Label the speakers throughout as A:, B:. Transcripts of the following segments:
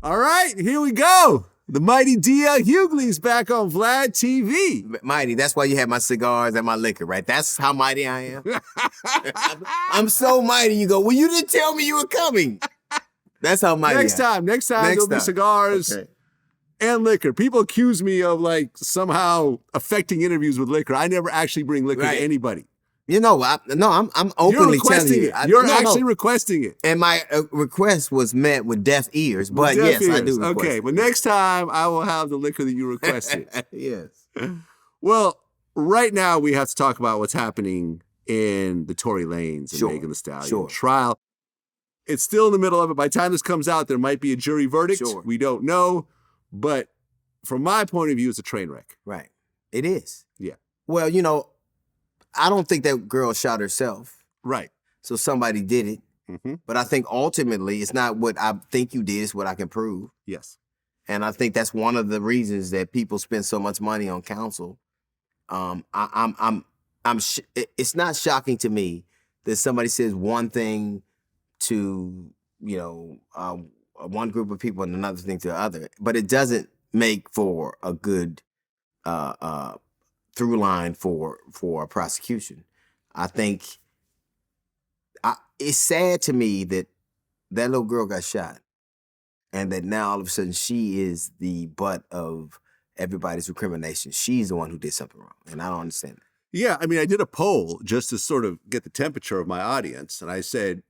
A: All right, here we go. The mighty Deion Hughley's back on VladTV.
B: Mighty, that's why you have my cigars and my liquor, right? That's how mighty I am. I'm so mighty. You go, well, you didn't tell me you were coming. That's how mighty
A: Next time there'll be cigars and liquor. People accuse me of like somehow affecting interviews with liquor. I never actually bring liquor to anybody.
B: You know, I'm openly telling you.
A: You're actually requesting it.
B: And my request was met with deaf ears. But yes, I do request
A: Okay, but next time I will have the liquor that you requested.
B: Yes.
A: Well, right now we have to talk about what's happening in the Tory Lanez and Megan Thee Stallion trial. It's still in the middle of it. By the time this comes out, there might be a jury verdict. We don't know. But from my point of view, it's a train wreck.
B: Right. It is.
A: Yeah.
B: Well, you know, I don't think that girl shot herself.
A: Right.
B: So somebody did it.
A: Mm-hmm.
B: But I think ultimately it's not what I think you did, it's what I can prove.
A: Yes.
B: And I think that's one of the reasons that people spend so much money on counsel. It's not shocking to me that somebody says one thing to, you know, one group of people and another thing to the other, but it doesn't make for a good through line for a prosecution. I think it's sad to me that that little girl got shot and that now all of a sudden she is the butt of everybody's recrimination. She's the one who did something wrong, and I don't understand that.
A: Yeah, I mean, I did a poll just to sort of get the temperature of my audience, and I said,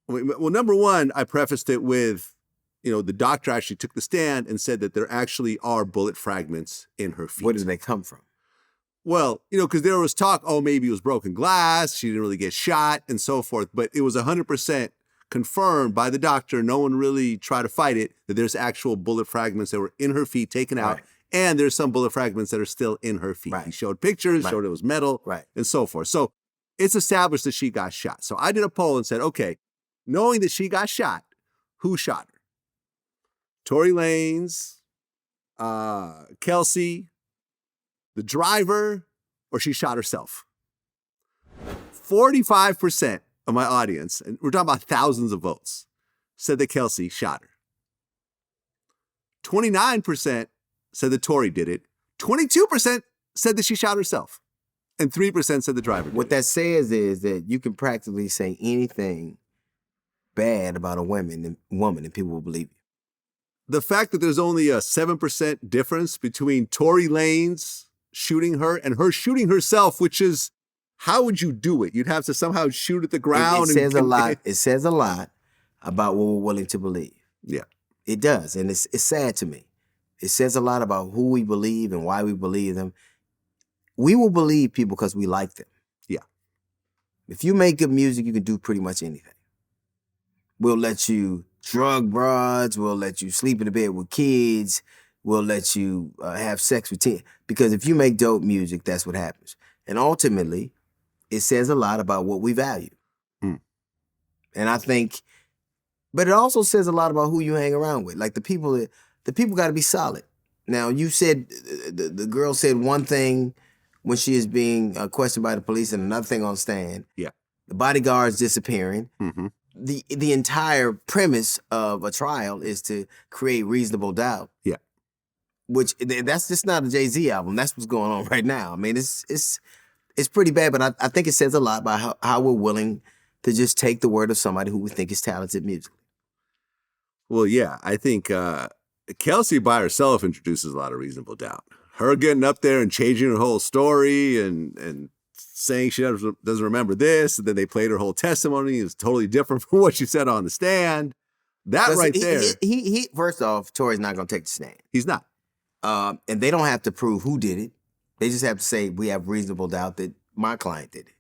A: well, number one, I prefaced it with, you know, the doctor actually took the stand and said that there actually are bullet fragments in her feet.
B: Where did they come from?
A: Well, you know, because there was talk, oh, maybe it was broken glass, she didn't really get shot and so forth, but it was 100% confirmed by the doctor, no one really tried to fight it, that there's actual bullet fragments that were in her feet taken out, and there's some bullet fragments that are still in her feet. He showed pictures, showed it was metal, and so forth. So it's established that she got shot. So I did a poll and said, okay, knowing that she got shot, who shot her? Tory Lanez, Kelsey, the driver, or she shot herself? 45% of my audience, and we're talking about thousands of votes, said that Kelsey shot her. 29% said that Tory did it. 22% said that she shot herself. And 3% said the driver did
B: What that says is that you can practically say anything bad about a woman and people will believe you.
A: The fact that there's only a 7% difference between Tory Lanez shooting her and her shooting herself, which is, how would you do it? You'd have to somehow shoot at the ground.
B: It says a lot. It says a lot about what we're willing to believe.
A: Yeah.
B: It does, and it's sad to me. It says a lot about who we believe and why we believe them. We will believe people because we like them.
A: Yeah.
B: If you make good music, you can do pretty much anything. We'll let you drug broads. We'll let you sleep in the bed with kids. We'll let you have sex with teens. Because if you make dope music, that's what happens. And ultimately, it says a lot about what we value. And I think, but it also says a lot about who you hang around with. Like the people got to be solid. Now, you said, the girl said one thing when she is being questioned by the police and another thing on stand.
A: Yeah.
B: The bodyguard's disappearing.
A: Mm-hmm.
B: The entire premise of a trial is to create reasonable doubt.
A: Yeah.
B: Which, that's just not a Jay-Z album. That's what's going on right now. I mean, it's pretty bad, but I think it says a lot about how we're willing to just take the word of somebody who we think is talented musically.
A: Well, yeah, I think Kelsey by herself introduces a lot of reasonable doubt. Her getting up there and changing her whole story and saying she doesn't remember this, and then they played her whole testimony. It's totally different from what she said on the stand. That right there.
B: He first off, Tory's not going to take the stand.
A: He's not.
B: And they don't have to prove who did it. They just have to say, we have reasonable doubt that my client did it.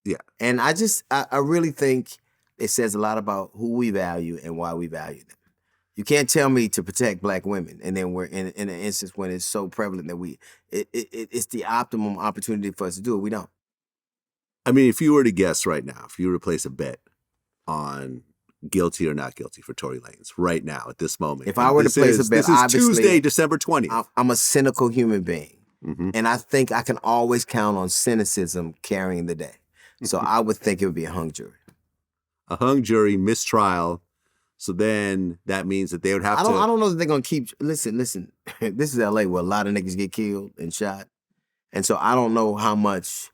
A: Yeah.
B: And I really think it says a lot about who we value and why we value them. You can't tell me to protect Black women, and then we're in an instance when it's so prevalent that it's the optimum opportunity for us to do it. We don't.
A: I mean, if you were to guess right now, if you were to place a bet on guilty or not guilty for Tory Lanez right now at this moment.
B: If I were to place a bet,
A: this is Tuesday, December 20th.
B: I'm a cynical human being.
A: Mm-hmm.
B: And I think I can always count on cynicism carrying the day. So I would think it would be a hung jury.
A: A hung jury, mistrial, So then that means that they would have
B: I
A: to.
B: don't know that they're gonna keep. Listen. This is LA where a lot of niggas get killed and shot, and so I don't know how much.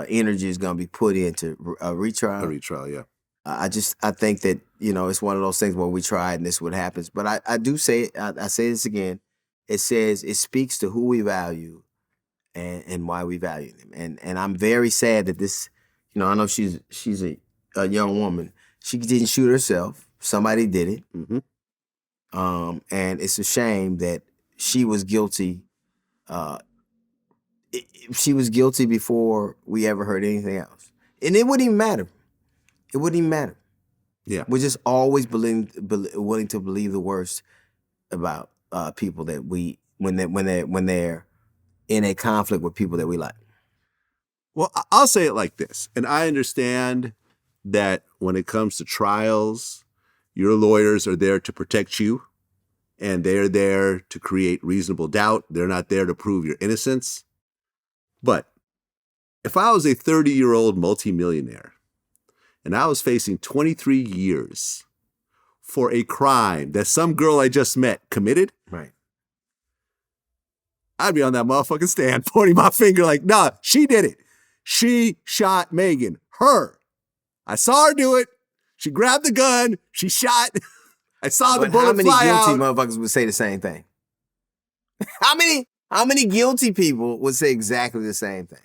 B: Energy is gonna be put into a retrial.
A: A retrial, yeah.
B: I think that it's one of those things where we tried and this is what happens. But I do say it. I say this again. It says it speaks to who we value, and why we value them. And I'm very sad that this. I know she's a young woman. She didn't shoot herself. Somebody did it.
A: Mm-hmm.
B: And it's a shame that she was guilty. She was guilty before we ever heard anything else. And it wouldn't even matter. It wouldn't even matter.
A: Yeah.
B: We're just always willing to believe the worst about people that when they're in a conflict with people that we like.
A: Well, I'll say it like this, and I understand that when it comes to trials, your lawyers are there to protect you, and they're there to create reasonable doubt. They're not there to prove your innocence. But if I was a 30-year-old multimillionaire and I was facing 23 years for a crime that some girl I just met committed,
B: right?
A: I'd be on that motherfucking stand pointing my finger like, nah, she did it. She shot Megan. Her. I saw her do it. She grabbed the gun. She shot. I saw the bullet fly out.
B: How many guilty motherfuckers would say the same thing? How many guilty people would say exactly the same thing?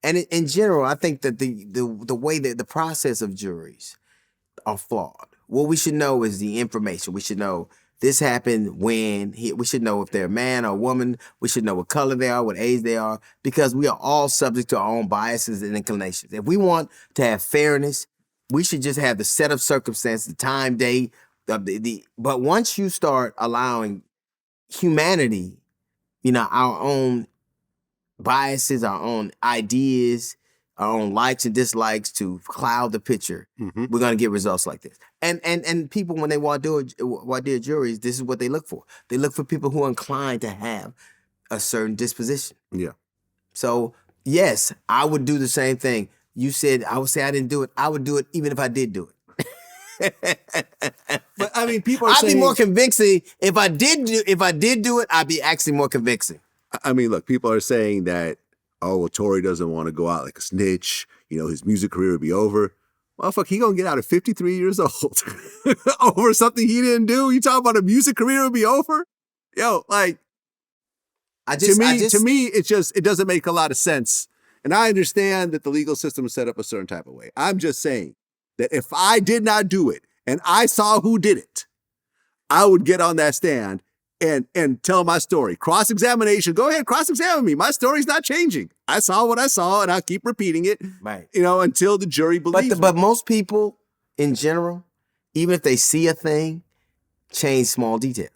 B: And in general, I think that the way that the process of juries are flawed. What we should know is the information. We should know this happened when. We should know if they're a man or a woman. We should know what color they are, what age they are, because we are all subject to our own biases and inclinations. If we want to have fairness, we should just have the set of circumstances, the time, date, but once you start allowing humanity, our own biases, our own ideas, our own likes and dislikes to cloud the picture,
A: mm-hmm.
B: we're going to get results like this. And people, when they want to do juries, this is what they look for. They look for people who are inclined to have a certain disposition.
A: Yeah.
B: So, yes, I would do the same thing. You said, I would say I didn't do it. I would do it even if I did do it.
A: But I mean, people are
B: I'd be more convincing if I did do it. I'd be actually more convincing.
A: I mean, look, people are saying that, oh, well, Tory doesn't want to go out like a snitch. His music career would be over. Well, fuck, he gonna get out at 53 years old over something he didn't do. You talking about a music career would be over? Yo, like, to me, it doesn't make a lot of sense. And I understand that the legal system is set up a certain type of way. I'm just saying that if I did not do it and I saw who did it, I would get on that stand and tell my story. Cross-examination, go ahead, cross-examine me. My story's not changing. I saw what I saw and I'll keep repeating it,
B: right?
A: Until the jury believes me.
B: But most people in general, even if they see a thing, change small details.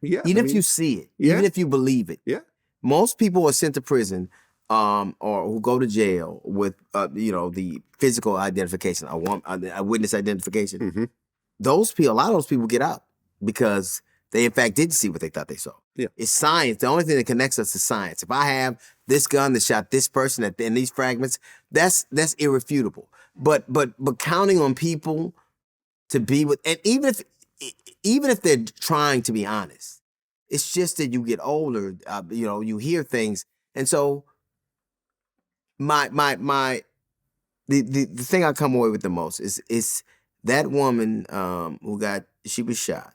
A: Yeah.
B: Even if you see it, even if you believe it.
A: Yeah.
B: Most people are sent to prison or who go to jail with, the physical identification, a witness identification.
A: Mm-hmm.
B: A lot of those people get out because they, in fact, didn't see what they thought they saw.
A: Yeah.
B: It's science. The only thing that connects us is science. If I have this gun that shot this person in these fragments, that's irrefutable. But counting on people to be with, and even if they're trying to be honest, it's just that you get older, you hear things, and so the thing I come away with the most is that woman she was shot,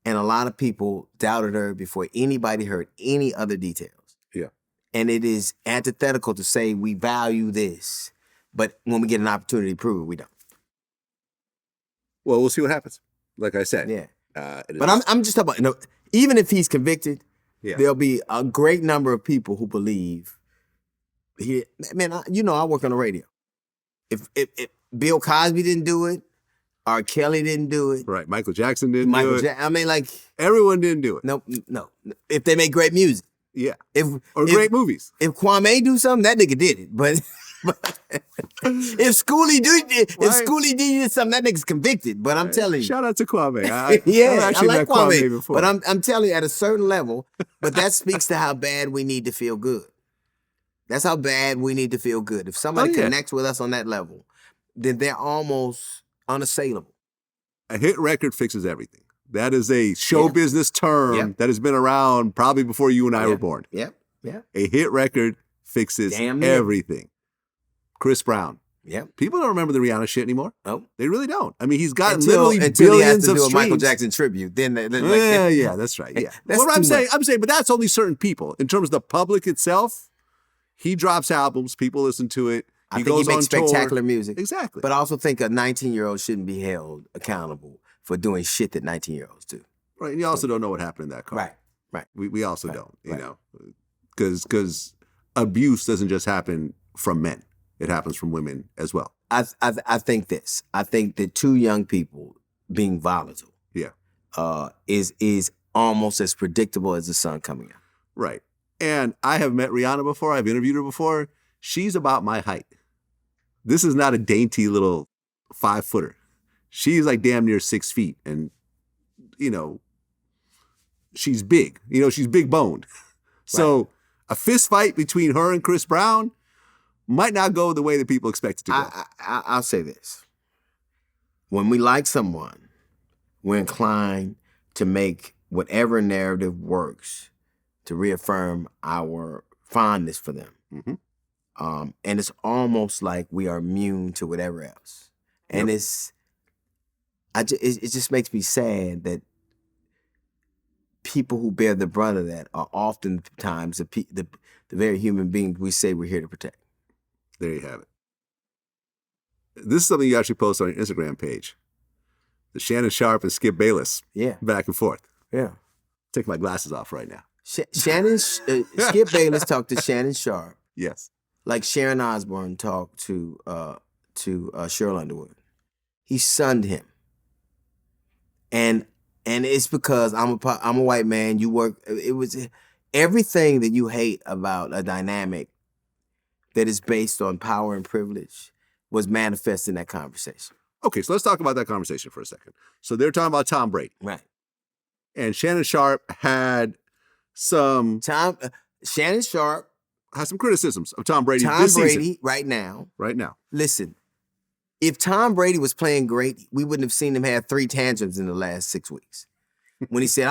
B: and a lot of people doubted her before anybody heard any other details.
A: Yeah.
B: And it is antithetical to say we value this, but when we get an opportunity to prove it, we don't.
A: Well, we'll see what happens. Like I said.
B: Yeah. But I'm just talking about, even if he's convicted, there'll be a great number of people who believe I work on the radio. If Bill Cosby didn't do it, R. Kelly didn't do it.
A: Right. Michael Jackson didn't do it.
B: Everyone
A: didn't do it.
B: No. If they make great music.
A: Yeah. Great movies.
B: If Kwame do something, that nigga did it. But if Schoolie did something, that nigga's convicted. But I'm telling you.
A: Shout out to Kwame.
B: I like Kwame before. But I'm telling you, at a certain level, but that speaks to how bad we need to feel good. That's how bad we need to feel good. If somebody connects with us on that level, then they're almost Unassailable.
A: A hit record fixes everything. That is a show business term that has been around probably before you and I were born.
B: Yeah.
A: A hit record fixes everything. Chris Brown.
B: Yeah.
A: People don't remember the Rihanna shit anymore.
B: No.
A: They really don't. I mean, he's got
B: until
A: literally
B: he has
A: billions
B: to
A: of
B: do a
A: streams.
B: Michael Jackson tribute. Then
A: yeah, that's right. Yeah.
B: That's
A: what I'm saying,
B: much.
A: but that's only certain people. In terms of the public itself, he drops albums, people listen to it.
B: I think he makes spectacular music.
A: Exactly.
B: But I also think a 19-year-old shouldn't be held accountable for doing shit that 19-year-olds do.
A: Right. And you also don't know what happened in that car.
B: Right.
A: We also don't, you know, because abuse doesn't just happen from men. It happens from women as well.
B: I think this. I think that two young people being volatile is almost as predictable as the sun coming out.
A: Right. And I have met Rihanna before. I've interviewed her before. She's about my height. This is not a dainty little 5-footer. She's like damn near 6 feet. And, you know, she's big. You know, she's big boned. So a fist fight between her and Chris Brown might not go the way that people expect it to go.
B: I'll say this. When we like someone, we're inclined to make whatever narrative works to reaffirm our fondness for them.
A: Mm-hmm.
B: And it's almost like we are immune to whatever else. And it just makes me sad that people who bear the brunt of that are oftentimes the very human beings we say we're here to protect.
A: There you have it. This is something you actually post on your Instagram page. The Shannon Sharpe and Skip Bayless.
B: Yeah.
A: Back and forth.
B: Yeah.
A: Take my glasses off right now.
B: Skip Bayless talked to Shannon Sharpe.
A: Yes.
B: Like Sharon Osbourne talked to Cheryl Underwood. He sunned him. And it's because I'm a white man. You work. It was everything that you hate about a dynamic that is based on power and privilege was manifest in that conversation.
A: Okay, so let's talk about that conversation for a second. So they're talking about Tom Brady.
B: Right.
A: And Shannon Sharpe had some...
B: Shannon Sharpe...
A: had some criticisms of Tom Brady
B: this
A: season.
B: Brady, right now.
A: Listen,
B: if Tom Brady was playing great, we wouldn't have seen him have 3 tantrums in the last 6 weeks. When he said,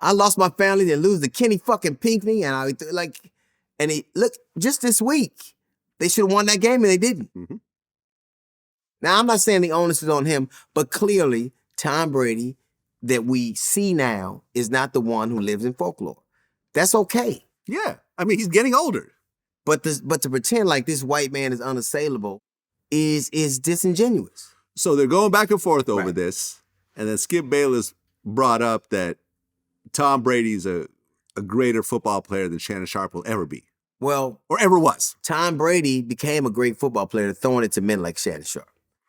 B: I lost my family, then lose to Kenny fucking Pinkney, and just this week, they should have won that game and they didn't.
A: Mm-hmm.
B: Now, I'm not saying the onus is on him, but clearly Tom Brady that we see now is not the one who lives in folklore. That's okay.
A: Yeah. I mean, he's getting older.
B: But to pretend like this white man is unassailable is disingenuous.
A: So they're going back and forth over this. And then Skip Bayless brought up that Tom Brady's a greater football player than Shannon Sharpe will ever be.
B: Well,
A: or ever was.
B: Tom Brady became a great football player throwing it to men like Shannon Sharpe.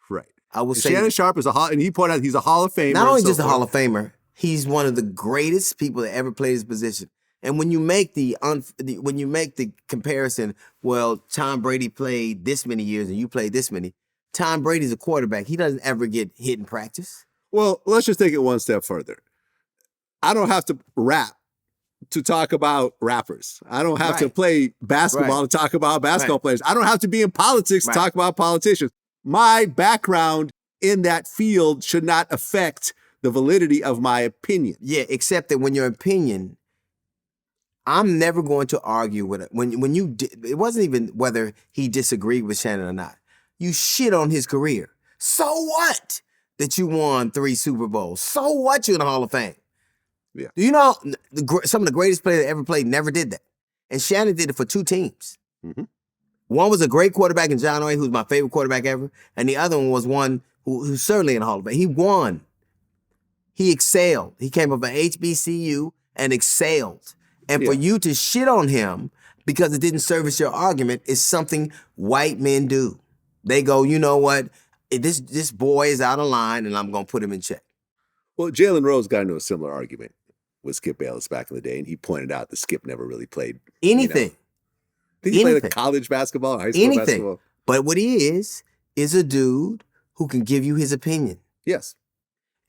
A: Right.
B: I will say
A: Shannon Sharpe is and he pointed out he's a Hall of Famer.
B: Not only just a Hall of Famer, he's one of the greatest people that ever played his position. And when you make the comparison, well, Tom Brady played this many years and you played this many. Tom Brady's a quarterback. He doesn't ever get hit in practice.
A: Well, let's just take it one step further. I don't have to rap to talk about rappers. I don't have to play basketball to talk about basketball players. I don't have to be in politics to talk about politicians. My background in that field should not affect the validity of my opinion.
B: Yeah, except that when your opinion, I'm never going to argue with it. It wasn't even whether he disagreed with Shannon or not. You shit on his career. So what that you won 3 Super Bowls? So what you're in the Hall of Fame?
A: Yeah.
B: Do you know some of the greatest players that ever played never did that? And Shannon did it for 2 teams.
A: Mm-hmm.
B: One was a great quarterback in John Elway, who's my favorite quarterback ever. And the other one was one who's certainly in the Hall of Fame. He won. He excelled. He came up an HBCU and excelled. And for you to shit on him because it didn't service your argument is something white men do. They go, you know what? This boy is out of line and I'm going to put him in check.
A: Well, Jalen Rose got into a similar argument with Skip Bayless back in the day, and he pointed out that Skip never really played
B: anything.
A: Did he play college basketball, high school basketball?
B: But what he is a dude who can give you his opinion.
A: Yes.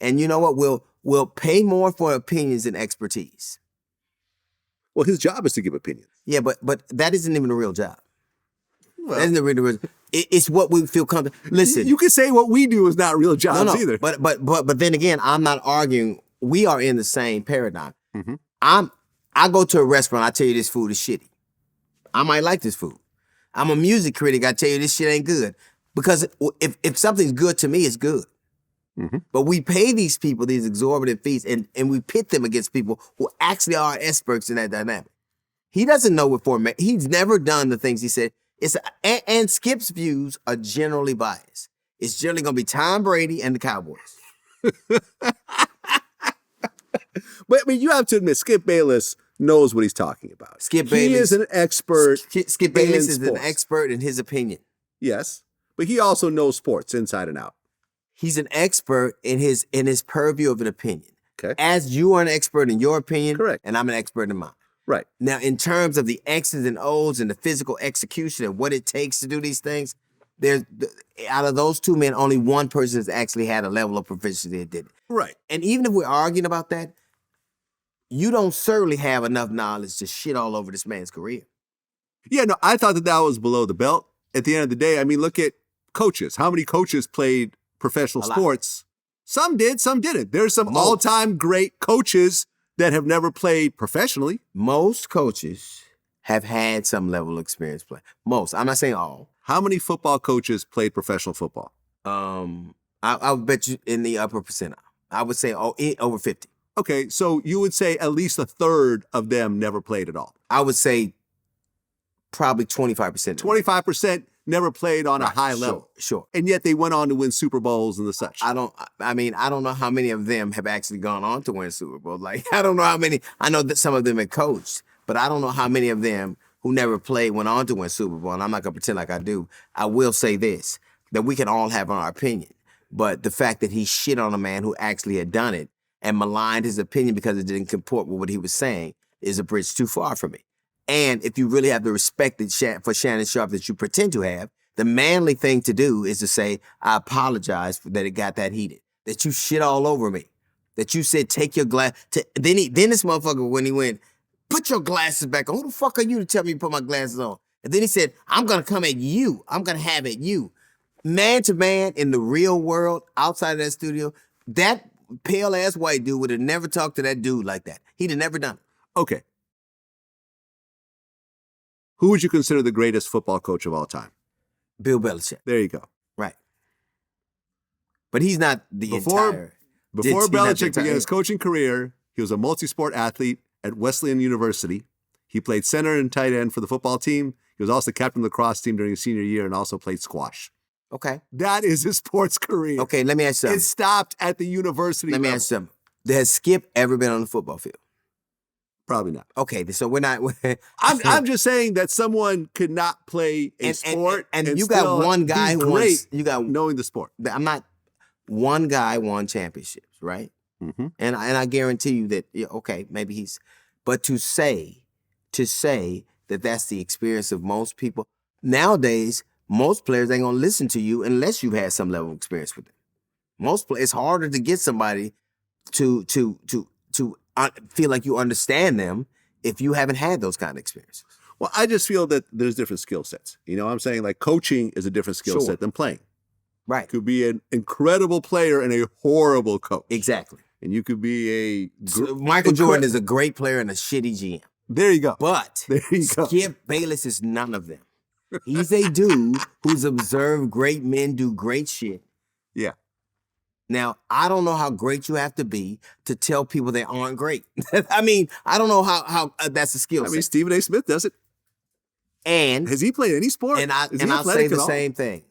B: And you know what? We'll pay more for opinions than expertise.
A: Well, his job is to give opinions.
B: Yeah, but that isn't even a real job.
A: Well,
B: That's the it's what we feel comfortable. Listen,
A: you can say what we do is not real jobs
B: no,
A: either.
B: But then again, I'm not arguing. We are in the same paradigm.
A: Mm-hmm.
B: I go to a restaurant. I tell you this food is shitty. I might like this food. I'm a music critic. I tell you this shit ain't good because if something's good to me, it's good.
A: Mm-hmm.
B: But we pay these people these exorbitant fees, and we pit them against people who actually are experts in that dynamic. He doesn't know what format. He's never done the things he said. And Skip's views are generally biased. It's generally going to be Tom Brady and the Cowboys.
A: But I mean, you have to admit, Skip Bayless knows what he's talking about. He is an expert.
B: Skip Bayless is
A: sports.
B: an expert in his opinion.
A: Yes, but he also knows sports inside and out.
B: He's an expert in his purview of an opinion.
A: Okay.
B: As you are an expert in your opinion,
A: correct,
B: and I'm an expert in mine.
A: Right.
B: Now, in terms of the X's and O's and the physical execution and what it takes to do these things, out of those two men, only one person has actually had a level of proficiency that did it.
A: Right.
B: And even if we're arguing about that, you don't certainly have enough knowledge to shit all over this man's career.
A: Yeah, no, I thought that was below the belt. At the end of the day, I mean, look at coaches. How many coaches played professional sports? Some did, some didn't. There's some all-time great coaches that have never played professionally.
B: Most coaches have had some level of experience playing. Most. I'm not saying all.
A: How many football coaches played professional football?
B: I would bet you in the upper percentile. I would say over 50.
A: Okay, so you would say at least a third of them never played at all.
B: I would say probably 25%.
A: 25% never played on a high level.
B: Sure.
A: And yet they went on to win Super Bowls and the such.
B: I don't know how many of them have actually gone on to win Super Bowl. Like, I don't know how many. I know that some of them have coached, but I don't know how many of them who never played went on to win Super Bowl. And I'm not going to pretend like I do. I will say this, that we can all have our opinion. But the fact that he shit on a man who actually had done it and maligned his opinion because it didn't comport with what he was saying is a bridge too far for me. And if you really have the respect for Shannon Sharpe that you pretend to have, the manly thing to do is to say, I apologize that it got that heated, that you shit all over me, that you said, take your glass. Then this motherfucker, when he went, put your glasses back on. Who the fuck are you to tell me to put my glasses on? And then he said, I'm going to come at you. I'm going to have at you. Man to man in the real world, outside of that studio, that pale-ass white dude would have never talked to that dude like that. He'd have never done it.
A: Okay. Who would you consider the greatest football coach of all time?
B: Bill Belichick.
A: There you go.
B: Right. But he's not
A: Before Belichick began his coaching career, he was a multi-sport athlete at Wesleyan University. He played center and tight end for the football team. He was also captain of the lacrosse team during his senior year and also played squash.
B: Okay.
A: That is his sports career.
B: Okay, let me ask you something.
A: It stopped at the university
B: level. Let me ask you something. Has Skip ever been on the football field?
A: Probably not.
B: Okay, so we're not.
A: I'm just saying that someone could not play a sport
B: and you got one guy who wants,
A: you got knowing the sport.
B: I'm not. One guy won championships, right?
A: Mm-hmm.
B: And I guarantee you that okay, maybe he's. But to say that that's the experience of most people nowadays. Most players ain't gonna listen to you unless you've had some level of experience with them. It's harder to get somebody to feel like you understand them if you haven't had those kind of experiences.
A: Well, I just feel that there's different skill sets. You know what I'm saying? Like coaching is a different skill set than playing.
B: Right.
A: You could be an incredible player and a horrible coach.
B: Exactly.
A: And you could be
B: Michael Jordan is a great player and a shitty GM.
A: There you go.
B: But
A: there you go.
B: Skip Bayless is none of them. He's a dude who's observed great men do great shit.
A: Yeah.
B: Now, I don't know how great you have to be to tell people they aren't great. I mean, I don't know how that's a skill set.
A: I mean, Stephen A. Smith does it.
B: And
A: has he played any sport?
B: And I'll say the same thing.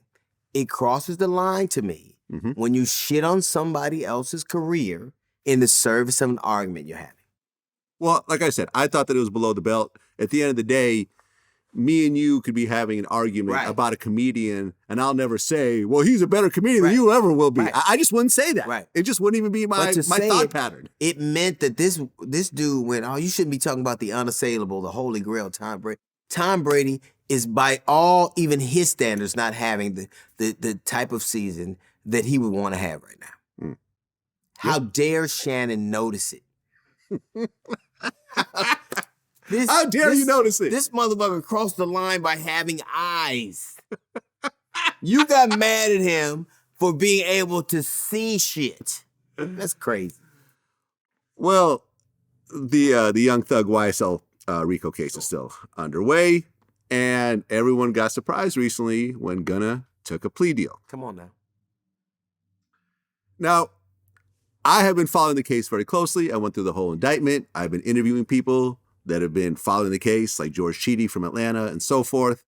B: It crosses the line to me when you shit on somebody else's career in the service of an argument you're having.
A: Well, like I said, I thought that it was below the belt. At the end of the day, me and you could be having an argument about a comedian, and I'll never say, well, he's a better comedian than you ever will be.
B: Right.
A: I just wouldn't say that.
B: Right.
A: It just wouldn't even be my thought pattern.
B: It meant that this dude went, oh, you shouldn't be talking about the unassailable, the holy grail, Tom Brady. Tom Brady is by all, even his standards, not having the type of season that he would want to have right now. Mm. How dare Shannon notice it?
A: How dare you notice it?
B: This motherfucker crossed the line by having eyes. You got mad at him for being able to see shit. That's crazy.
A: Well, the Young Thug YSL RICO case is still underway, and everyone got surprised recently when Gunna took a plea deal.
B: Come on now.
A: Now, I have been following the case very closely. I went through the whole indictment. I've been interviewing people that have been following the case, like George Cheedy from Atlanta and so forth,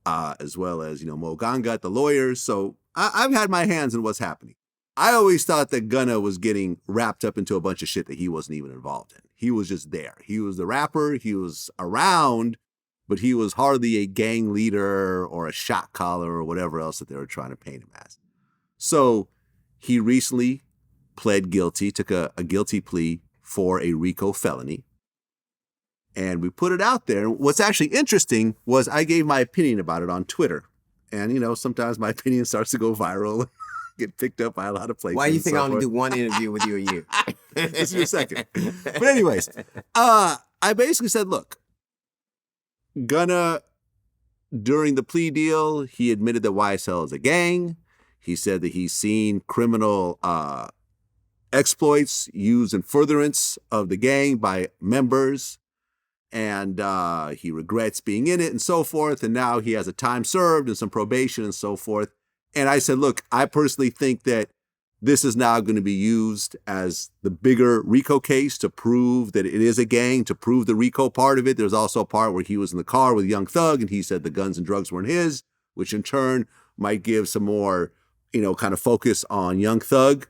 A: as well as, Mo Gangat, the lawyers. So I've had my hands in what's happening. I always thought that Gunna was getting wrapped up into a bunch of shit that he wasn't even involved in. He was just there. He was the rapper. He was around, but he was hardly a gang leader or a shot caller or whatever else that they were trying to paint him as. So he recently pled guilty, took a guilty plea for a RICO felony. And we put it out there. What's actually interesting was I gave my opinion about it on Twitter. And, sometimes my opinion starts to go viral, get picked up by a lot of places.
B: Why do you think I only do one interview with you a year?
A: This is your second. But anyways, I basically said, look, Gunna, during the plea deal, he admitted that YSL is a gang. He said that he's seen criminal exploits used in furtherance of the gang by members. And he regrets being in it and so forth. And now he has a time served and some probation and so forth. And I said, look, I personally think that this is now going to be used as the bigger RICO case to prove that it is a gang, to prove the RICO part of it. There's also a part where he was in the car with Young Thug and he said the guns and drugs weren't his, which in turn might give some more, kind of focus on Young Thug,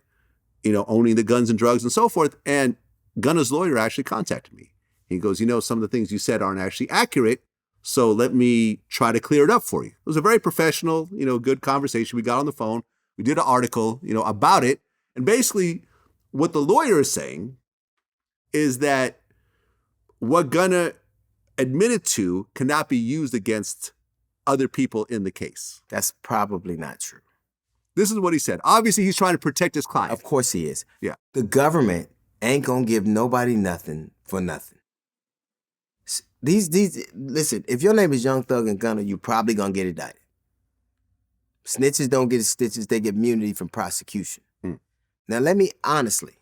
A: owning the guns and drugs and so forth. And Gunna's lawyer actually contacted me. He goes, some of the things you said aren't actually accurate, so let me try to clear it up for you. It was a very professional, good conversation. We got on the phone. We did an article, about it. And basically what the lawyer is saying is that what Gunna admitted to cannot be used against other people in the case.
B: That's probably not true.
A: This is what he said. Obviously, he's trying to protect his client.
B: Of course he is.
A: Yeah.
B: The government ain't gonna give nobody nothing for nothing. Listen, if your name is Young Thug and Gunna, you probably gonna get indicted. Snitches don't get stitches, they get immunity from prosecution. Now let me honestly,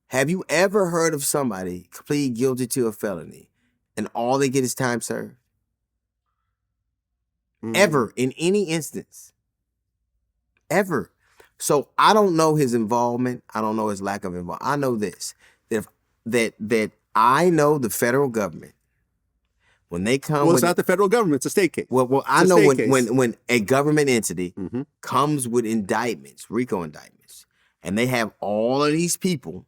B: have you ever heard of somebody plead guilty to a felony and all they get is time served? Ever, in any instance. Ever. So I don't know his involvement. I don't know his lack of involvement. I know this, that I know the federal government, when they come...
A: Well, it's not the federal government, it's a state case.
B: Well, I know when a government entity comes with indictments, RICO indictments, and they have all of these people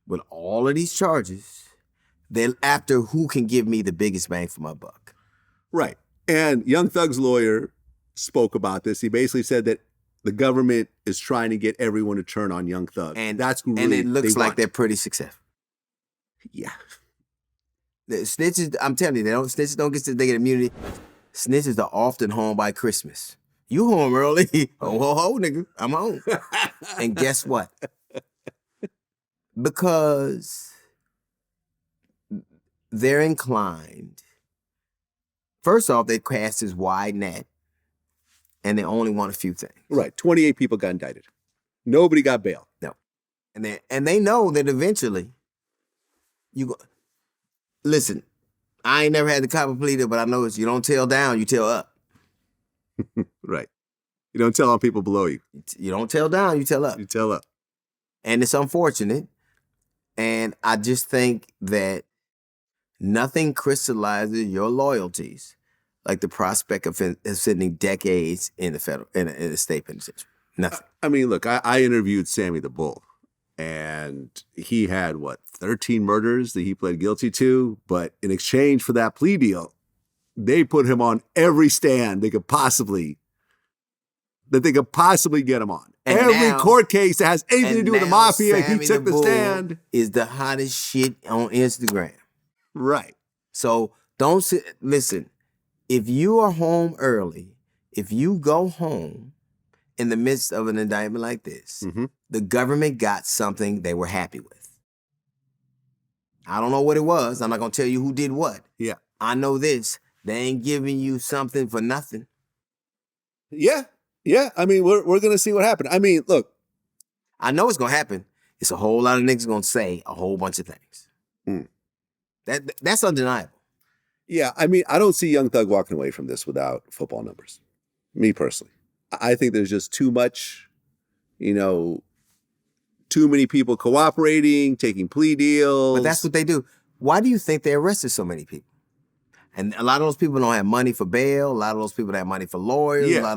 B: with all of these charges, they're after who can give me the biggest bang for my buck.
A: Right. And Young Thug's lawyer spoke about this. He basically said that the government is trying to get everyone to turn on Young Thug.
B: And
A: that's who really
B: it looks like they're pretty successful.
A: Yeah.
B: The snitches, I'm telling you, snitches don't they get immunity. Snitches are often home by Christmas. You home early. Ho, nigga. I'm home. And guess what? Because they're inclined. First off, they cast this wide net, and they only want a few things.
A: Right. 28 people got indicted. Nobody got bail.
B: No. And they know that eventually you go. Listen, I ain't never had the copper pleader, but I know it's you don't tell down, you tell up.
A: Right. You don't tell on people below you.
B: You don't tell down, you tell up.
A: You tell up.
B: And it's unfortunate. And I just think that nothing crystallizes your loyalties like the prospect of spending decades in the state penitentiary. Nothing.
A: I mean, look, I interviewed Sammy the Bull, and he had, 13 murders that he pled guilty to, but in exchange for that plea deal, they put him on every stand they could possibly get him on.
B: And
A: every court case that has anything to do with the mafia,
B: Sammy
A: he took the stand.
B: Is the hottest shit on Instagram.
A: Right.
B: So listen, if you are home early, if you go home in the midst of an indictment like this, the government got something they were happy with. I don't know what it was. I'm not gonna tell you who did what.
A: Yeah.
B: I know this. They ain't giving you something for nothing.
A: Yeah. Yeah. I mean, we're gonna see what happens. I mean, look.
B: I know it's gonna happen. It's a whole lot of niggas gonna say a whole bunch of things.
A: Mm.
B: That's undeniable.
A: Yeah, I mean, I don't see Young Thug walking away from this without football numbers. Me personally. I think there's just too much, too many people cooperating, taking plea deals.
B: But that's what they do. Why do you think they arrested so many people? And a lot of those people don't have money for bail. A lot of those people don't have money for lawyers.
A: Yeah.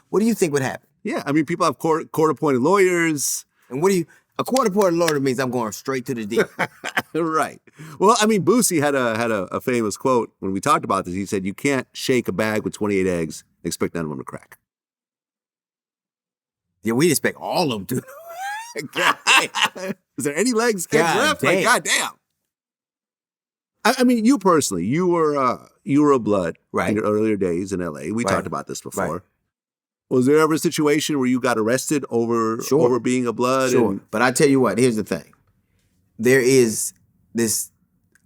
B: What do you think would happen?
A: Yeah, I mean, people have court-appointed lawyers.
B: And a court-appointed lawyer means I'm going straight to the deal.
A: Right. Well, I mean, Boosie had a famous quote when we talked about this. He said, "You can't shake a bag with 28 eggs and expect none of them to crack."
B: Yeah, we expect all of them to.
A: Is there any legs left?
B: Damn.
A: Like, goddamn. I mean, you personally, you were a blood
B: Right.
A: in your earlier days in LA. We talked about this before.
B: Right.
A: Was there ever a situation where you got arrested over being a blood?
B: Sure. But I tell you what, here's the thing. There is this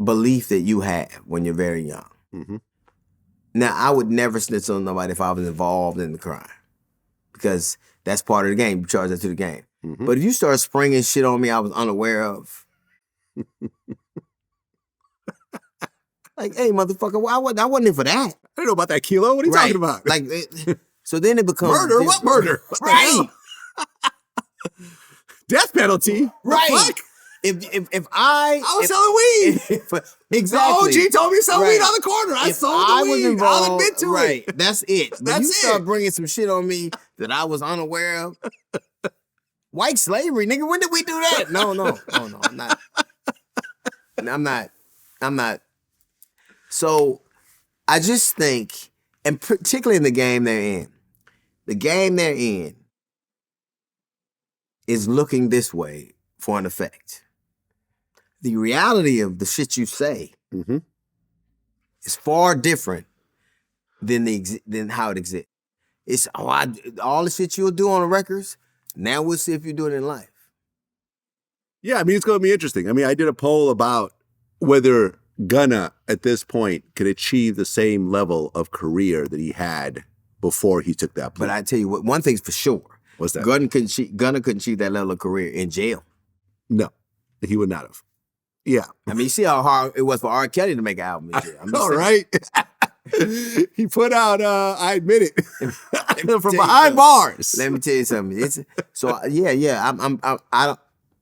B: belief that you have when you're very young.
A: Mm-hmm.
B: Now, I would never snitch on nobody if I was involved in the crime, because that's part of the game. You charge that to the game.
A: Mm-hmm.
B: But if you start springing shit on me I was unaware of, like, hey, motherfucker, I wasn't in for that.
A: I didn't know about that kilo. What are you talking about?
B: Like, so then it becomes
A: murder. What murder? What the
B: Right.
A: hell? Death penalty. The
B: Right.
A: fuck?
B: If I
A: was selling weed.
B: Exactly.
A: The OG told me to sell
B: Right.
A: weed on the corner. I
B: If
A: sold
B: I
A: the
B: was
A: weed.
B: involved,
A: I'll admit to
B: right,
A: it.
B: that's it. When
A: That's
B: you start
A: it.
B: bringing some shit on me that I was unaware of, white slavery, nigga. When did we do that? No, I'm not. So I just think, and particularly in the game they're in is looking this way for an effect. The reality of the shit you say is far different than how it exists. It's all the shit you'll do on the records. Now we'll see if you do it in life.
A: Yeah, I mean, it's going to be interesting. I mean, I did a poll about whether Gunna at this point could achieve the same level of career that he had before he took that plea.
B: But I tell you what, one thing's for sure.
A: What's that?
B: Gunna couldn't achieve that level of career in jail.
A: No, he would not have. Yeah.
B: I mean, you see how hard it was for R. Kelly to make an album in jail. I'm just
A: All
B: saying.
A: right. He put out, I admit it, from
B: tell you
A: behind
B: something.
A: bars.
B: Let me tell you something. It's so yeah. I don't.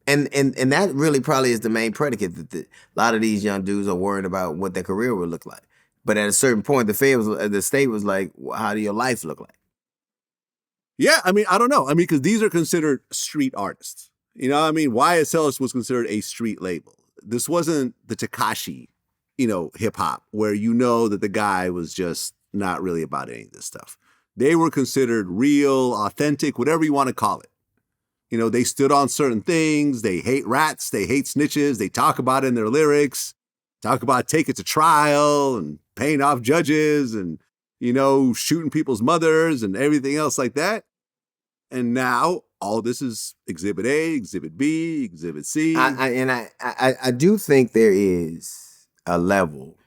B: And that really probably is the main predicate that a lot of these young dudes are worried about what their career will look like. But at a certain point, the state was like, well, how do your life look like?
A: Yeah, I mean, I don't know. I mean, because these are considered street artists. You know what I mean? YSL was considered a street label. This wasn't the Tekashi, hip hop, where that the guy was just not really about any of this stuff. They were considered real, authentic, whatever you want to call it. They stood on certain things. They hate rats. They hate snitches. They talk about it in their lyrics, talk about take it to trial and paying off judges and, shooting people's mothers and everything else like that. And now all this is Exhibit A, Exhibit B, Exhibit C.
B: I do think there is a level.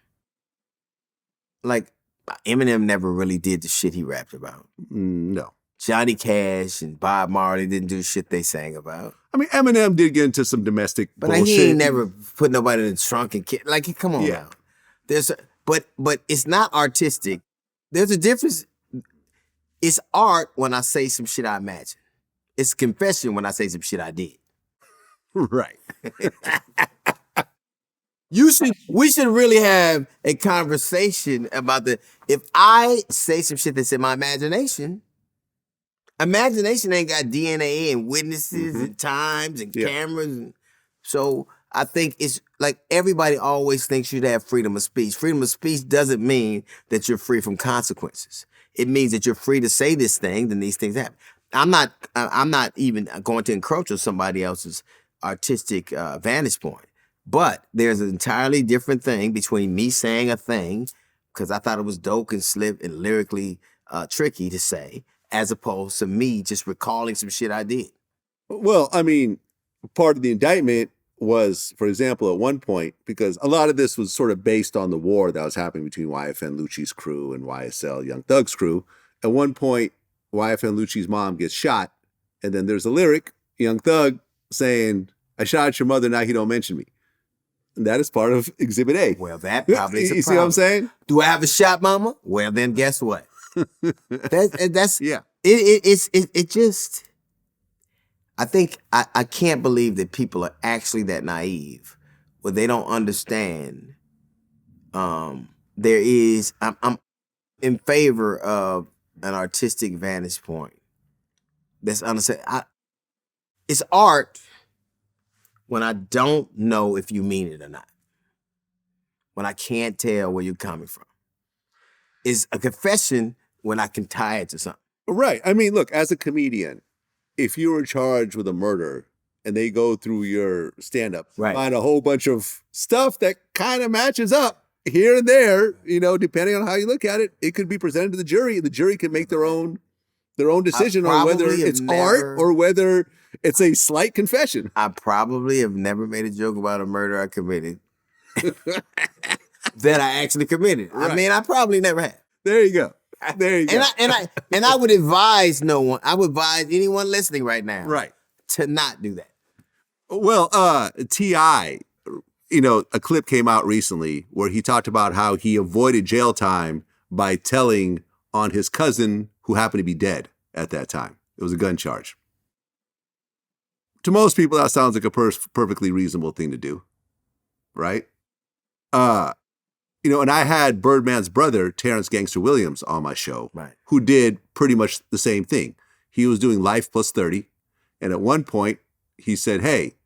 B: Like, Eminem never really did the shit he rapped about.
A: No.
B: Johnny Cash and Bob Marley didn't do shit they sang about.
A: I mean, Eminem did get into some domestic bullshit.
B: But he ain't never put nobody in the trunk and like, come on now. But it's not artistic. There's a difference. It's art when I say some shit I imagine. It's confession when I say some shit I did.
A: Right.
B: We should really have a conversation about if I say some shit that's in my imagination ain't got DNA and witnesses and times and cameras. And so I think it's like everybody always thinks you should have freedom of speech. Freedom of speech doesn't mean that you're free from consequences. It means that you're free to say this thing, then these things happen. I'm not even going to encroach on somebody else's artistic vantage point. But there's an entirely different thing between me saying a thing because I thought it was dope and slip and lyrically tricky to say, as opposed to me just recalling some shit I did.
A: Well, I mean, part of the indictment was, for example, at one point, because a lot of this was sort of based on the war that was happening between YFN Lucci's crew and YSL Young Thug's crew. At one point, YFN Lucci's mom gets shot, and then there's a lyric, Young Thug saying, "I shot at your mother, now he don't mention me." And that is part of Exhibit A.
B: Well, that probably is a
A: You see what I'm saying?
B: Do I have a shot, mama? Well, then guess what? That's
A: Yeah.
B: It just. I think I can't believe that people are actually that naive, where they don't understand. I'm in favor of an artistic vantage point. That's understand. It's art when I don't know if you mean it or not. When I can't tell where you're coming from. It's a confession when I can tie it to something.
A: Right. I mean, look, as a comedian, if you were charged with a murder and they go through your stand-up,
B: Right.
A: find a whole bunch of stuff that kind of matches up here and there, depending on how you look at it, it could be presented to the jury, and the jury can make their own decision on whether it's art or whether it's a slight confession.
B: I probably have never made a joke about a murder I committed that I actually committed.
A: Right.
B: I mean, I probably never have.
A: There you go. There you go.
B: And I would advise no one. I would advise anyone listening right now,
A: Right.
B: to not do that.
A: Well, T.I., a clip came out recently where he talked about how he avoided jail time by telling on his cousin who happened to be dead at that time. It was a gun charge. To most people, that sounds like a perfectly reasonable thing to do, right? And I had Birdman's brother, Terrence Gangster Williams, on my show,
B: Right.
A: who did pretty much the same thing. He was doing life plus 30. And at one point, he said, "Hey,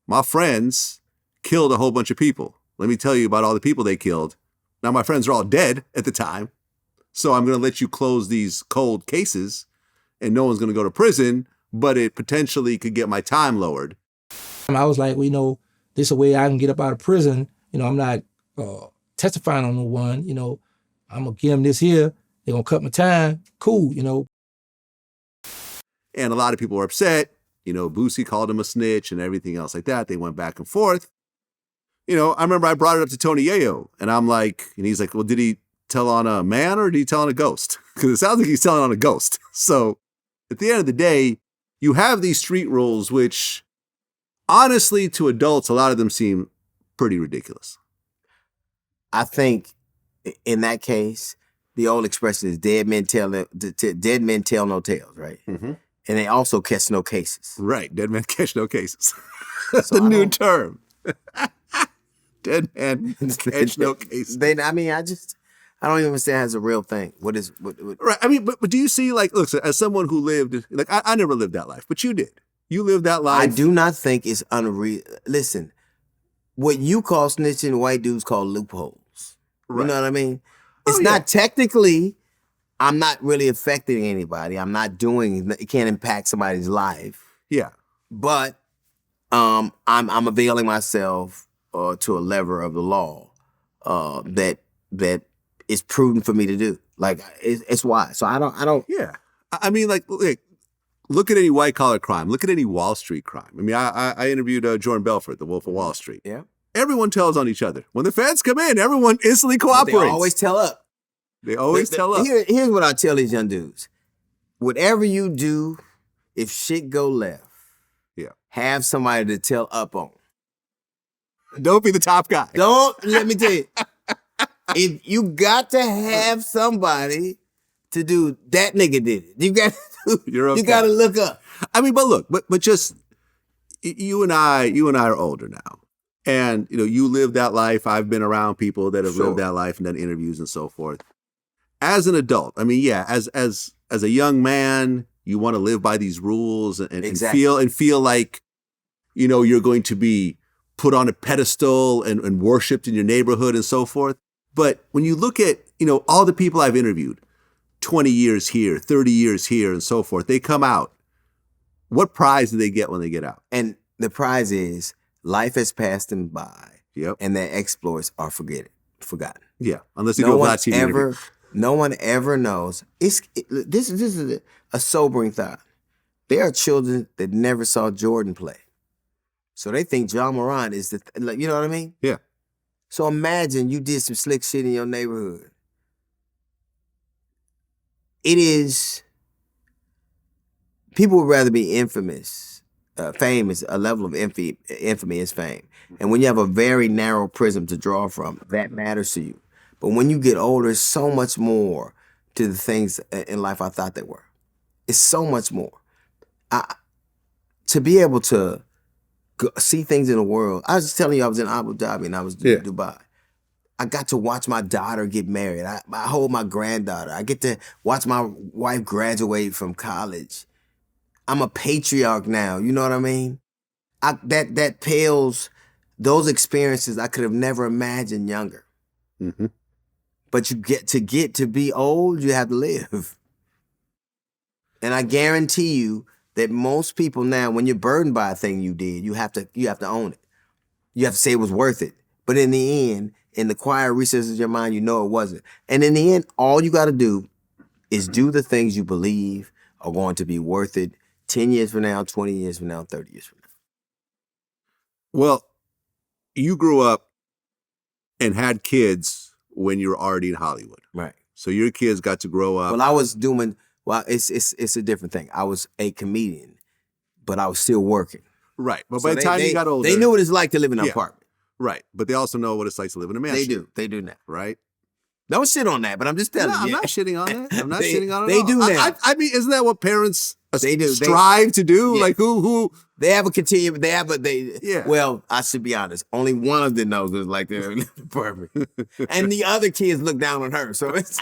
A: my friends killed a whole bunch of people. Let me tell you about all the people they killed. Now, my friends are all dead at the time. So I'm going to let you close these cold cases and no one's going to go to prison, but it potentially could get my time lowered."
C: I was like, well, this is a way I can get up out of prison. I'm not testifying on no one. I'm going to give them this here. They're going to cut my time. Cool,
A: And a lot of people were upset. Boosie called him a snitch and everything else like that. They went back and forth. I remember I brought it up to Tony Yayo, and he's like, well, did he tell on a man or did he tell on a ghost? Because it sounds like he's telling on a ghost. So at the end of the day, you have these street rules, which honestly, to adults, a lot of them seem pretty ridiculous.
B: I think in that case, the old expression is dead men tell no tales, right?
A: Mm-hmm.
B: And they also catch no cases.
A: Right. Dead men catch no cases. That's the new term. Dead men catch no cases.
B: I don't even understand how it's a real thing. What?
A: Right. I mean, but do you see, look, as someone who lived, I never lived that life, but you did. You lived that life.
B: I do not think it's unreal. Listen, what you call snitching, white dudes call loopholes.
A: Right.
B: You know what I mean? It's not technically, I'm not really affecting anybody. I'm not it can't impact somebody's life.
A: Yeah.
B: But I'm availing myself to a lever of the law that is prudent for me to do. It's wise. So I don't.
A: Yeah. I mean, look at any white collar crime. Look at any Wall Street crime. I mean, I interviewed Jordan Belfort, the Wolf of Wall Street.
B: Yeah.
A: Everyone tells on each other. When the feds come in, everyone instantly cooperates.
B: They always tell up.
A: They always tell up.
B: Here's what I tell these young dudes. Whatever you do, if shit go left, have somebody to tell up on.
A: Don't be the top guy.
B: Let me tell you. If you got to have somebody to do, that nigga did it. You got to You got to look up.
A: I mean, but look, but just you and I are older now. And, you live that life. I've been around people that have lived that life and done interviews and so forth. As an adult, I mean, yeah, as a young man, you want to live by these rules and feel like, you're going to be put on a pedestal and worshipped in your neighborhood and so forth. But when you look at, all the people I've interviewed, 20 years here, 30 years here and so forth, they come out. What prize do they get when they get out?
B: And the prize is life has passed them by.
A: Yep.
B: And their exploits are forgotten.
A: Yeah. Unless you do a VladTV interview.
B: No one ever knows. This is a sobering thought. There are children that never saw Jordan play. So they think John Moran is you know what I mean?
A: Yeah.
B: So imagine you did some slick shit in your neighborhood. It is, people would rather be infamous. Fame is a level of infamy is fame. And when you have a very narrow prism to draw from, that matters to you. But when you get older, it's so much more to the things in life I thought they were. It's so much more. To be able to see things in the world. I was just telling you I was in Abu Dhabi and I was in Dubai. I got to watch my daughter get married. I hold my granddaughter. I get to watch my wife graduate from college. I'm a patriarch now, you know what I mean? That pales, those experiences I could have never imagined younger.
A: Mm-hmm.
B: But you get to be old, you have to live. And I guarantee you that most people now, when you're burdened by a thing you did, you have to own it. You have to say it was worth it. But in the end, in the quiet recesses of your mind, you know it wasn't. And in the end, all you got to do is do the things you believe are going to be worth it 10 years from now, 20 years from now, 30 years from now.
C: Well, you grew up and had kids when you were already in Hollywood.
B: Right.
C: So your kids got to grow up.
B: Well, I was doing, it's a different thing. I was a comedian, but I was still working.
C: Right. But
B: So
C: by the time you got older.
B: they knew what it's like to live in an apartment.
C: Right. But they also know what it's like to live in a mansion.
B: They do now.
C: Right?
B: Don't shit on that, but I'm just telling you.
C: I'm not shitting on that. I'm not
B: They-
C: shitting on it.
B: they
C: at all.
B: do now.
C: I mean, isn't that what parents
B: They do.
C: strive to do?
B: Yeah.
C: Like who?
B: They have a continuum.
C: Yeah.
B: Well, I should be honest. Only one of them knows was like they're perfect, and the other kids look down on her. So it's.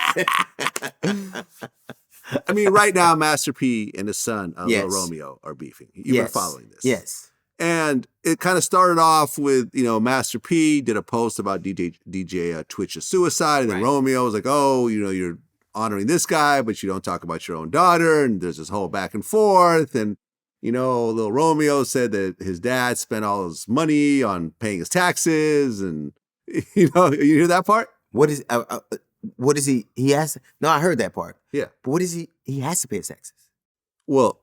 C: I mean, right now, Master P and his son,
B: Yes.
C: Lil Romeo, are beefing. You've been following this.
B: Yes.
C: And it kind of started off with, Master P did a post about DJ Twitch's suicide. And then
B: Right.
C: Romeo was like, oh, you're honoring this guy, but you don't talk about your own daughter. And there's this whole back and forth. And, Lil Romeo said that his dad spent all his money on paying his taxes. And, you hear that part?
B: What is he has to, no, I heard that part.
C: Yeah.
B: But what is he has to pay his taxes.
C: Well,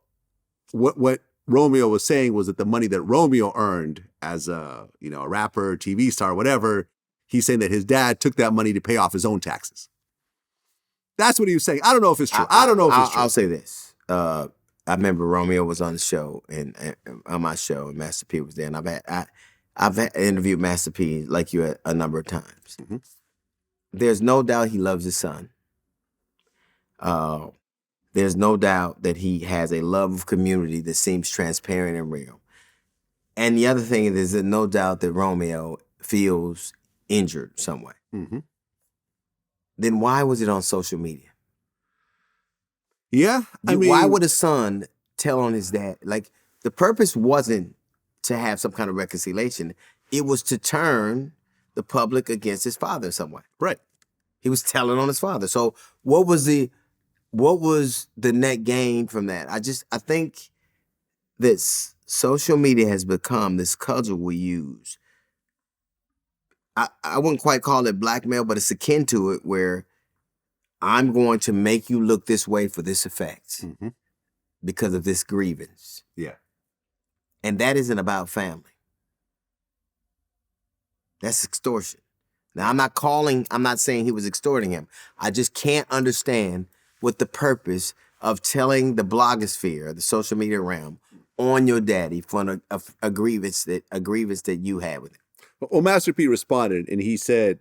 C: what Romeo was saying was that the money that Romeo earned as a rapper, TV star, whatever, he's saying that his dad took that money to pay off his own taxes. That's what he was saying. I don't know if it's true. I don't know if it's true.
B: I'll say this. I remember Romeo was on the show and on my show, and Master P was there, and I've interviewed Master P like you a number of times.
C: Mm-hmm.
B: There's no doubt he loves his son. There's no doubt that he has a love of community that seems transparent and real. And the other thing is that no doubt that Romeo feels injured some way.
C: Mm-hmm.
B: Then why was it on social media?
C: Yeah.
B: Why would a son tell on his dad? Like, the purpose wasn't to have some kind of reconciliation. It was to turn the public against his father in some way.
C: Right.
B: He was telling on his father. So what was the net gain from that? I think that social media has become this cudgel we use. I wouldn't quite call it blackmail, but it's akin to it, where I'm going to make you look this way for this effect because of this grievance.
C: Yeah.
B: And that isn't about family. That's extortion. Now, I'm not saying he was extorting him. I just can't understand what the purpose of telling the blogosphere, the social media realm, on your daddy for a grievance that you had with him.
C: Well, Master P responded, and he said,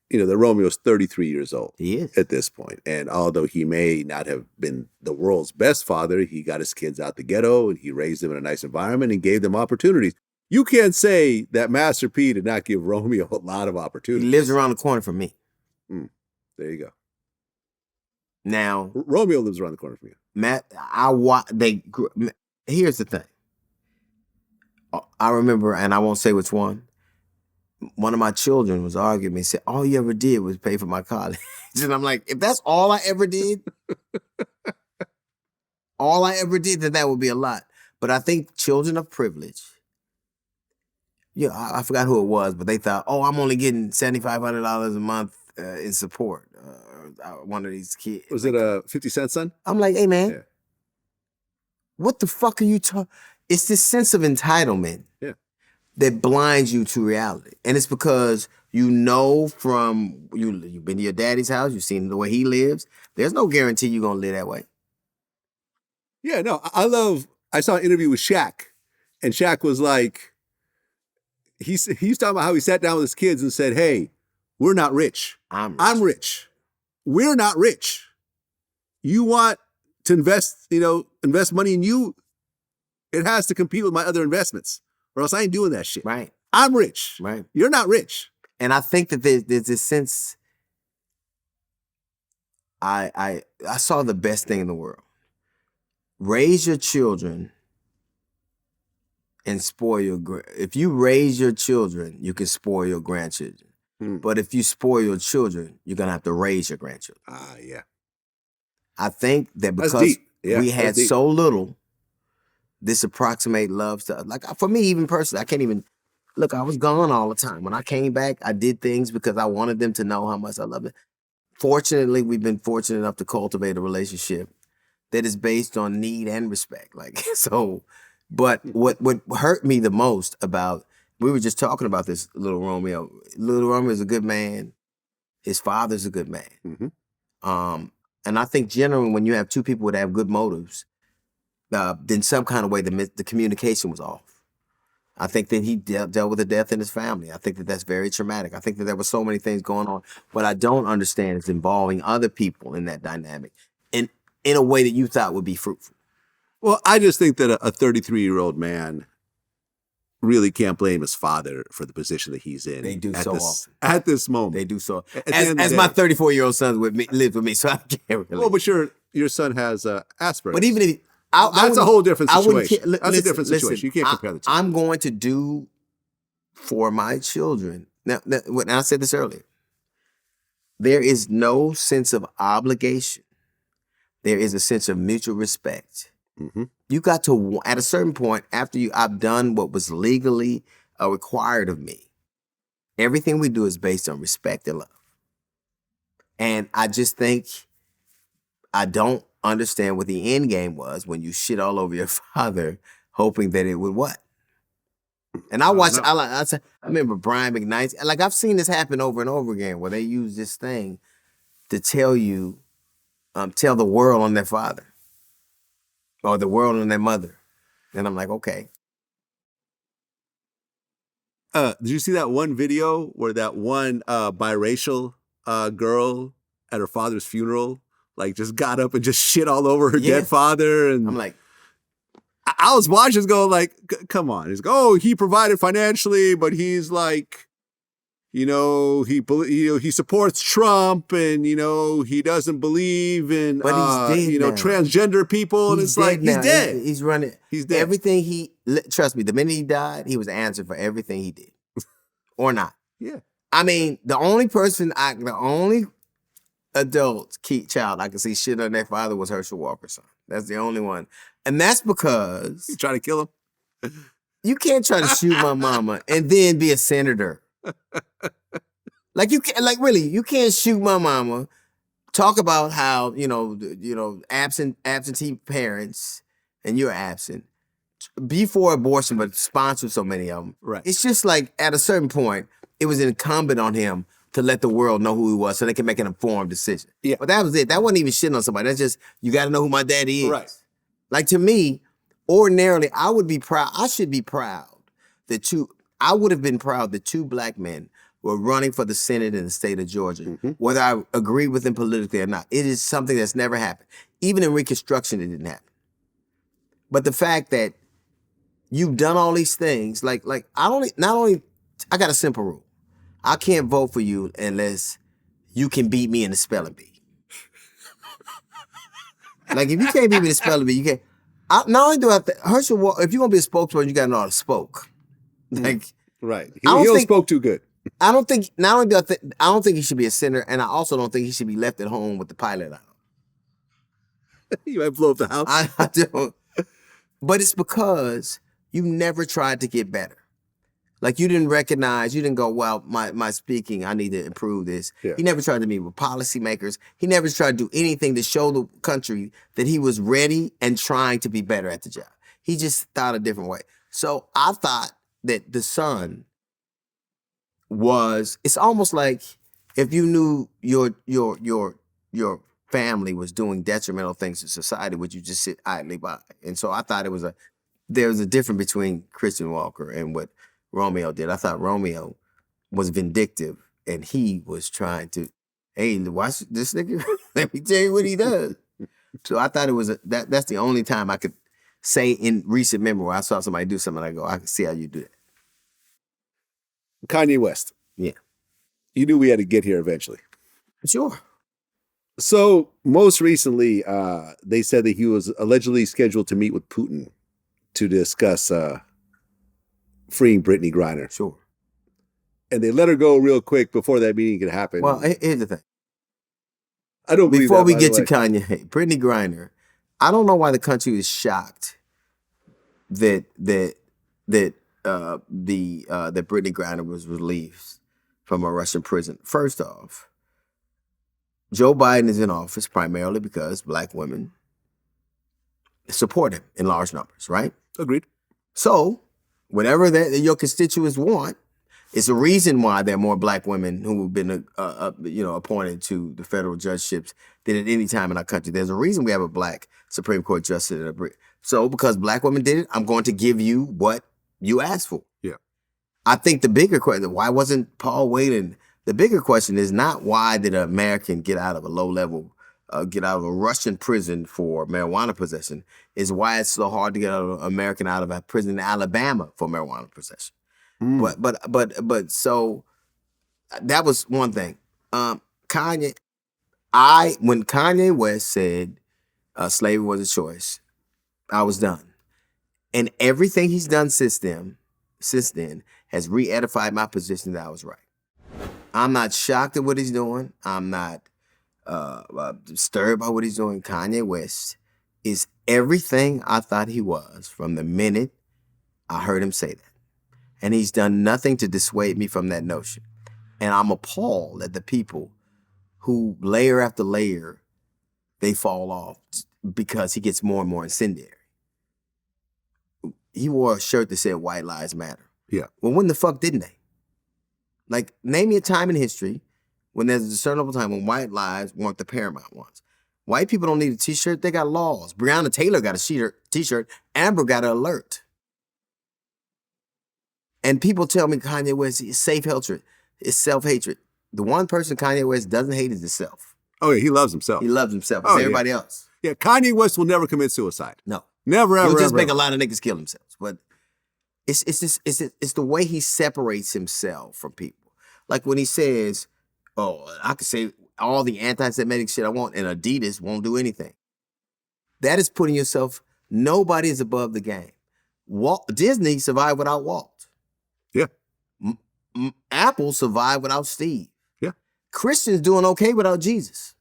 C: that Romeo's 33 years old.
B: He is.
C: At this point. And although he may not have been the world's best father, he got his kids out the ghetto, and he raised them in a nice environment and gave them opportunities. You can't say that Master P did not give Romeo a lot of opportunities.
B: He lives around the corner from me.
C: There you go.
B: Now,
C: Romeo lives around the corner from you.
B: Here's the thing. I remember, and I won't say which one. One of my children was arguing with me and said, all you ever did was pay for my college. And I'm like, if that's all I ever did, then that would be a lot. But I think children of privilege, I forgot who it was, but they thought, I'm only getting $7,500 a month in support. One of these kids.
C: Was it a 50 Cent son?
B: I'm like, hey, man, what the fuck are you talking? It's this sense of entitlement.
C: Yeah.
B: that blinds you to reality. And it's because you know from, you've been to your daddy's house, you've seen the way he lives. There's no guarantee you're going to live that way.
C: Yeah, no, I saw an interview with Shaq, and Shaq was like, he's talking about how he sat down with his kids and said, hey, we're not rich. I'm rich. We're not rich. You want to invest money in you, it has to compete with my other investments, or else I ain't doing that shit.
B: Right.
C: I'm rich.
B: Right.
C: You're not rich.
B: And I think that there's this sense, I saw the best thing in the world. Raise your children and spoil if you raise your children, you can spoil your grandchildren. But if you spoil your children, you're going to have to raise your grandchildren.
C: Yeah.
B: I think that because we had so little, this approximate love stuff. Like for me, even personally, I can't even, look, I was gone all the time. When I came back, I did things because I wanted them to know how much I love it. Fortunately, we've been fortunate enough to cultivate a relationship that is based on need and respect. Like, so, but what hurt me the most about, we were just talking about this, Little Romeo. Little Romeo is a good man. His father's a good man.
C: Mm-hmm.
B: And I think generally when you have two people that have good motives, then some kind of way the communication was off. I think that he dealt with a death in his family. I think that that's very traumatic. I think that there were so many things going on. What I don't understand is involving other people in that dynamic in a way that you thought would be fruitful.
C: Well, I just think that a 33-year-old man really can't blame his father for the position that he's in.
B: They do so often.
C: At this moment.
B: They do so.
C: As
B: my 34-year-old son lives with me, so I can't really.
C: Well, but your son has Asperger's.
B: But even if
C: that's a whole different situation.
B: That's
C: a different situation. You can't compare the two.
B: I'm going to do for my children. Now, I said this earlier. There is no sense of obligation. There is a sense of mutual respect.
C: Mm-hmm.
B: You got to, at a certain point, after I've done what was legally required of me, everything we do is based on respect and love. And I just think I don't understand what the end game was when you shit all over your father, hoping that it would what? And I remember Brian McKnight's, like I've seen this happen over and over again where they use this thing to tell you, tell the world on their father or the world on their mother. And I'm like, okay.
C: Did you see that one video where that one biracial girl at her father's funeral, like just got up and just shit all over her dead father? And
B: I'm like,
C: I was watching going like, come on. He's like, oh, he provided financially, but he's like, he supports Trump and, he doesn't believe in,
B: but he's dead now.
C: Transgender people. And it's like, he's dead.
B: He's running.
C: He's dead.
B: Everything trust me, the minute he died, he was answered for everything he did. Or not.
C: Yeah.
B: I mean, the only adult child I could see shit on their father was Herschel Walker's son. That's the only one. And that's because...
C: You try to kill him?
B: You can't try to shoot my mama and then be a senator. You can't shoot my mama, talk about how, absentee parents, and you're absent, before abortion, but sponsor so many of them.
C: Right.
B: It's just like, at a certain point, it was incumbent on him to let the world know who he was so they can make an informed decision.
C: Yeah.
B: But that was it. That wasn't even shitting on somebody. That's just, you got to know who my daddy is.
C: Right.
B: Like, to me, ordinarily, I would be proud. I should be proud I would have been proud that two black men were running for the Senate in the state of Georgia, whether I agree with them politically or not. It is something that's never happened. Even in Reconstruction, it didn't happen. But the fact that you've done all these things, I got a simple rule. I can't vote for you unless you can beat me in the spelling bee. Like, if you can't beat me in the spelling bee, you can't. Not only do I have to, Herschel, if you're going to be a spokesperson, you got to know how to spoke. Like,
C: right. He don't spoke too good.
B: I don't think, not only do I don't think he should be a senator, and I also don't think he should be left at home with the pilot on.
C: You might blow up the house.
B: I don't. But it's because you never tried to get better. Like, you didn't go, well, my speaking, I need to improve this.
C: Yeah.
B: He never tried to meet with policymakers. He never tried to do anything to show the country that he was ready and trying to be better at the job. He just thought a different way. So I thought that the son was, it's almost like if you knew your family was doing detrimental things to society, would you just sit idly by? And so I thought there was a difference between Christian Walker and what Romeo did. I thought Romeo was vindictive and he was trying to, hey, watch this nigga. Let me tell you what he does. So I thought it was that's the only time I could say in recent memory where I saw somebody do something, I go, I can see how you do that.
C: Kanye West.
B: Yeah.
C: You knew we had to get here eventually.
B: Sure.
C: So most recently, they said that he was allegedly scheduled to meet with Putin to discuss freeing Brittany Griner.
B: Sure.
C: And they let her go real quick before that meeting could happen.
B: Well, here's the thing.
C: I don't believe
B: Before
C: that,
B: we
C: by
B: get
C: the
B: to
C: way.
B: Kanye, Brittany Griner, I don't know why the country is shocked that Brittany Griner was released from a Russian prison. First off, Joe Biden is in office primarily because black women support him in large numbers, right?
C: Agreed.
B: So, whatever that your constituents want, it's a reason why there are more black women who have been, appointed to the federal judgeships than at any time in our country. There's a reason we have a black Supreme Court justice. So, because black women did it, I'm going to give you what you asked for.
C: Yeah.
B: I think the bigger question, why wasn't Paul Whelan? The bigger question is not why did an American get out of a get out of a Russian prison for marijuana possession, is why it's so hard to get an American out of a prison in Alabama for marijuana possession. But so that was one thing. When Kanye West said slavery was a choice, I was done. And everything he's done since then has re-edified my position that I was right. I'm not shocked at what he's doing. I'm not disturbed by what he's doing. Kanye West is everything I thought he was from the minute I heard him say that. And he's done nothing to dissuade me from that notion. And I'm appalled at the people who layer after layer, they fall off because he gets more and more incendiary. He wore a shirt that said white lives matter.
C: Yeah.
B: Well, when the fuck didn't they? Like, name me a time in history when there's a discernible time when white lives weren't the paramount ones. White people don't need a t-shirt, they got laws. Breonna Taylor got a t-shirt, Amber got an alert. And people tell me Kanye West is self-hatred. It's self-hatred. The one person Kanye West doesn't hate is himself.
C: Oh, yeah, he loves himself.
B: He loves himself.
C: Oh,
B: It's everybody else.
C: Yeah, Kanye West will never commit suicide.
B: No.
C: Never, ever,
B: He'll just
C: ever,
B: make
C: ever.
B: a lot of niggas kill themselves. But it's the way he separates himself from people. Like when he says, oh, I could say all the anti-Semitic shit I want and Adidas won't do anything. That is putting yourself, nobody is above the game. Disney survived without Walt.
C: Yeah.
B: Apple survived without Steve.
C: Yeah.
B: Christians doing okay without Jesus.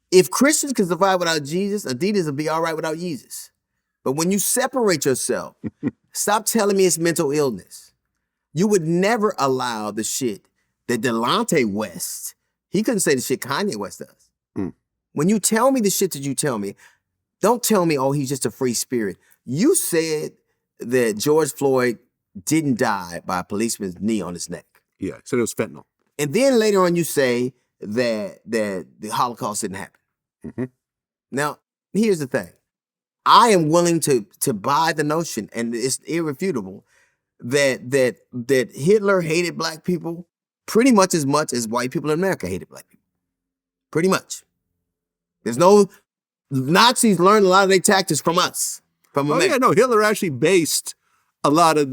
B: If Christians can survive without Jesus, Adidas will be all right without Jesus. But when you separate yourself, stop telling me it's mental illness. You would never allow the shit that Delonte West, he couldn't say the shit Kanye West does. When you tell me the shit that you tell me, don't tell me, oh, he's just a free spirit. You said that George Floyd didn't die by a policeman's knee on his neck.
C: Yeah, said it was fentanyl.
B: And then later on you say that the Holocaust didn't happen.
C: Mm-hmm.
B: Now, here's the thing. I am willing to buy the notion, and it's irrefutable, that Hitler hated black people pretty much as white people in America hated black people. Pretty much. There's no, Nazis learned a lot of their tactics from us, from America.
C: Oh yeah, no, Hitler actually based a lot of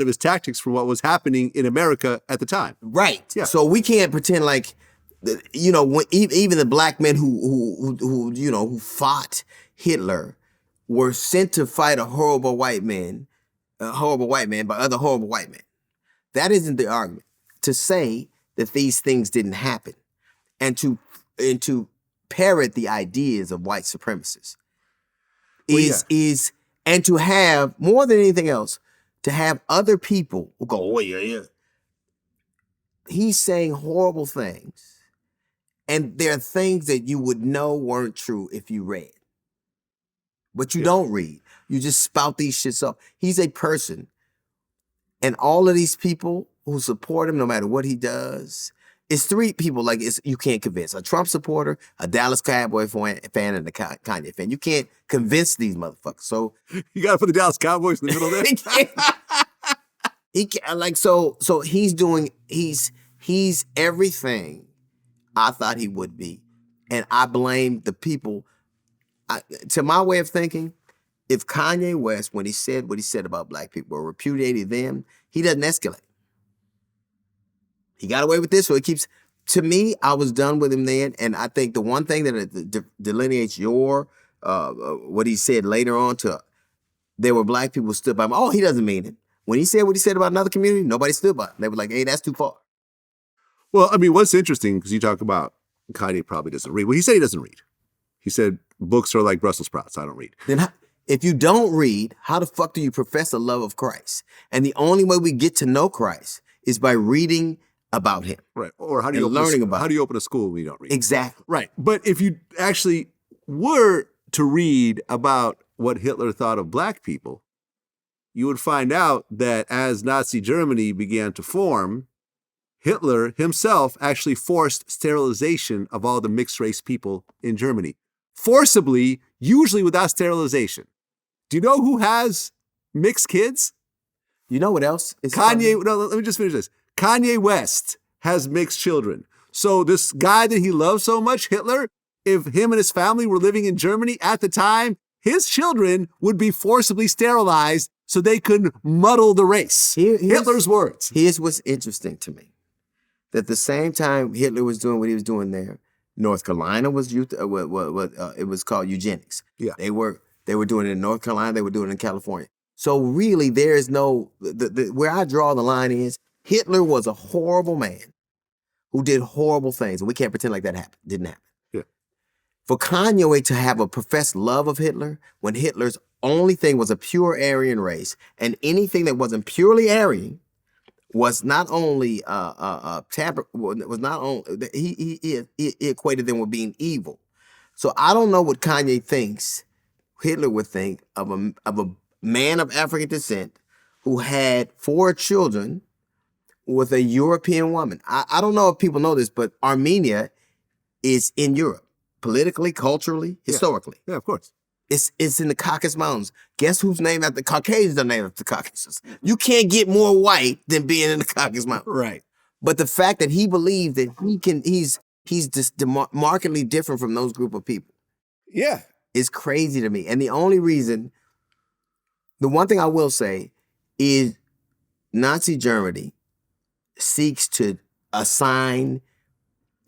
C: his tactics from what was happening in America at the time.
B: Right.
C: Yeah.
B: So we can't pretend like, when even the black men who fought Hitler were sent to fight a horrible white man by other horrible white men. That isn't the argument. To say that these things didn't happen and to parrot the ideas of white supremacists is and to have, more than anything else, to have other people who go, oh yeah. He's saying horrible things, and there are things that you would know weren't true if you read. but you don't read. You just spout these shits off. He's a person. And all of these people who support him, no matter what he does, it's three people like you can't convince. A Trump supporter, a Dallas Cowboy fan, and a Kanye fan. You can't convince these motherfuckers. So
A: You got to put the Dallas Cowboys in the middle there.
B: he can't, like, so he's everything I thought he would be. And I blame the people. To my way of thinking, if Kanye West, when he said what he said about black people, repudiated them, he doesn't escalate. He got away with this, so it keeps. To me, I was done with him then, and I think the one thing that delineates your what he said later on to there were black people who stood by him. Oh, he doesn't mean it. When he said what he said about another community, nobody stood by him. They were like, "Hey, that's too far."
A: Well, I mean, what's interesting, because you talk about Kanye probably doesn't read. Well, he said he doesn't read. He said books are like Brussels sprouts. I don't read.
B: Then if you don't read, how the fuck do you profess the love of Christ? And the only way we get to know Christ is by reading about him.
A: Right. Or how do you open a school when you don't read?
B: Exactly.
A: Right. But if you actually were to read about what Hitler thought of black people, you would find out that as Nazi Germany began to form, Hitler himself actually forced sterilization of all the mixed race people in Germany. Forcibly, usually without sterilization. Do you know who has mixed kids?
B: You know what else?
A: Kanye, no, let me just finish this. Kanye West has mixed children. So this guy that he loves so much, Hitler, if him and his family were living in Germany at the time, his children would be forcibly sterilized so they could muddle the race. Hitler's words.
B: Here's what's interesting to me. That at the same time Hitler was doing what he was doing there, North Carolina was it was called eugenics.
A: Yeah.
B: They were doing it in North Carolina, they were doing it in California. So really there is no, where I draw the line is, Hitler was a horrible man who did horrible things, and we can't pretend like that didn't happen.
A: Yeah.
B: For Kanye to have a professed love of Hitler, when Hitler's only thing was a pure Aryan race, and anything that wasn't purely Aryan was not only he equated them with being evil. So I don't know what Kanye thinks Hitler would think of a man of African descent who had 4 children with a European woman. I don't know if people know this, but Armenia is in Europe, politically, culturally, historically.
A: Yeah, of course.
B: It's in the Caucasus Mountains. Guess who's named after the Caucasians are named after the Caucasus? You can't get more white than being in the Caucasus Mountains.
A: Right.
B: But the fact that he believes that he's just markedly different from those group of people.
A: Yeah.
B: Is crazy to me. And the one thing I will say is Nazi Germany seeks to assign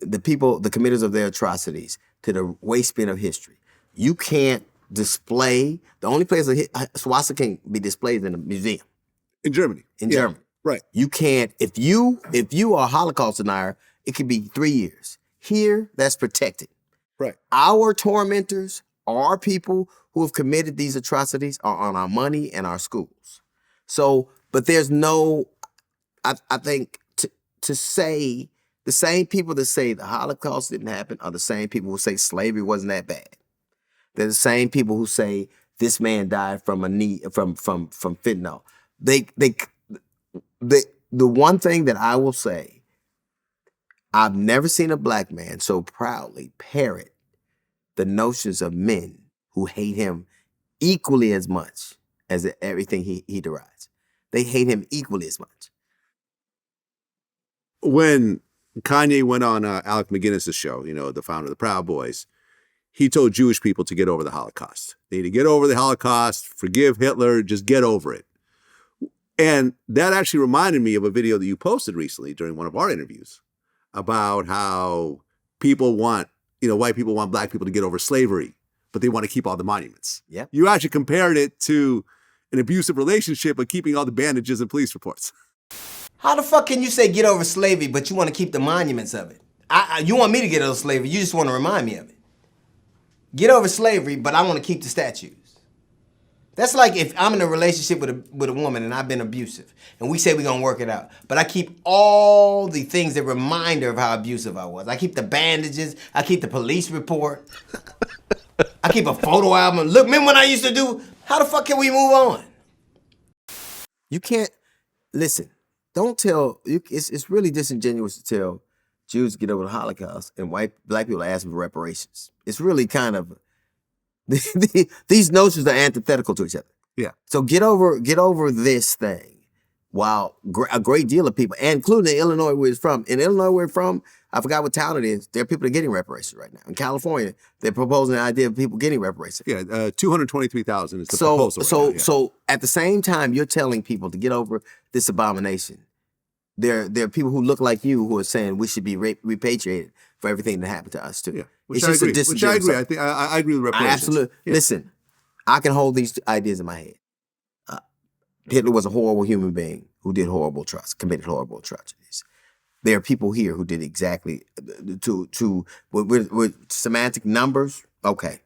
B: the committers of their atrocities to the waste bin of history. You can't display, the only place a swastika can be displayed in a museum.
A: In Germany.
B: In Germany.
A: Right.
B: You can't, if you are a Holocaust denier, it could be 3 years. Here, that's protected.
A: Right.
B: Our tormentors, our people who have committed these atrocities are on our money and our schools. So, but there's no, I think to say, the same people that say the Holocaust didn't happen are the same people who say slavery wasn't that bad. They're the same people who say this man died from fentanyl. The one thing that I will say, I've never seen a black man so proudly parrot the notions of men who hate him equally as much as everything he derides. They hate him equally as much.
A: When Kanye went on Alec McGuinness's show, the founder of the Proud Boys, he told Jewish people to get over the Holocaust. They need to get over the Holocaust, forgive Hitler, just get over it. And that actually reminded me of a video that you posted recently during one of our interviews about how people want, white people want black people to get over slavery, but they want to keep all the monuments.
B: Yeah.
A: You actually compared it to an abusive relationship of keeping all the bandages and police reports.
B: How the fuck can you say get over slavery, but you want to keep the monuments of it? You want me to get over slavery, you just want to remind me of it. Get over slavery, but I want to keep the statues. That's like if I'm in a relationship with a woman and I've been abusive, and we say we're going to work it out, but I keep all the things that remind her of how abusive I was. I keep the bandages, I keep the police report. I keep a photo album. Look, remember when I used to do, how the fuck can we move on? You can't, listen, don't tell, it's really disingenuous to tell Jews to get over the Holocaust and black people ask for reparations. It's really kind of, these notions are antithetical to each other.
A: Yeah.
B: So get over this thing. While a great deal of people, including in Illinois where it's from, in Illinois where it's from, I forgot what town it is, there are people that are getting reparations right now. In California, they're proposing the idea of people getting reparations.
A: Yeah, 223,000 is the proposal right now, yeah.
B: So at the same time, you're telling people to get over this abomination. There are people who look like you who are saying we should be repatriated for everything that happened to us too.
A: Yeah,
B: Which I agree.
A: I think I agree with reparations.
B: Absolutely. Yeah. Listen, I can hold these ideas in my head. Hitler was a horrible human being who did committed horrible atrocities. There are people here who did exactly with semantic numbers. Okay,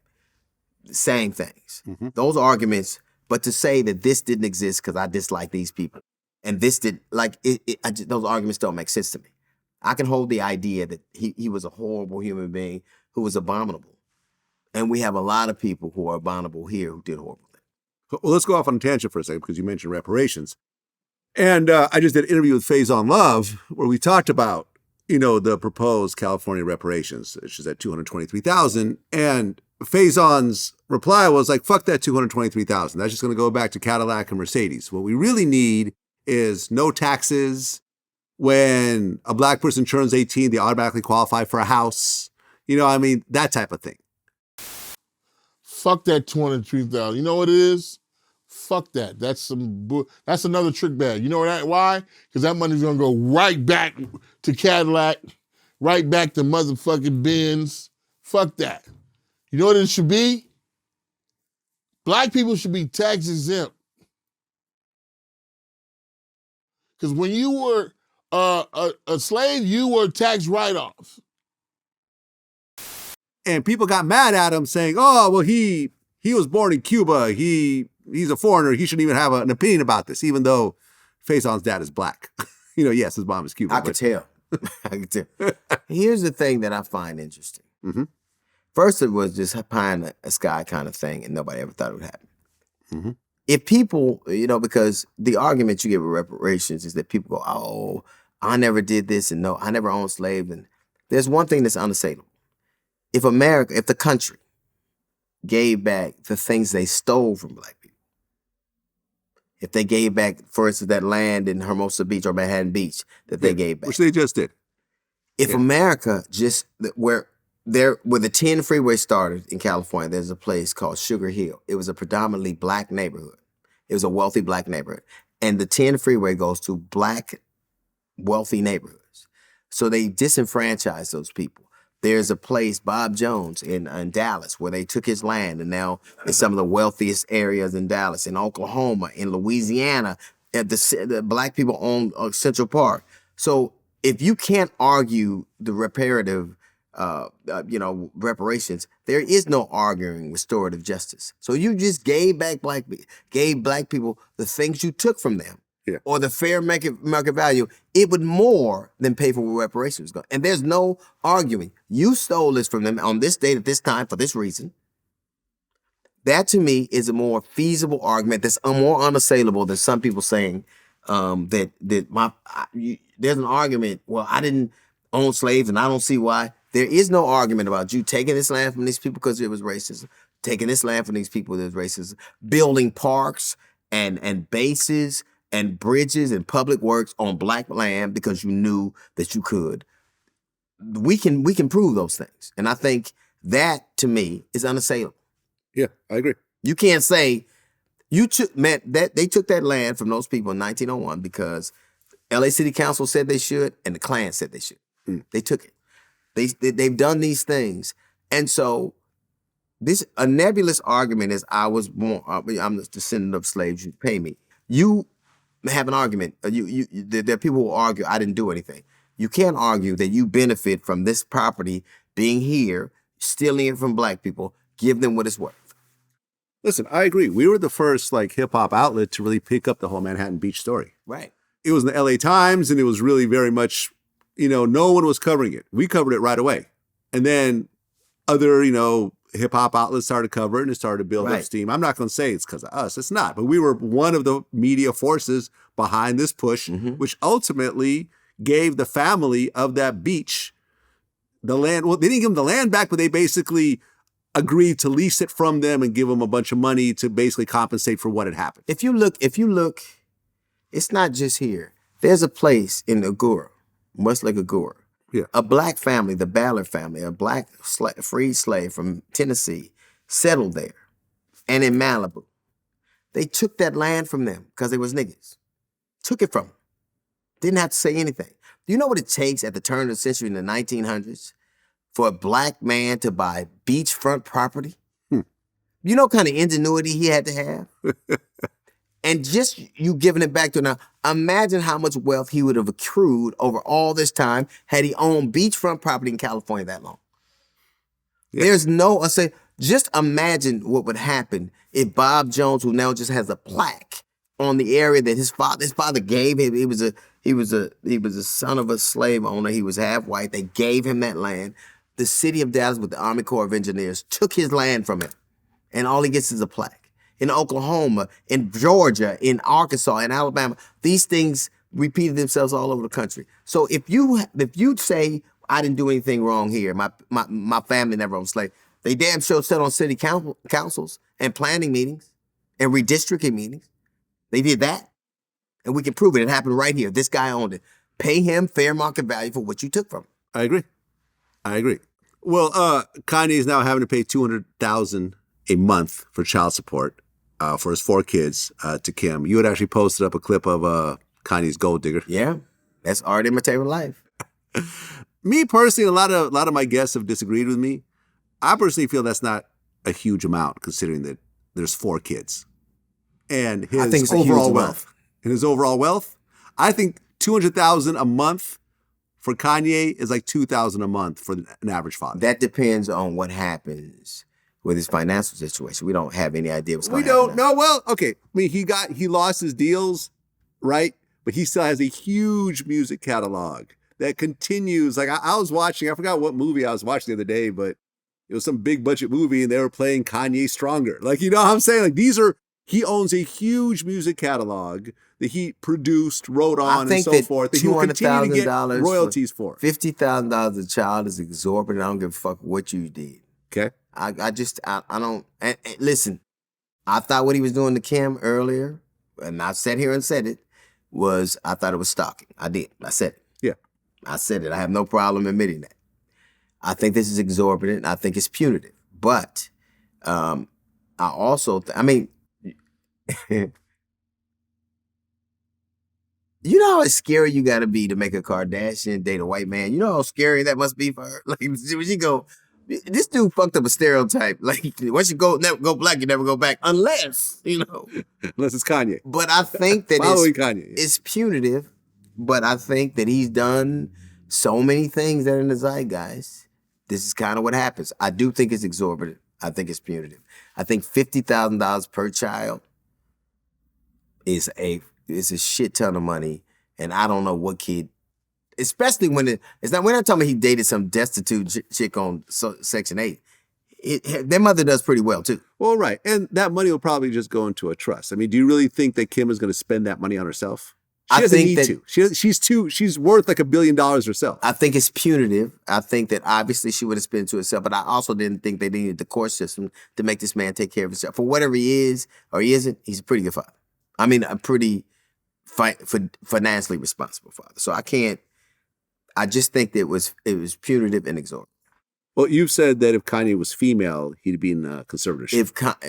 B: same things.
A: Mm-hmm.
B: Those arguments, but to say that this didn't exist because I dislike these people, and this did those arguments don't make sense to me. I can hold the idea that he was a horrible human being who was abominable, and we have a lot of people who are abominable here who did horrible things.
A: Well, let's go off on a tangent for a second because you mentioned reparations. And I just did an interview with Faison Love where we talked about, the proposed California reparations, which is at $223,000. And Faison's reply was like, fuck that $223,000. That's just going to go back to Cadillac and Mercedes. What we really need is no taxes. When a black person turns 18, they automatically qualify for a house. That type of thing.
D: Fuck that $223,000. You know what it is? Fuck that. That's another trick bag. You know why? Because that money's gonna go right back to Cadillac, right back to motherfucking Benz. Fuck that. You know what it should be? Black people should be tax exempt. Because when you were a slave, you were tax write-off.
A: And people got mad at him saying, oh, well, he was born in Cuba. He's a foreigner. He shouldn't even have an opinion about this, even though Faison's dad is black. Yes, his mom is Cuban.
B: I could tell. I could tell. Here's the thing that I find interesting.
A: Mm-hmm.
B: First, it was just pie in the sky kind of thing, and nobody ever thought it would happen.
A: Mm-hmm.
B: If people, because the argument you get with reparations is that people go, oh, I never did this, and no, I never owned slaves. And there's one thing that's unassailable. If the country gave back the things they stole from black people, if they gave back, for instance, that land in Hermosa Beach or Manhattan Beach that they gave back.
A: Which they just did.
B: If America where the 10 freeway started in California, there's a place called Sugar Hill. It was a predominantly black neighborhood. It was a wealthy black neighborhood. And the 10 freeway goes to black wealthy neighborhoods. So they disenfranchised those people. There's a place, Bob Jones, in Dallas, where they took his land, and now it's some of the wealthiest areas in Dallas, in Oklahoma, in Louisiana. The black people own Central Park. So if you can't argue the reparative, reparations, there is no arguing restorative justice. So you just gave black people the things you took from them.
A: Yeah.
B: Or the fair market value, it would more than pay for what reparations go. And there's no arguing. You stole this from them on this date at this time for this reason. That to me is a more feasible argument that's more unassailable than some people saying there's an argument, well, I didn't own slaves and I don't see why. There is no argument about you taking this land from these people because it was racism, taking this land from these people because it was racism, building parks and bases and bridges and public works on black land because you knew that you could. We can prove those things. And I think that, to me, is unassailable.
A: Yeah, I agree.
B: You can't say they took that land from those people in 1901 because LA City Council said they should and the Klan said they should. They took it. They've done these things. And so a nebulous argument is I'm the descendant of slaves, you pay me. You have an argument. There are people who argue, I didn't do anything. You can't argue that you benefit from this property being here, stealing it from black people, give them what it's worth.
A: Listen, I agree. We were the first hip hop outlet to really pick up the whole Manhattan Beach story.
B: Right.
A: It was in the LA Times and it was really very much, no one was covering it. We covered it right away. And then other,
C: hip hop outlets started covering and started to build up
B: Right.
C: steam. I'm not going to say it's because of us. It's not. But we were one of the media forces behind this push, which ultimately gave the family of that beach the land. Well, they didn't give them the land back, but they basically agreed to lease it from them and give them a bunch of money to basically compensate for what had happened.
B: If you look, it's not just here. There's a place in Agoura, Westlake Agoura.
C: Yeah.
B: A black family, the Bayless family, a black freed slave from Tennessee, settled there. And in Malibu, they took that land from them because they was niggas. Took it from them. Didn't have to say anything. Do you know what it takes at the turn of the century in the 1900s for a black man to buy beachfront property? You know what kind of ingenuity he had to have? And just you giving it back to him now, imagine how much wealth he would have accrued over all this time had he owned beachfront property in California that long.
C: Yeah.
B: There's no, I say, just imagine what would happen if Bob Jones, who now just has a plaque on the area that his father gave him. He was a son of a slave owner. He was half white. They gave him that land. The city of Dallas with the Army Corps of Engineers took his land from him. And all he gets is a plaque. In Oklahoma, in Georgia, in Arkansas, in Alabama, these things repeated themselves all over the country. So if you say I didn't do anything wrong here, my family never owned slaves, they damn sure sat on city councils and planning meetings and redistricting meetings. They did that, and we can prove it. It happened right here. This guy owned it. Pay him fair market value for what you took from him.
C: I agree. Well, Kanye is now having to pay $200,000 a month for child support for his 4 kids to Kim. You had actually posted up a clip of Kanye's gold digger.
B: Yeah, that's art imitating life.
C: Me personally, a lot of my guests have disagreed with me. I personally feel that's not a huge amount considering that there's 4 kids and
B: I think
C: his
B: it's a huge
C: overall
B: amount.
C: wealth. And his overall wealth, I think $200,000 a month for Kanye is like $2,000 a month for an average father.
B: That depends on what happens with his financial situation. We don't have any idea what's going
C: We
B: to happen.
C: don't know. Well, okay. I mean, he lost his deals, right? But he still has a huge music catalog that continues. Like I was watching, I forgot what movie I was watching the other day, but it was some big budget movie and they were playing Kanye Stronger. Like, you know what I'm saying? Like he owns a huge music catalog that he produced, wrote on, and so forth. That he will continue to get royalties for.
B: $50,000 a child is exorbitant. I don't give a fuck what you did.
C: Okay.
B: I don't, and listen, I thought what he was doing to Kim earlier, and I sat here and said it, I thought it was stalking. I did. I said it.
C: Yeah.
B: I said it. I have no problem admitting that. I think this is exorbitant. I think it's punitive. But I also, you know how scary you got to be to make a Kardashian date a white man? You know how scary that must be for her? Like, when she go, this dude fucked up a stereotype. Like, once you never go black, you never go back. Unless,
C: Unless it's Kanye.
B: But I think that
C: Following Kanye.
B: it's punitive, but I think that he's done so many things that are in the zeitgeist. This is kind of what happens. I do think it's exorbitant. I think it's punitive. I think $50,000 per child is a shit ton of money, and I don't know what kid, especially when we're not talking about he dated some destitute chick on Section 8. Their mother does pretty well too.
C: Well, right. And that money will probably just go into a trust. I mean, do you really think that Kim is going to spend that money on herself? She doesn't need to. She's worth like $1 billion herself.
B: I think it's punitive. I think that obviously she would have spent it to herself, but I also didn't think they needed the court system to make this man take care of himself. For whatever he is or he isn't, he's a pretty good father. I mean, a pretty financially responsible father. So I just think that it was punitive and exorbitant.
C: Well, you've said that if Kanye was female, he'd be in conservatorship.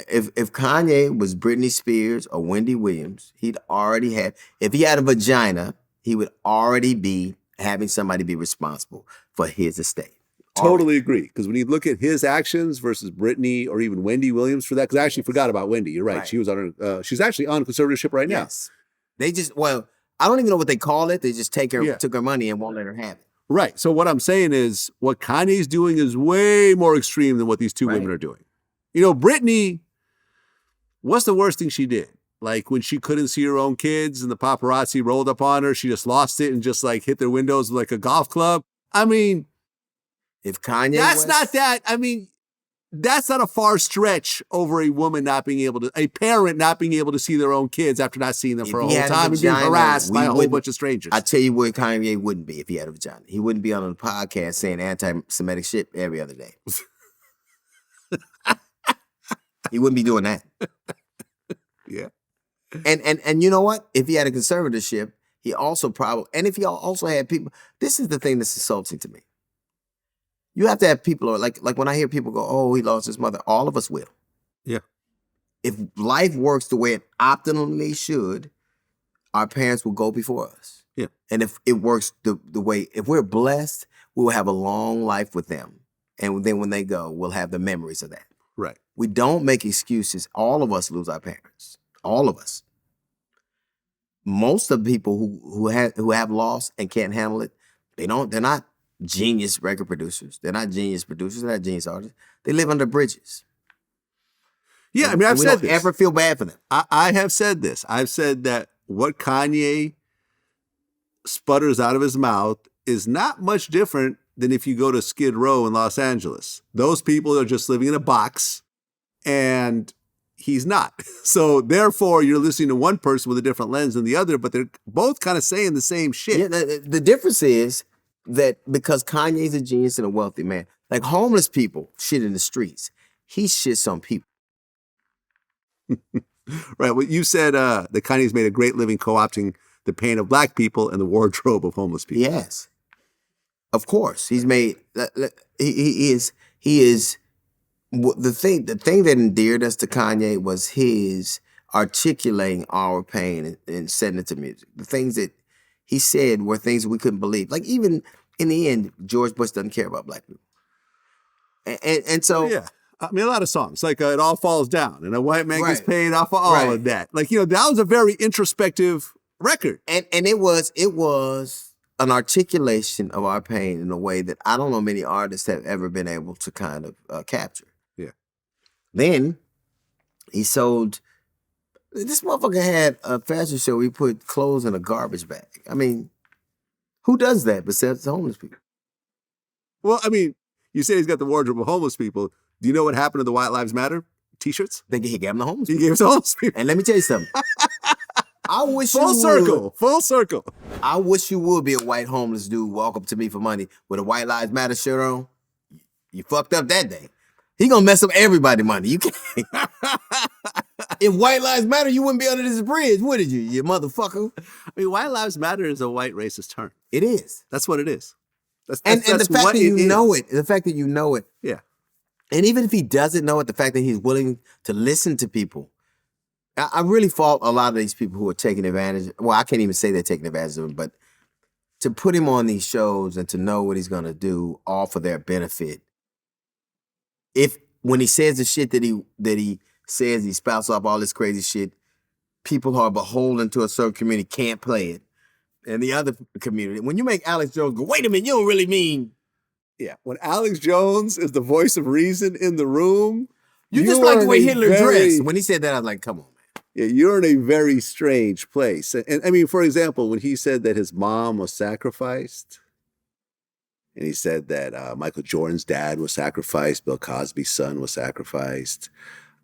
B: If Kanye was Britney Spears or Wendy Williams, he'd already have. If he had a vagina, he would already be having somebody be responsible for his estate.
C: Totally agree. Because when you look at his actions versus Britney or even Wendy Williams for that, because I actually forgot about Wendy. You're right. She was on. She's actually on conservatorship right now.
B: Yes. They just I don't even know what they call it. They just took her money and won't let her have it.
C: Right. So what I'm saying is what Kanye's doing is way more extreme than what these two women are doing. Britney, what's the worst thing she did? Like when she couldn't see her own kids and the paparazzi rolled up on her, she just lost it and just like hit their windows with like a golf club. I mean,
B: if Kanye
C: that's not that. I mean,
A: that's not a far stretch over a woman not being able to, a parent not being able to see their own kids after not seeing them
B: If
A: for a
B: he
A: whole
B: had a
A: time and being
B: vagina,
A: harassed
B: we
A: by a whole
B: wouldn't-
A: bunch of strangers.
B: I tell you where Kanye wouldn't be if he had a vagina. He wouldn't be on a podcast saying anti-Semitic shit every other day. He wouldn't be doing that.
A: Yeah.
B: And you know what? If he had a conservatorship, he also probably, and if he also had people, this is the thing that's insulting to me. You have to have people, like when I hear people go, oh, he lost his mother, all of us will.
A: Yeah.
B: If life works the way it optimally should, our parents will go before us.
A: Yeah.
B: And if it works the way, if we're blessed, we will have a long life with them. And then when they go, we'll have the memories of that.
A: Right.
B: We don't make excuses. All of us lose our parents. All of us. Most of the people who have lost and can't handle it, they're not genius record producers. They're not genius producers. They're not genius artists. They live under bridges.
A: Yeah, I mean, I've
B: we
A: said
B: don't
A: this.
B: ever feel bad for them.
A: I have said this. I've said that what Kanye sputters out of his mouth is not much different than if you go to Skid Row in Los Angeles. Those people are just living in a box, and he's not. So therefore, you're listening to one person with a different lens than the other, but they're both kind of saying the same shit.
B: Yeah, the difference is that because Kanye's a genius and a wealthy man, like homeless people shit in the streets, he shits on people.
A: Right. Well, you said that Kanye's made a great living co-opting the pain of black people and the wardrobe of homeless people.
B: Yes, of course, he's made. He is. The thing that endeared us to Kanye was his articulating our pain and setting it to music. The things that he said were things we couldn't believe. Like even in the end, George Bush doesn't care about black people, and so
A: Yeah. I mean, a lot of songs, like It All Falls Down, and a white man gets
B: Right.
A: paid off of all
B: Right.
A: of that. Like, that was a very introspective record.
B: and it was an articulation of our pain in a way that I don't know many artists have ever been able to kind of capture.
A: Yeah.
B: Then he sold. This motherfucker had a fashion show where he put clothes in a garbage bag. I mean, who does that besides homeless people?
A: Well, I mean, you say he's got the wardrobe of homeless people. Do you know what happened to the White Lives Matter t-shirts?
B: He gave them the homeless
A: He
B: people.
A: gave it to homeless people.
B: And let me tell you something. I wish
A: Full
B: you
A: circle.
B: would.
A: Full circle.
B: I wish you would be a white homeless dude walk up to me for money with a White Lives Matter shirt on. You fucked up that day. He gonna mess up everybody's money. You can't. If White Lives Matter, you wouldn't be under this bridge, would you, you motherfucker?
A: I mean, White Lives Matter is a white racist term.
B: It is.
A: That's what it is.
B: And the
A: That's
B: fact
A: what
B: that you
A: is.
B: know it, the fact that you know it,
A: Yeah.
B: and even if he doesn't know it, the fact that he's willing to listen to people. I really fault a lot of these people who are taking advantage. Well, I can't even say they're taking advantage of him, but to put him on these shows and to know what he's going to do, all for their benefit. If when he says the shit that he says, he spouts off all this crazy shit, people who are beholden to a certain community can't play it. And the other community, when you make Alex Jones go, wait a minute, you don't really mean.
A: Yeah. When Alex Jones is the voice of reason in the room,
B: You just
A: are
B: like the way
A: in a
B: Hitler
A: very-
B: dressed. When he said that, I was like, come on, man.
A: Yeah, you're in a very strange place. And I mean, for example, when he said that his mom was sacrificed, and he said that Michael Jordan's dad was sacrificed, Bill Cosby's son was sacrificed,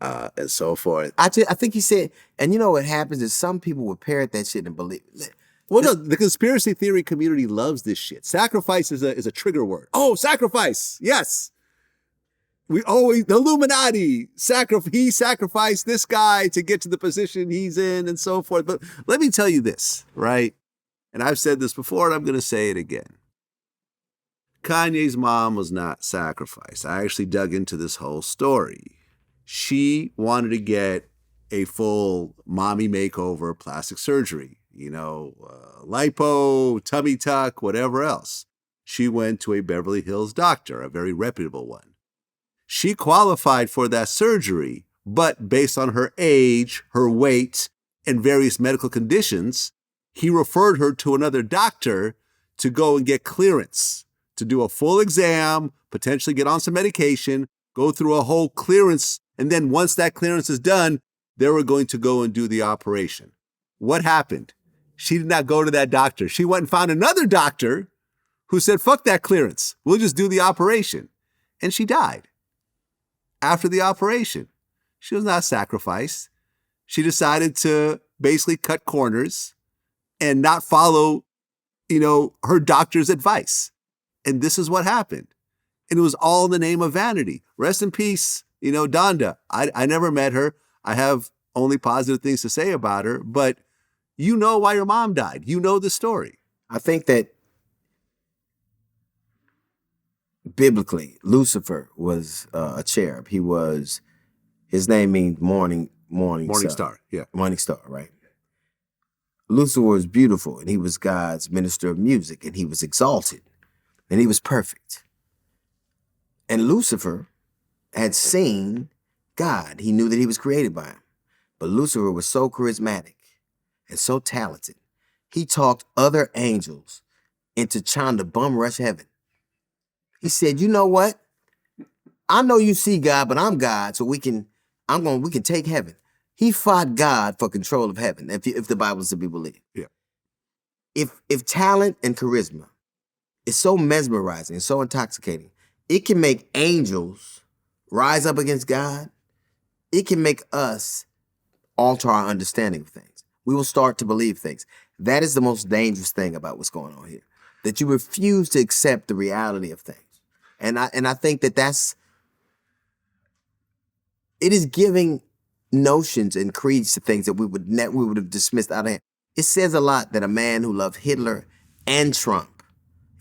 A: and so forth.
B: I think he said, and you know what happens is some people would parrot that shit and believe it.
A: Well, no, the conspiracy theory community loves this shit. Sacrifice is a trigger word. Oh, sacrifice. Yes. We always, the Illuminati, he sacrificed this guy to get to the position he's in and so forth. But let me tell you this, right? And I've said this before and I'm going to say it again. Kanye's mom was not sacrificed. I actually dug into this whole story. She wanted to get a full mommy makeover, plastic surgery, lipo, tummy tuck, whatever else. She went to a Beverly Hills doctor, a very reputable one. She qualified for that surgery, but based on her age, her weight, and various medical conditions, he referred her to another doctor to go and get clearance, to do a full exam, potentially get on some medication, go through a whole clearance, and then once that clearance is done, they were going to go and do the operation. What happened? She did not go to that doctor. She went and found another doctor who said, fuck that clearance. We'll just do the operation. And she died. after the operation. She was not sacrificed. She decided to basically cut corners and not follow, her doctor's advice. And this is what happened. And it was all in the name of vanity. Rest in peace, Donda. I never met her. I have only positive things to say about her, but you know why your mom died. You know the story.
B: I think that biblically, Lucifer was a cherub. His name means morning
A: star. Yeah.
B: Morning star, right? Lucifer was beautiful, and he was God's minister of music, and he was exalted, and he was perfect. And Lucifer had seen God. He knew that he was created by him. But Lucifer was so charismatic and so talented, he talked other angels into trying to bum rush heaven. He said, you know what? I know you see God, but I'm God, so we can take heaven. He fought God for control of heaven, if the Bible is to be believed.
A: Yeah.
B: If talent and charisma is so mesmerizing and so intoxicating, it can make angels rise up against God. It can make us alter our understanding of things. We will start to believe things. That is the most dangerous thing about what's going on here, that you refuse to accept the reality of things. And I think that it is giving notions and creeds to things that we would have dismissed out of hand. It says a lot that a man who loved Hitler and Trump,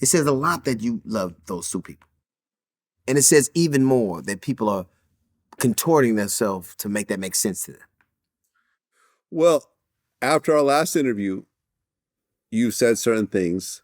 B: it says a lot that you love those two people. And it says even more that people are contorting themselves to make that make sense to them.
A: Well, after our last interview, you said certain things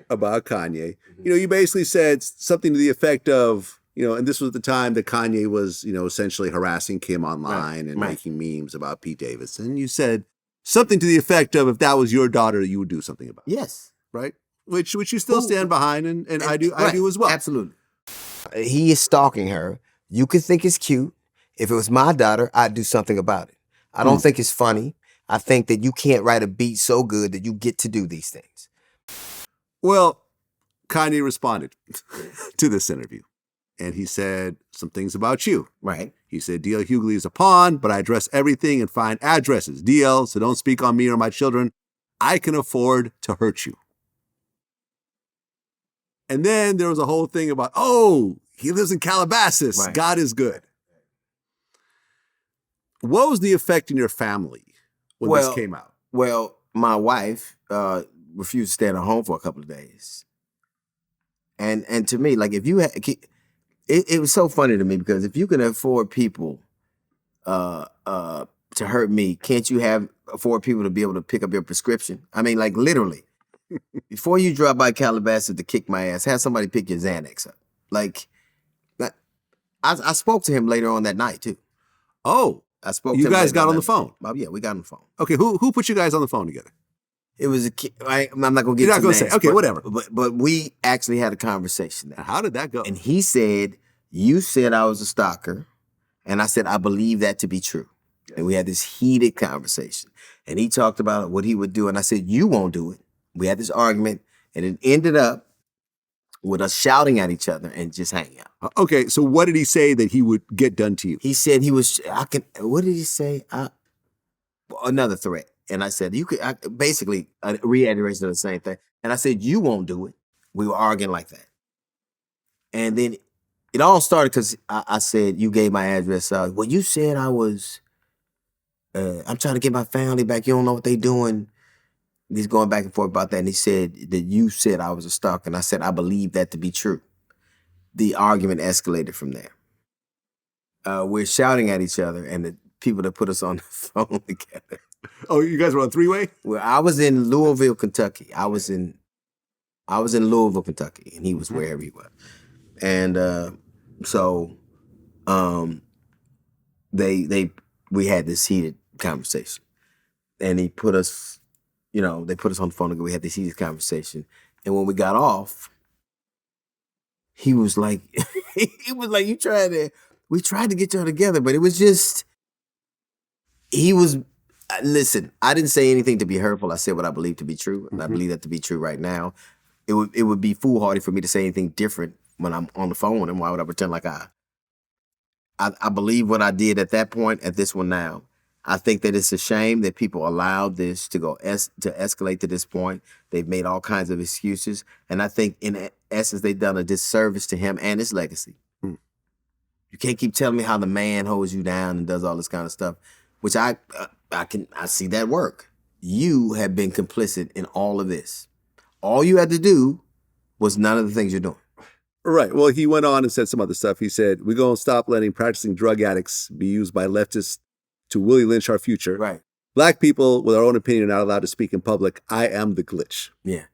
A: about Kanye. You basically said something to the effect of, and this was the time that Kanye was, essentially harassing Kim online and making memes about Pete Davidson. You said something to the effect of, if that was your daughter, you would do something about it.
B: Yes.
A: Right? Which you still stand behind, and I do as well.
B: Absolutely. He is stalking her. You could think it's cute. If it was my daughter, I'd do something about it. I don't think it's funny. I think that you can't write a beat so good that you get to do these things.
A: Well, Kanye responded to this interview, and he said some things about you.
B: Right.
A: He said, DL Hughley is a pawn, but I address everything and find addresses. DL, so don't speak on me or my children. I can afford to hurt you. And then there was a whole thing about, he lives in Calabasas.
B: Right.
A: God is good. What was the effect in your family when this came out?
B: Well, my wife refused to stay at home for a couple of days. And to me, like, if you had, it was so funny to me, because if you can afford people to hurt me, can't you afford people to be able to pick up your prescription? I mean, like, literally. Before you drive by Calabasas to kick my ass, have somebody pick your Xanax up. Like, I spoke to him later on that night, too.
A: Oh.
B: I spoke to him.
A: You guys got on the phone?
B: Yeah, we got on the phone.
A: Okay, who put you guys on the phone together?
B: It was a kid. I'm not going to get
A: You're not going to
B: names,
A: say. Okay, whatever.
B: But we actually had a conversation there.
A: How did that go?
B: And he said, you said I was a stalker. And I said, I believe that to be true. Yes. And we had this heated conversation. And he talked about what he would do. And I said, you won't do it. We had this argument. And it ended up with us shouting at each other and just hanging out.
A: Okay, so what did he say that he would get done to you?
B: He said what did he say? Another threat. And I said, basically a reiteration of the same thing. And I said, you won't do it. We were arguing like that. And then it all started because I said, you gave my address out. Well, you said I was, I'm trying to get my family back. You don't know what they doing. He's going back and forth about that. And he said that you said I was a stalker. And I said, I believe that to be true. The argument escalated from there. We're shouting at each other, and the people that put us on the phone together.
A: Oh, you guys were on three-way?
B: Well, I was in Louisville, Kentucky. I was in Louisville, Kentucky, and he was wherever he was. And we had this heated conversation. And he put us, they put us on the phone and we had this heated conversation. And when we got off, he was like, we tried to get y'all together, but it was just, listen, I didn't say anything to be hurtful. I said what I believe to be true, and I believe that to be true right now. It would be foolhardy for me to say anything different when I'm on the phone with him. Why would I pretend like I believe what I did at that point, at this one now. I think that it's a shame that people allowed this to go to escalate to this point. They've made all kinds of excuses. And I think in essence, they've done a disservice to him and his legacy.
C: Mm.
B: You can't keep telling me how the man holds you down and does all this kind of stuff, which I see that work. You have been complicit in all of this. All you had to do was none of the things you're doing.
C: Right. Well, he went on and said some other stuff. He said, we're going to stop letting practicing drug addicts be used by leftists to Willie Lynch our future.
B: Right.
C: Black people with our own opinion are not allowed to speak in public. I am the glitch.
B: Yeah.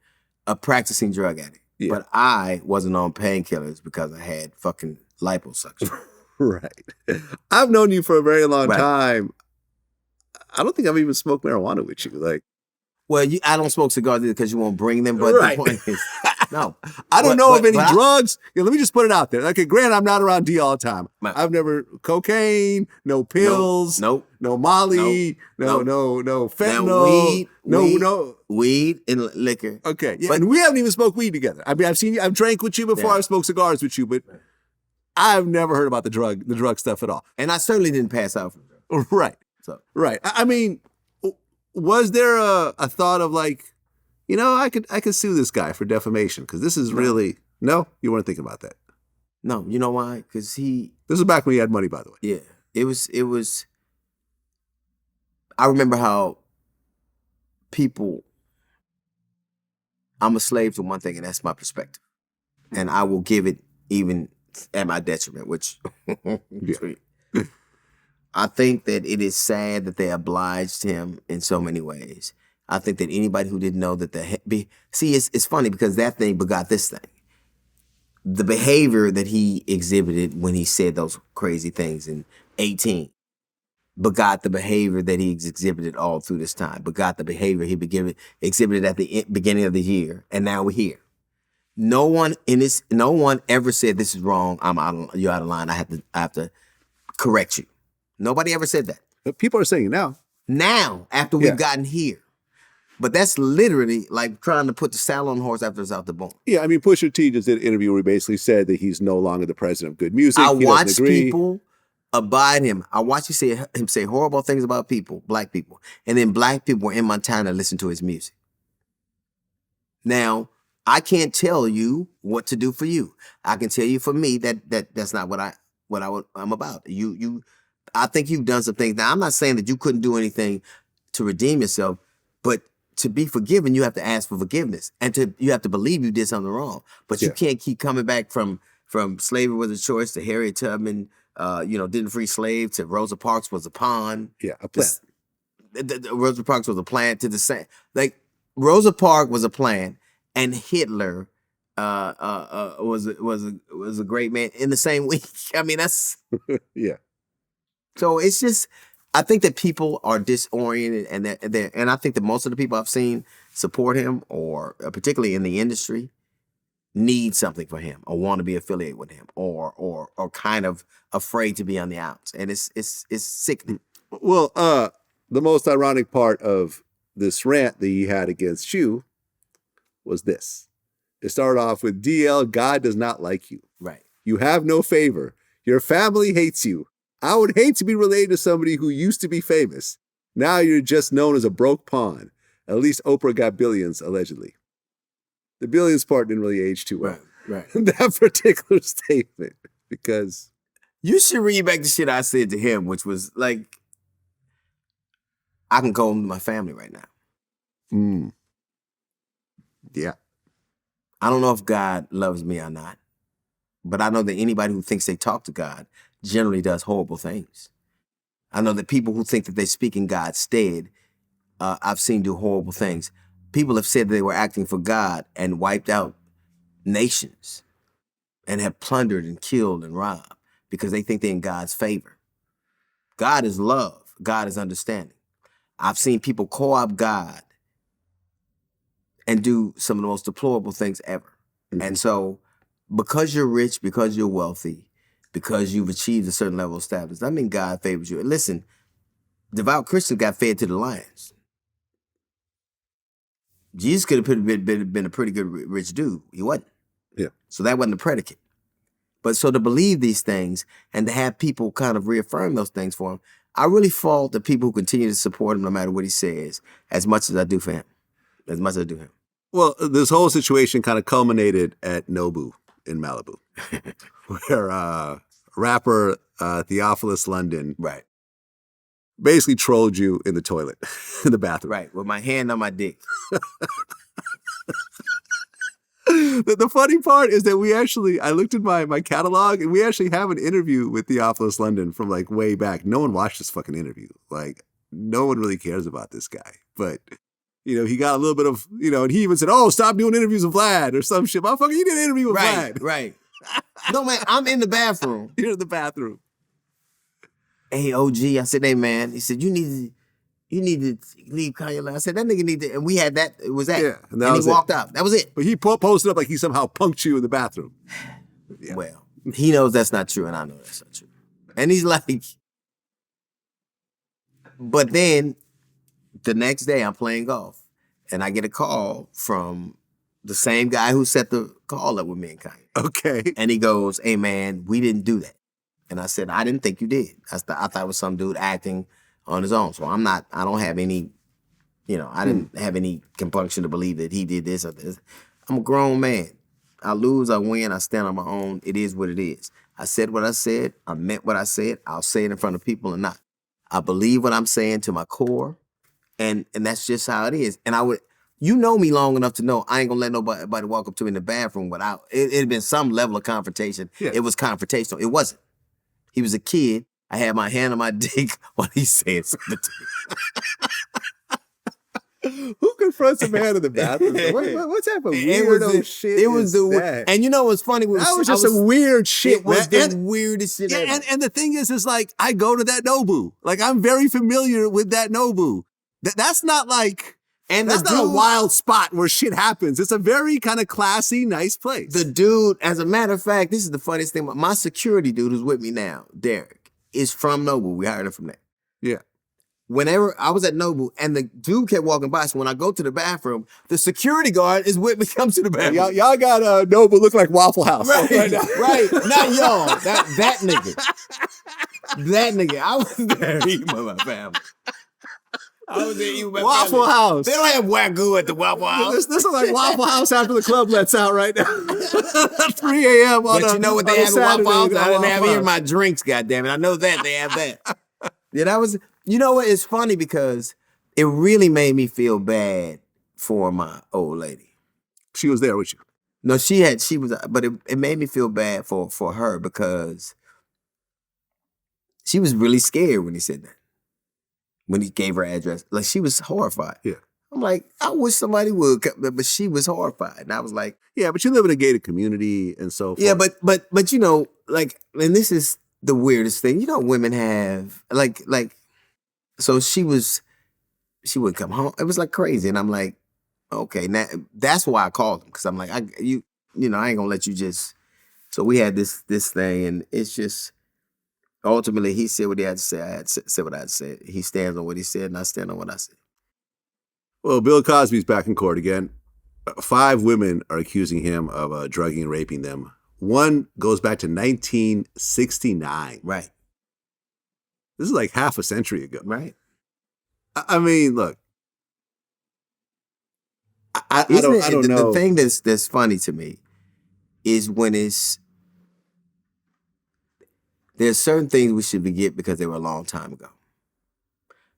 B: A practicing drug addict.
C: Yeah.
B: But I wasn't on painkillers because I had fucking liposuction.
C: Right. I've known you for a very long
B: Right.
C: time. I don't think I've even smoked marijuana with you. Like,
B: Well, I don't smoke cigars either because you won't bring them. But
C: Right.
B: the point is, no.
C: I don't
B: But-
C: know of
B: but-
C: any
B: but I-
C: drugs. Let me just put it out there. Okay, granted, I'm not around D all the time.
B: Right.
C: I've never cocaine, no pills,
B: Nope.
C: no Molly,
B: Nope.
C: no fentanyl,
B: Now, weed,
C: no.
B: weed and liquor.
C: Okay, yeah,
B: But-
C: and we haven't even smoked weed together. I mean, I've seen you. I've drank with you before.
B: Yeah.
C: I've smoked cigars with you, but I've never heard about the drug stuff at all.
B: And I certainly didn't pass out from drugs.
C: Right,
B: So
C: right. I mean, was there a thought of like, I could sue this guy for defamation because this is really no. You weren't thinking about that.
B: no, you know why? Because
C: This was back when he had money, by the way.
B: yeah, it was. I remember how people. I'm a slave to one thing, and that's my perspective, and I will give it even at my detriment. Which, I think that it is sad that they obliged him in so many ways. I think that anybody who didn't know that it's funny because that thing begot this thing. The behavior that he exhibited when he said those crazy things in 18 begot the behavior that he exhibited all through this time, begot the behavior he exhibited at the beginning of the year, and now we're here. No one ever said this is wrong. You're out of line. I have to correct you. Nobody ever said that.
C: But people are saying it now.
B: Now, after we've gotten here. But that's literally like trying to put the saddle on the horse after it's out the bone.
C: Yeah, I mean, Pusha T just did an interview where he basically said that he's no longer the president of good music.
B: I
C: He
B: watch
C: doesn't agree.
B: people abide him. I watch him say horrible things about people, black people. And then black people in Montana listen to his music. Now, I can't tell you what to do for you. I can tell you for me that's not what I'm about. I think you've done some things. Now, I'm not saying that you couldn't do anything to redeem yourself, but to be forgiven, you have to ask for forgiveness, and you have to believe you did something wrong. But you can't keep coming back from slavery was a choice to Harriet Tubman, didn't free slaves to Rosa Parks was a pawn.
C: Yeah, a plan.
B: Rosa Parks was a plan to the same. Like Rosa Parks was a plan, and Hitler was a great man in the same week. I mean, that's
C: Yeah.
B: so it's just. I think that people are disoriented, and I think that most of the people I've seen support him, or particularly in the industry, need something for him, or want to be affiliated with him, or kind of afraid to be on the outs, and it's sickening.
C: Well, the most ironic part of this rant that he had against you was this. It started off with DL, God does not like you.
B: Right.
C: You have no favor. Your family hates you. I would hate to be related to somebody who used to be famous. Now you're just known as a broke pawn. At least Oprah got billions, allegedly. The billions part didn't really age too well.
B: Right.
C: That particular statement, because
B: You should read back the shit I said to him, which was like, I can go home to my family right now.
C: Yeah.
B: I don't know if God loves me or not, but I know that anybody who thinks they talk to God generally does horrible things. I know that people who think that they speak in God's stead, I've seen do horrible things. People have said they were acting for God and wiped out nations and have plundered and killed and robbed because they think they're in God's favor. God is love. God is understanding. I've seen people co-opt God and do some of the most deplorable things ever.
C: Mm-hmm.
B: And so because you're rich, because you're wealthy, because you've achieved a certain level of status, that means God favors you. And listen, devout Christians got fed to the lions. Jesus could have been a pretty good rich dude. He wasn't.
C: Yeah.
B: So that wasn't the predicate. But so to believe these things and to have people kind of reaffirm those things for him, I really fault the people who continue to support him no matter what he says, as much as I do for him. As much as I do him.
C: Well, this whole situation kind of culminated at Nobu in Malibu, where rapper Theophilus London
B: Right.
C: basically trolled you in the toilet, in the bathroom.
B: Right. With my hand on my dick.
C: The funny part is that I looked at my catalog and we actually have an interview with Theophilus London from like way back. No one watched this fucking interview. Like, no one really cares about this guy. But, he got a little bit of, and he even said, oh, stop doing interviews with Vlad or some shit. Motherfucker, you did an interview with Vlad.
B: Right. No, man, I'm in the bathroom.
C: You're in the bathroom.
B: Hey, OG, I said, hey, man. He said, you need to leave Kanye alone. I said, that nigga need to, and we had that, it was that.
C: Yeah,
B: and he walked out. That was it.
C: But he posted up like he somehow punked you in the bathroom. Yeah.
B: Well, he knows that's not true, and I know that's not true. And he's like, but then the next day I'm playing golf, and I get a call from the same guy who set the call up with me and Kanye.
C: Okay.
B: And he goes, hey, man, we didn't do that. And I said, I didn't think you did. I thought it was some dude acting on his own. So I don't have any, I didn't have any compunction to believe that he did this or this. I'm a grown man. I lose, I win, I stand on my own. It is what it is. I said what I said. I meant what I said. I'll say it in front of people or not. I believe what I'm saying to my core. And that's just how it is. And you know me long enough to know I ain't gonna let nobody walk up to me in the bathroom without, it had been some level of confrontation.
C: Yeah.
B: It was confrontational. It wasn't. He was a kid. I had my hand on my dick while he said something to
C: me. Who confronts a man in the bathroom? What's happening? Weirdo shit.
B: It was the and you know what's funny?
C: That was just some weird shit.
B: It was the weirdest shit ever.
C: And the thing is like I go to that Nobu. Like I'm very familiar with that Nobu. That's not like. And that's not a wild spot where shit happens. It's a very kind of classy, nice place.
B: The dude, as a matter of fact, this is the funniest thing. My security dude who's with me now, Derek, is from Nobu. We hired him from there.
C: Yeah.
B: Whenever I was at Nobu and the dude kept walking by, so when I go to the bathroom, the security guard is with me, comes to the bathroom.
C: Y'all got Nobu look like Waffle House.
B: Right, right. Not y'all. That nigga. That nigga. I was there eating with my family. I was there eating with my
C: Waffle
B: family.
C: House.
B: They don't have Wagyu at the Waffle House.
C: This is like Waffle House after the club lets out right now. 3 a.m.
B: But you know what they have at Waffle House? I didn't have any of my drinks, goddammit. I know that. They have that. Yeah, that was, you know what? It's funny because it really made me feel bad for my old lady.
C: She was there with you?
B: No, but it made me feel bad for her because she was really scared when he said that. When he gave her address. Like, she was horrified.
C: Yeah.
B: I'm like, I wish somebody would, but she was horrified. And I was like...
C: Yeah, but you live in a gated community and so forth.
B: Yeah, but you know, like, and this is the weirdest thing. You know, women have, like, so she would come home. It was like crazy. And I'm like, okay, now that's why I called him. Because I'm like, you know, I ain't gonna let you just... So we had this thing, and it's just... Ultimately, he said what he had to say. I had said what I had to say. He stands on what he said, and I stand on what I said.
C: Well, Bill Cosby's back in court again. 5 women are accusing him of drugging and raping them. One goes back to 1969.
B: Right.
C: This is like half a century ago.
B: Right.
C: I mean, look. I don't know.
B: The thing that's funny to me is when it's... There's certain things we should forget because they were a long time ago.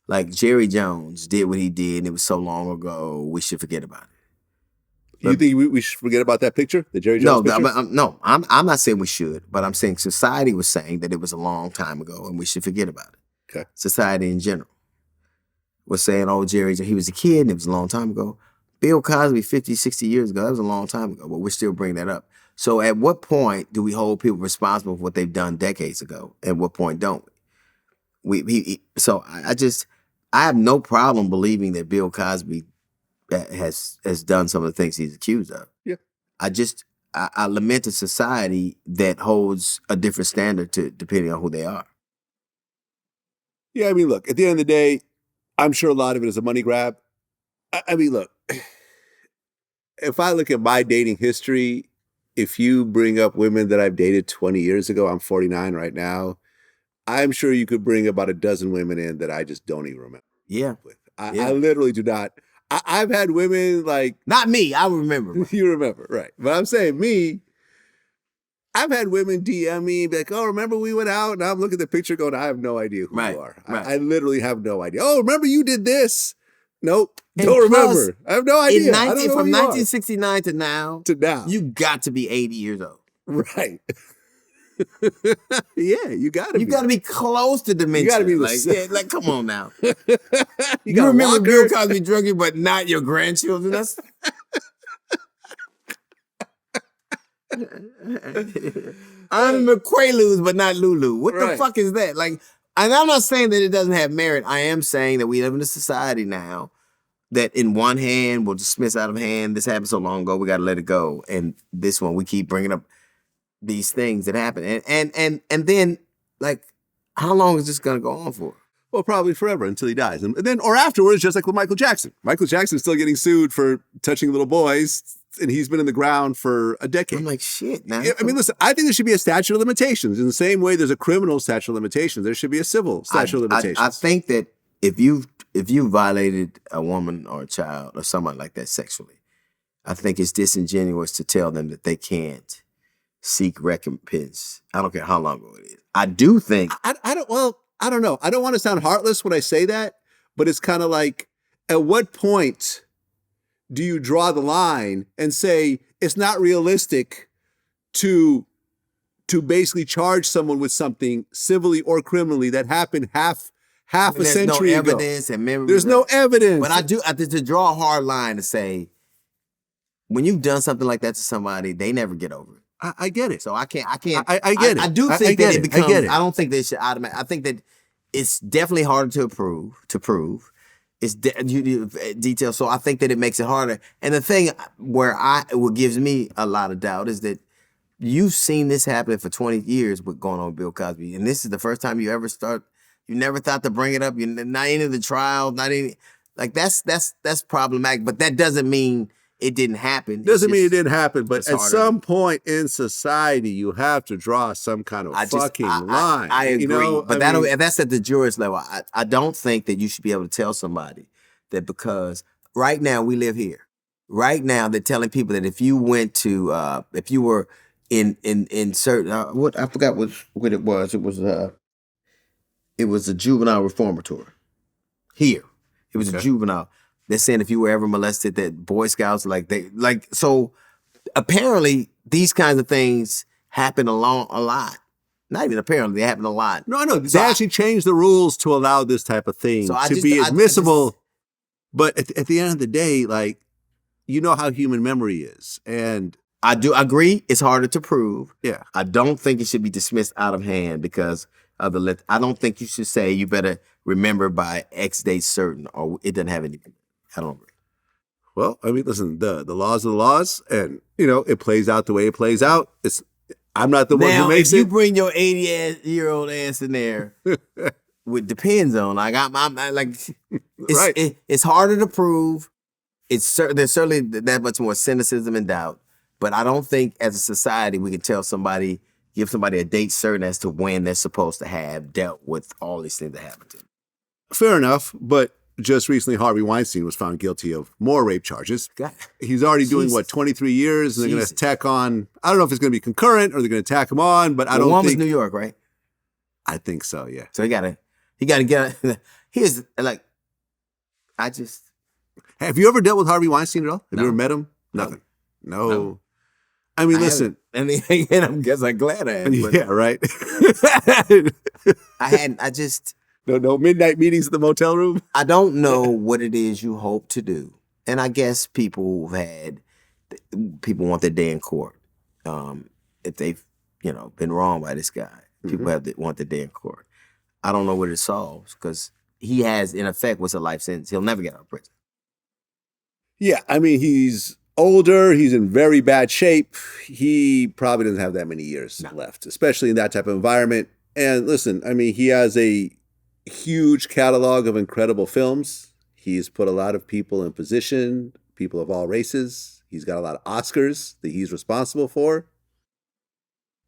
B: Like Jerry Jones did what he did, and it was so long ago, we should forget about it.
C: You think we should forget about that picture, the Jerry Jones picture?
B: No, I'm not saying we should, but I'm saying society was saying that it was a long time ago, and we should forget about it.
C: Okay.
B: Society in general was saying, oh, Jerry, he was a kid, and it was a long time ago. Bill Cosby, 50, 60 years ago, that was a long time ago, but we're still bringing that up. So at what point do we hold people responsible for what they've done decades ago? At what point don't we? I have no problem believing that Bill Cosby has done some of the things he's accused of.
C: Yeah.
B: I lament a society that holds a different standard depending on who they are.
C: Yeah, I mean, look, at the end of the day, I'm sure a lot of it is a money grab. I mean, look, if I look at my dating history,
A: if you bring up women that I've dated 20 years ago, I'm 49 right now, I'm sure you could bring about a dozen women in that I just don't even remember.
B: Yeah.
A: With. I literally do not. I've had women like...
B: Not me, I remember.
A: You remember, right. But I'm saying me, I've had women DM me and be like, oh, remember we went out? And I'm looking at the picture going, I have no idea who you are.
B: Right.
A: I literally have no idea. Oh, remember you did this? Nope.
B: And
A: don't
B: plus,
A: remember. I have no idea. I don't know
B: from
A: who you
B: 1969 to now,
A: you
B: got to be 80 years old.
A: Right. Yeah, you got to be.
B: You got to be close to dementia.
A: You got to be
B: like, come on now.
A: you
B: remember Bill Cosby druggy, but not your grandchildren? That's... I remember Quaaludes, but not Lulu. What the fuck is that? Like, and I'm not saying that it doesn't have merit. I am saying that we live in a society now that in one hand will dismiss out of hand. This happened so long ago, we got to let it go. And this one, we keep bringing up these things that happen. And then, like, how long is this going to go on for?
A: Well, probably forever until he dies. And then, or afterwards, just like with Michael Jackson. Michael Jackson's still getting sued for touching little boys, and he's been in the ground for a decade.
B: I'm like, shit, man.
A: I mean, listen, I think there should be a statute of limitations. In the same way there's a criminal statute of limitations, there should be a civil statute of limitations.
B: I think that if you violated a woman or a child or someone like that sexually, I think it's disingenuous to tell them that they can't seek recompense. I don't care how long ago it is. I do think...
A: I don't know. I don't want to sound heartless when I say that, but it's kind of like, at what point do you draw the line and say it's not realistic to basically charge someone with something civilly or criminally that happened half a century ago?
B: There's no evidence and memory.
A: There's no evidence.
B: But I think to draw a hard line to say, when you've done something like that to somebody, they never get over it.
A: I get it.
B: So I can't. I
A: get it.
B: I do think that it becomes.
A: I get it.
B: I don't think they should automatically. I think that it's definitely harder to prove. It's detailed. So I think that it makes it harder. And the thing what gives me a lot of doubt is that you've seen this happening for 20 years with going on with Bill Cosby, and this is the first time you ever start. You never thought to bring it up. You're not into the trial. Not any. Like that's problematic. But that doesn't mean it didn't happen.
A: Doesn't mean it didn't happen, but at some point in society, you have to draw some kind of fucking line.
B: I agree,
A: you know?
B: But that's at the jurist level. I don't think that you should be able to tell somebody that because right now we live here. Right now they're telling people that if you went to, if you were in certain, what I forgot what it was. It was a juvenile reformatory. Here, it was a juvenile. They're saying if you were ever molested, that Boy Scouts, so apparently these kinds of things happen a lot. Not even apparently, they happen a lot.
A: No, they actually changed the rules to allow this type of thing to be admissible. But at the end of the day, like, you know how human memory is. And
B: I do agree it's harder to prove.
A: Yeah.
B: I don't think it should be dismissed out of hand because of I don't think you should say you better remember by X date certain or it doesn't have anything. I don't agree.
A: Well, I mean, listen, the laws are the laws, and it plays out the way it plays out. I'm not the one who makes it.
B: Now, if you bring your 80-year-old ass in there, it depends on. Like it's harder to prove. There's certainly that much more cynicism and doubt. But I don't think, as a society, we can give somebody a date certain as to when they're supposed to have dealt with all these things that happen to them.
A: Fair enough, but. Just recently, Harvey Weinstein was found guilty of more rape charges.
B: God.
A: He's already doing, 23 years, and they're going to tack on, I don't know if it's going to be concurrent or they're going to tack him on, but I don't think.
B: One was New York, right?
A: I think so, yeah.
B: So he got to get, here's, like,
A: Have you ever dealt with Harvey Weinstein at all? Have you ever met him? Nothing. No. I mean, listen.
B: And I guess I'm glad I had.
A: Yeah, right. No midnight meetings at the motel room?
B: I don't know what it is you hope to do. And I guess people want their day in court. If they've, been wrong by this guy, people want their day in court. I don't know what it solves because he has, in effect, what's a life sentence. He'll never get out of prison.
A: Yeah, I mean, he's older. He's in very bad shape. He probably doesn't have that many years left, especially in that type of environment. And listen, I mean, he has a huge catalog of incredible films. He's put a lot of people in position, people of all races.
C: He's got a lot of Oscars that he's responsible for.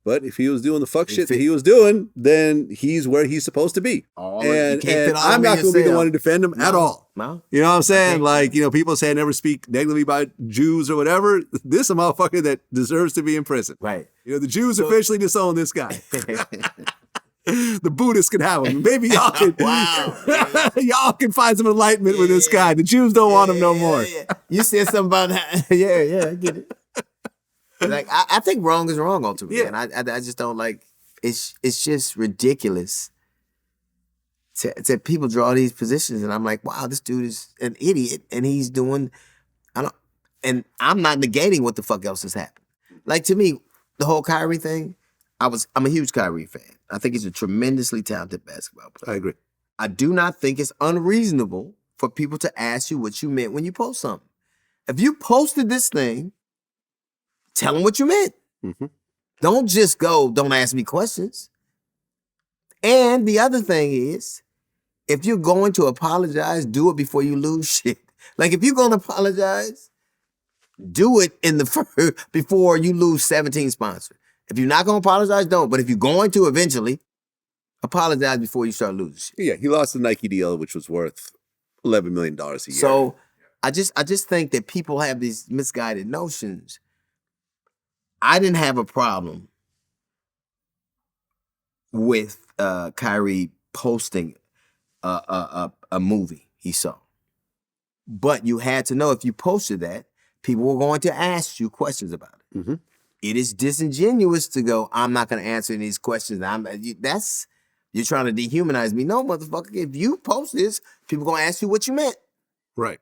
C: But if he was doing the fuck shit that he was doing, then he's where he's supposed to be. And I'm not going to be the one to defend him at all.
B: No.
C: You know what I'm saying? Like, you know, people say I never speak negatively about Jews or whatever. This is a motherfucker that deserves to be in prison.
B: Right.
C: You know, the Jews officially disown this guy. The Buddhists can have him. Maybe y'all can. Y'all can find some enlightenment with this guy. The Jews don't want him no more.
B: You said something about that. I get it. Like I think wrong is wrong ultimately, and I just don't like. It's just ridiculous to people draw these positions, and I'm like, wow, this dude is an idiot, and he's doing. And I'm not negating what the fuck else has happened. Like to me, the whole Kyrie thing. I'm a huge Kyrie fan. I think he's a tremendously talented basketball player.
C: I agree.
B: I do not think it's unreasonable for people to ask you what you meant when you post something. If you posted this thing, tell them what you meant. Mm-hmm. Don't just go, don't ask me questions. And the other thing is, if you're going to apologize, do it before you lose shit. Like if you're going to apologize, do it in the before you lose 17 sponsors. If you're not going to apologize, don't. But if you're going to eventually, apologize before you start losing shit.
C: Yeah, he lost the Nike deal, which was worth $11 million a year.
B: So I just think that people have these misguided notions. I didn't have a problem with Kyrie posting a movie he saw. But you had to know if you posted that, people were going to ask you questions about it. Mm-hmm. It is disingenuous to go, I'm not going to answer any of these questions. You're trying to dehumanize me. No, motherfucker, if you post this, people are going to ask you what you meant.
C: Right.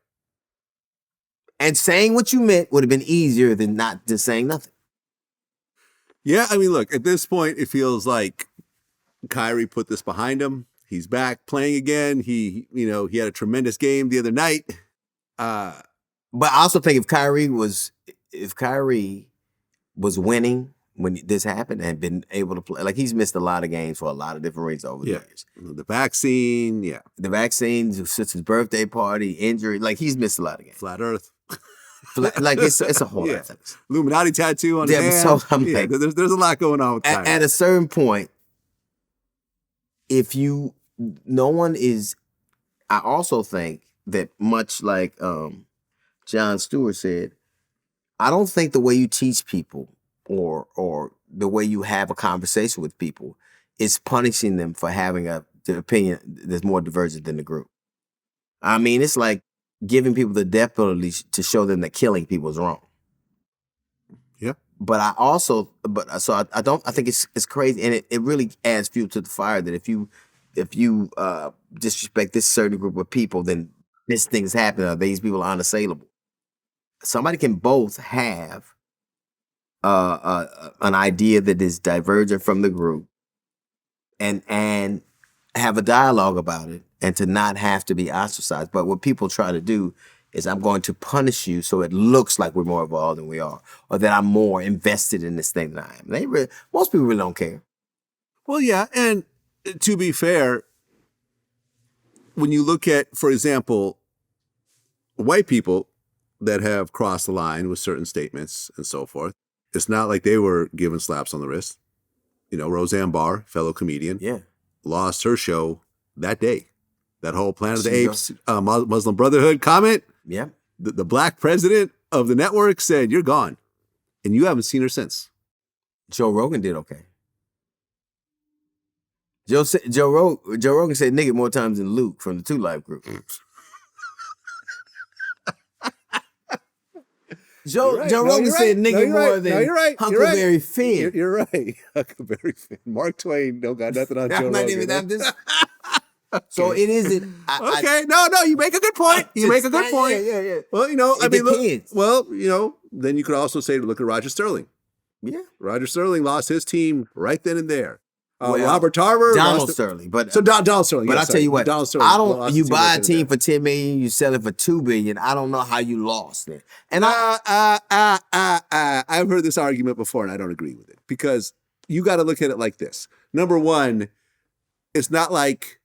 B: And saying what you meant would have been easier than not just saying nothing.
C: Yeah, I mean, look, at this point, it feels like Kyrie put this behind him. He's back playing again. He had a tremendous game the other night.
B: But I also think if Kyrie was winning when this happened and been able to play, like he's missed a lot of games for a lot of different reasons over the years.
C: The vaccine,
B: the vaccine, since his birthday party, injury, like he's missed a lot of games.
C: Flat Earth.
B: Like it's a whole lot of things.
C: Illuminati tattoo on his hand. So like, there's a lot going on with Kyrie.
B: At a certain point, I also think that much like Jon Stewart said, I don't think the way you teach people or the way you have a conversation with people is punishing them for having the opinion that's more divergent than the group. I mean, it's like giving people the death penalty to show them that killing people is wrong.
C: Yeah.
B: But I think it's crazy, and it really adds fuel to the fire that if you disrespect this certain group of people, then this thing's happening, or these people are unassailable. Somebody can both have an idea that is divergent from the group and have a dialogue about it and to not have to be ostracized. But what people try to do is I'm going to punish you so it looks like we're more involved than we are, or that I'm more invested in this thing than I am. Most people really don't care.
C: Well, yeah, and to be fair, when you look at, for example, white people that have crossed the line with certain statements and so forth, it's not like they were given slaps on the wrist. You know, Roseanne Barr, fellow comedian, lost her show that day. That whole Planet of the Apes, Muslim Brotherhood comment.
B: Yeah.
C: The black president of the network said, "You're gone." And you haven't seen her since.
B: Joe Rogan did okay. Joe Rogan said nigga more times than Luke from the 2 Live group. Joe Rogan said nigga more than Huckleberry Finn.
C: You're right. Huckleberry Finn. Mark Twain don't got nothing on Joe Rogan.
B: So it isn't.
C: No, you make a good point. You make a good point.
B: Yeah.
C: Well,
B: it depends.
C: Then you could also say, look at Roger Sterling.
B: Yeah.
C: Roger Sterling lost his team right then and there. Robert Tarver.
B: Donald Sterling. Donald Sterling.
C: But
B: I'll tell you what, you buy a team for $10 million, you sell it for $2 billion. I don't know how you lost it. And
C: I've heard this argument before and I don't agree with it because you got to look at it like this. Number one, it's not like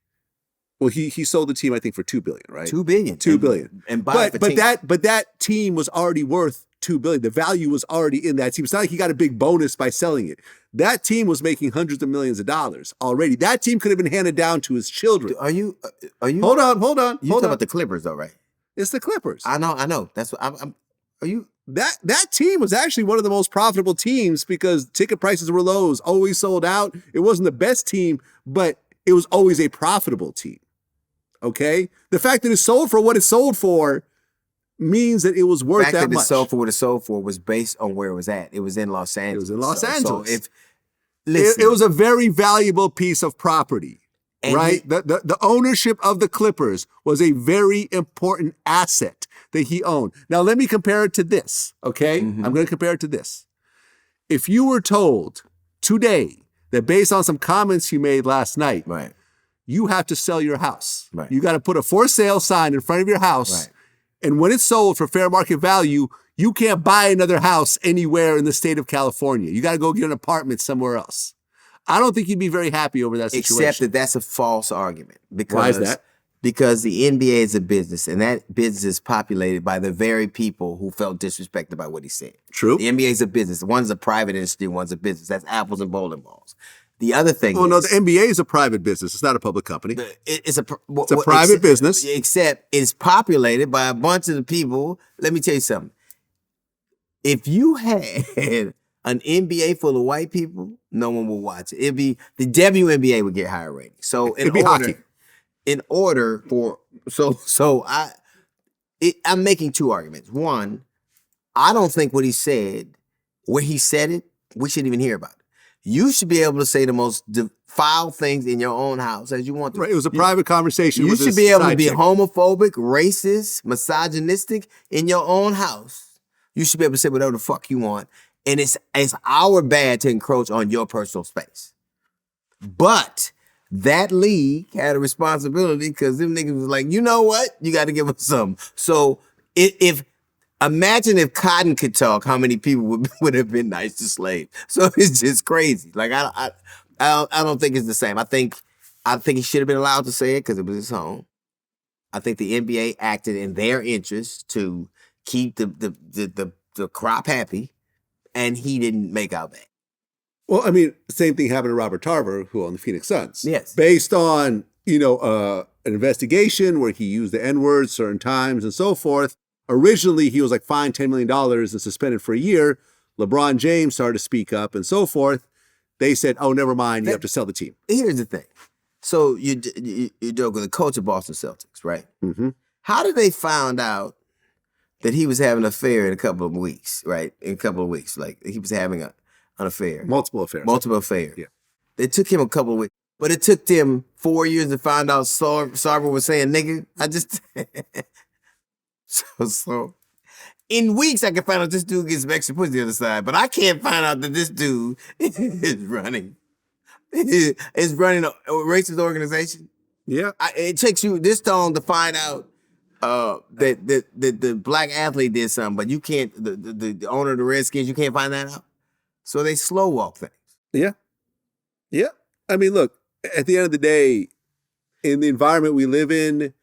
C: Well, he sold the team, I think, for $2 billion, right?
B: $2 billion.
C: $2 billion.
B: And buy it for 10.
C: But that team was already worth $2 billion. The value was already in that team. It's not like he got a big bonus by selling it. That team was making hundreds of millions of dollars already. That team could have been handed down to his children.
B: Are you?
C: Hold on.
B: You talking about the Clippers, though, right?
C: It's the Clippers.
B: I know. That's what I'm. Are you?
C: That team was actually one of the most profitable teams because ticket prices were low, it was always sold out. It wasn't the best team, but it was always a profitable team. Okay? The fact that it sold for what it sold for means that it was worth that much. The fact that
B: it sold for what it sold for was based on where it was at. It was in Los Angeles.
C: It was in Los Angeles.
B: So listen,
C: it was a very valuable piece of property, right? The ownership of the Clippers was a very important asset that he owned. Now, let me compare it to this, okay?
B: Mm-hmm.
C: I'm going to compare it to this. If you were told today that based on some comments you made last night,
B: right,
C: you have to sell your house.
B: Right.
C: You got to put a for sale sign in front of your house.
B: Right.
C: And when it's sold for fair market value, you can't buy another house anywhere in the state of California. You got to go get an apartment somewhere else. I don't think you'd be very happy over that situation.
B: Except that that's a false argument. Because,
C: why is that?
B: Because the NBA is a business, and that business is populated by the very people who felt disrespected by what he said.
C: True.
B: The NBA is a business. One's a private industry, one's a business. That's apples and bowling balls. The other thing
C: no, the NBA is a private business. It's not a public company.
B: It's a
C: private business.
B: Except it's populated by a bunch of the people. Let me tell you something. If you had an NBA full of white people, no one will watch it. It'd be the WNBA would get higher ratings. So
C: it'd be hockey.
B: I'm making two arguments. One, I don't think what he said, where he said it, we shouldn't even hear about it. You should be able to say the most foul things in your own house as you want to.
C: Right, it was a private conversation.
B: You should be able to be homophobic, racist, misogynistic in your own house. You should be able to say whatever the fuck you want. And it's our bad to encroach on your personal space. But that league had a responsibility because them niggas was like, you know what? You got to give us some. So imagine if Cotton could talk, how many people would have been nice to slaves. So it's just crazy. Like I don't think it's the same. I think he should have been allowed to say it because it was his home. I think the NBA acted in their interest to keep the crop happy, and he didn't make out bad.
C: Well, I mean, same thing happened to Robert Tarver, who owned the Phoenix Suns.
B: Yes.
C: Based on, an investigation where he used the N-word certain times and so forth. Originally, he was like fined $10 million and suspended for a year. LeBron James started to speak up and so forth. They said, oh, never mind, you have to sell the team.
B: Here's the thing. So you're dealing with the coach of Boston Celtics, right?
C: Mm-hmm.
B: How did they find out that he was having an affair in a couple of weeks, right? In a couple of weeks, like he was having an affair.
C: Multiple affairs.
B: Yeah. It took him a couple of weeks. But it took them 4 years to find out Sharpe was saying nigga. I just... So in weeks I can find out this dude gets some extra pussy the other side, but I can't find out that this dude is running a racist organization.
C: Yeah.
B: It takes you this long to find out that the black athlete did something, but you can't, the owner of the Redskins, you can't find that out. So they slow walk things.
C: Yeah. Yeah. I mean, look, at the end of the day, in the environment we live in,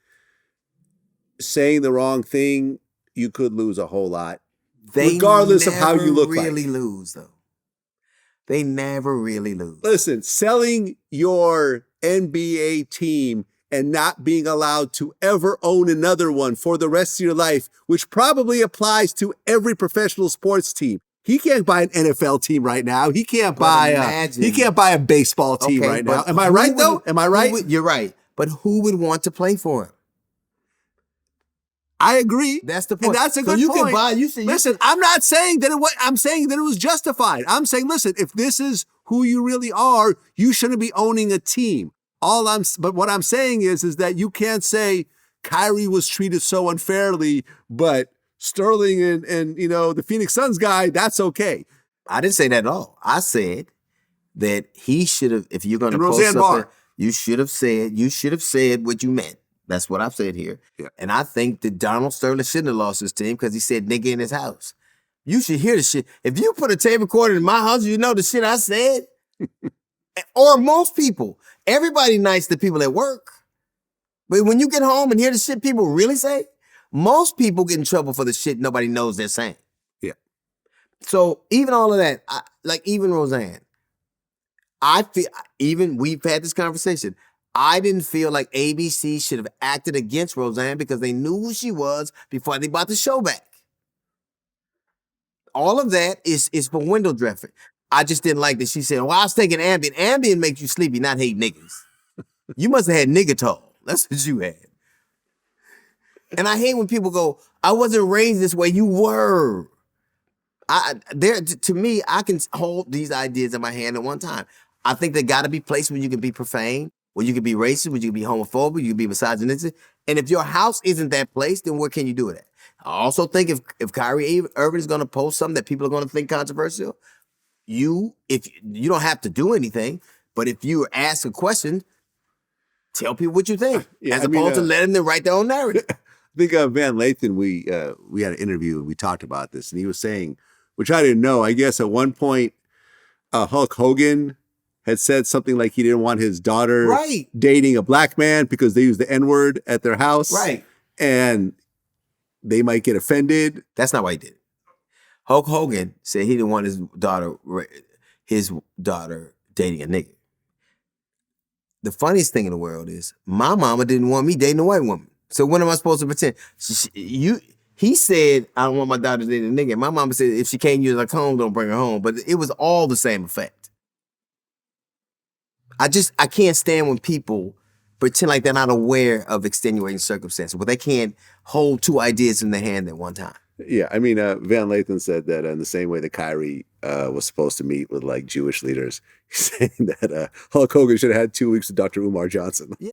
C: saying the wrong thing, you could lose a whole lot. Regardless of how you look like.
B: They never really lose, though. They never really lose.
C: Listen, selling your NBA team and not being allowed to ever own another one for the rest of your life, which probably applies to every professional sports team. He can't buy an NFL team right now. He can't buy a baseball team right now. Am I right, though? Am I right?
B: You're right. But who would want to play for him?
C: I agree.
B: That's the point.
C: And that's a good
B: you
C: point.
B: Can buy.
C: Listen, I'm not saying that I'm saying that it was justified. I'm saying, listen, if this is who you really are, you shouldn't be owning a team. But what I'm saying is that you can't say Kyrie was treated so unfairly, but Sterling and the Phoenix Suns guy, that's okay.
B: I didn't say that at all. I said that he should have, if you're going to post something,
C: Barr.
B: you should have said what you meant. That's what I've said here.
C: Yeah.
B: And I think that Donald Sterling shouldn't have lost his team because he said nigga in his house. You should hear the shit. If you put a tape recorder in my house, you know the shit I said. Or most people. Everybody nice to people at work. But when you get home and hear the shit people really say, most people get in trouble for the shit nobody knows they're saying.
C: Yeah.
B: So even all of that, even Roseanne, I feel, even we've had this conversation, I didn't feel like ABC should have acted against Roseanne because they knew who she was before they bought the show back. All of that is for window dressing. I just didn't like that she said, well, I was taking Ambien. Ambien makes you sleepy, not hate niggas. You must have had niggatol. That's what you had. And I hate when people go, I wasn't raised this way. You were. To me, I can hold these ideas in my hand at one time. I think there got to be places where you can be profane, where you can be racist, where you can be homophobic, you can be misogynistic. And if your house isn't that place, then where can you do it at? I also think if Kyrie Irving is going to post something that people are going to think controversial, you don't have to do anything, but if you ask a question, tell people what you think, as opposed to letting them write their own narrative.
C: I think Van Lathan, we had an interview and we talked about this, and he was saying, which I didn't know, I guess at one point, Hulk Hogan had said something like he didn't want his daughter dating a black man because they use the N-word at their house.
B: Right.
C: And they might get offended.
B: That's not why he did it. Hulk Hogan said he didn't want his daughter dating a nigga. The funniest thing in the world is my mama didn't want me dating a white woman. So when am I supposed to pretend? He said, I don't want my daughter dating a nigga. My mama said, if she can't use her comb, don't bring her home. But it was all the same effect. I can't stand when people pretend like they're not aware of extenuating circumstances, but they can't hold two ideas in their hand at one time.
C: Yeah, I mean, Van Lathan said that in the same way that Kyrie was supposed to meet with like Jewish leaders, he's saying that Hulk Hogan should have had 2 weeks with Dr. Umar Johnson.
E: Yeah.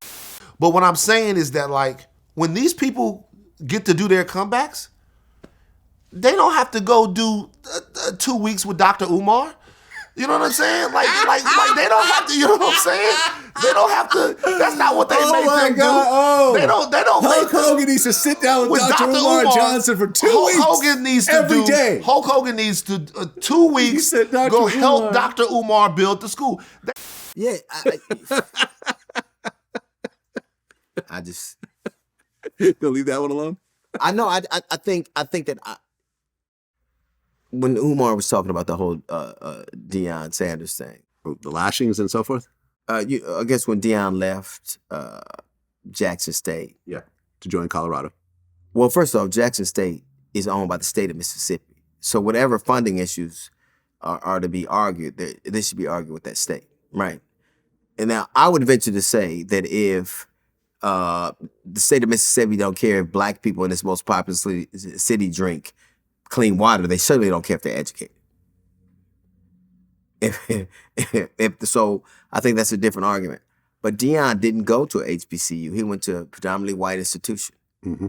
E: But what I'm saying is that like when these people get to do their comebacks, they don't have to go do 2 weeks with Dr. Umar. You know what I'm saying? Like they don't have to. You know what I'm saying? They don't have to. That's not what they make them do. They don't.
C: Hulk Hogan needs to sit down with Dr. Umar Johnson for 2 weeks.
E: Hogan needs to
C: every day.
E: Hulk Hogan needs to 2 weeks go help Dr. Umar build the school.
B: Yeah. I just.
C: They'll leave that one alone.
B: I know. I think that. When Umar was talking about the whole Deion Sanders thing.
C: The lashings and so forth?
B: I guess when Deion left Jackson State.
C: Yeah, to join Colorado.
B: Well, first off, Jackson State is owned by the state of Mississippi. So whatever funding issues are to be argued, they should be argued with that state, right? And now I would venture to say that if the state of Mississippi don't care if black people in this most populous city drink clean water, they certainly don't care if they're educated. So I think that's a different argument. But Deion didn't go to a HBCU. He went to a predominantly white institution.
C: Mm-hmm.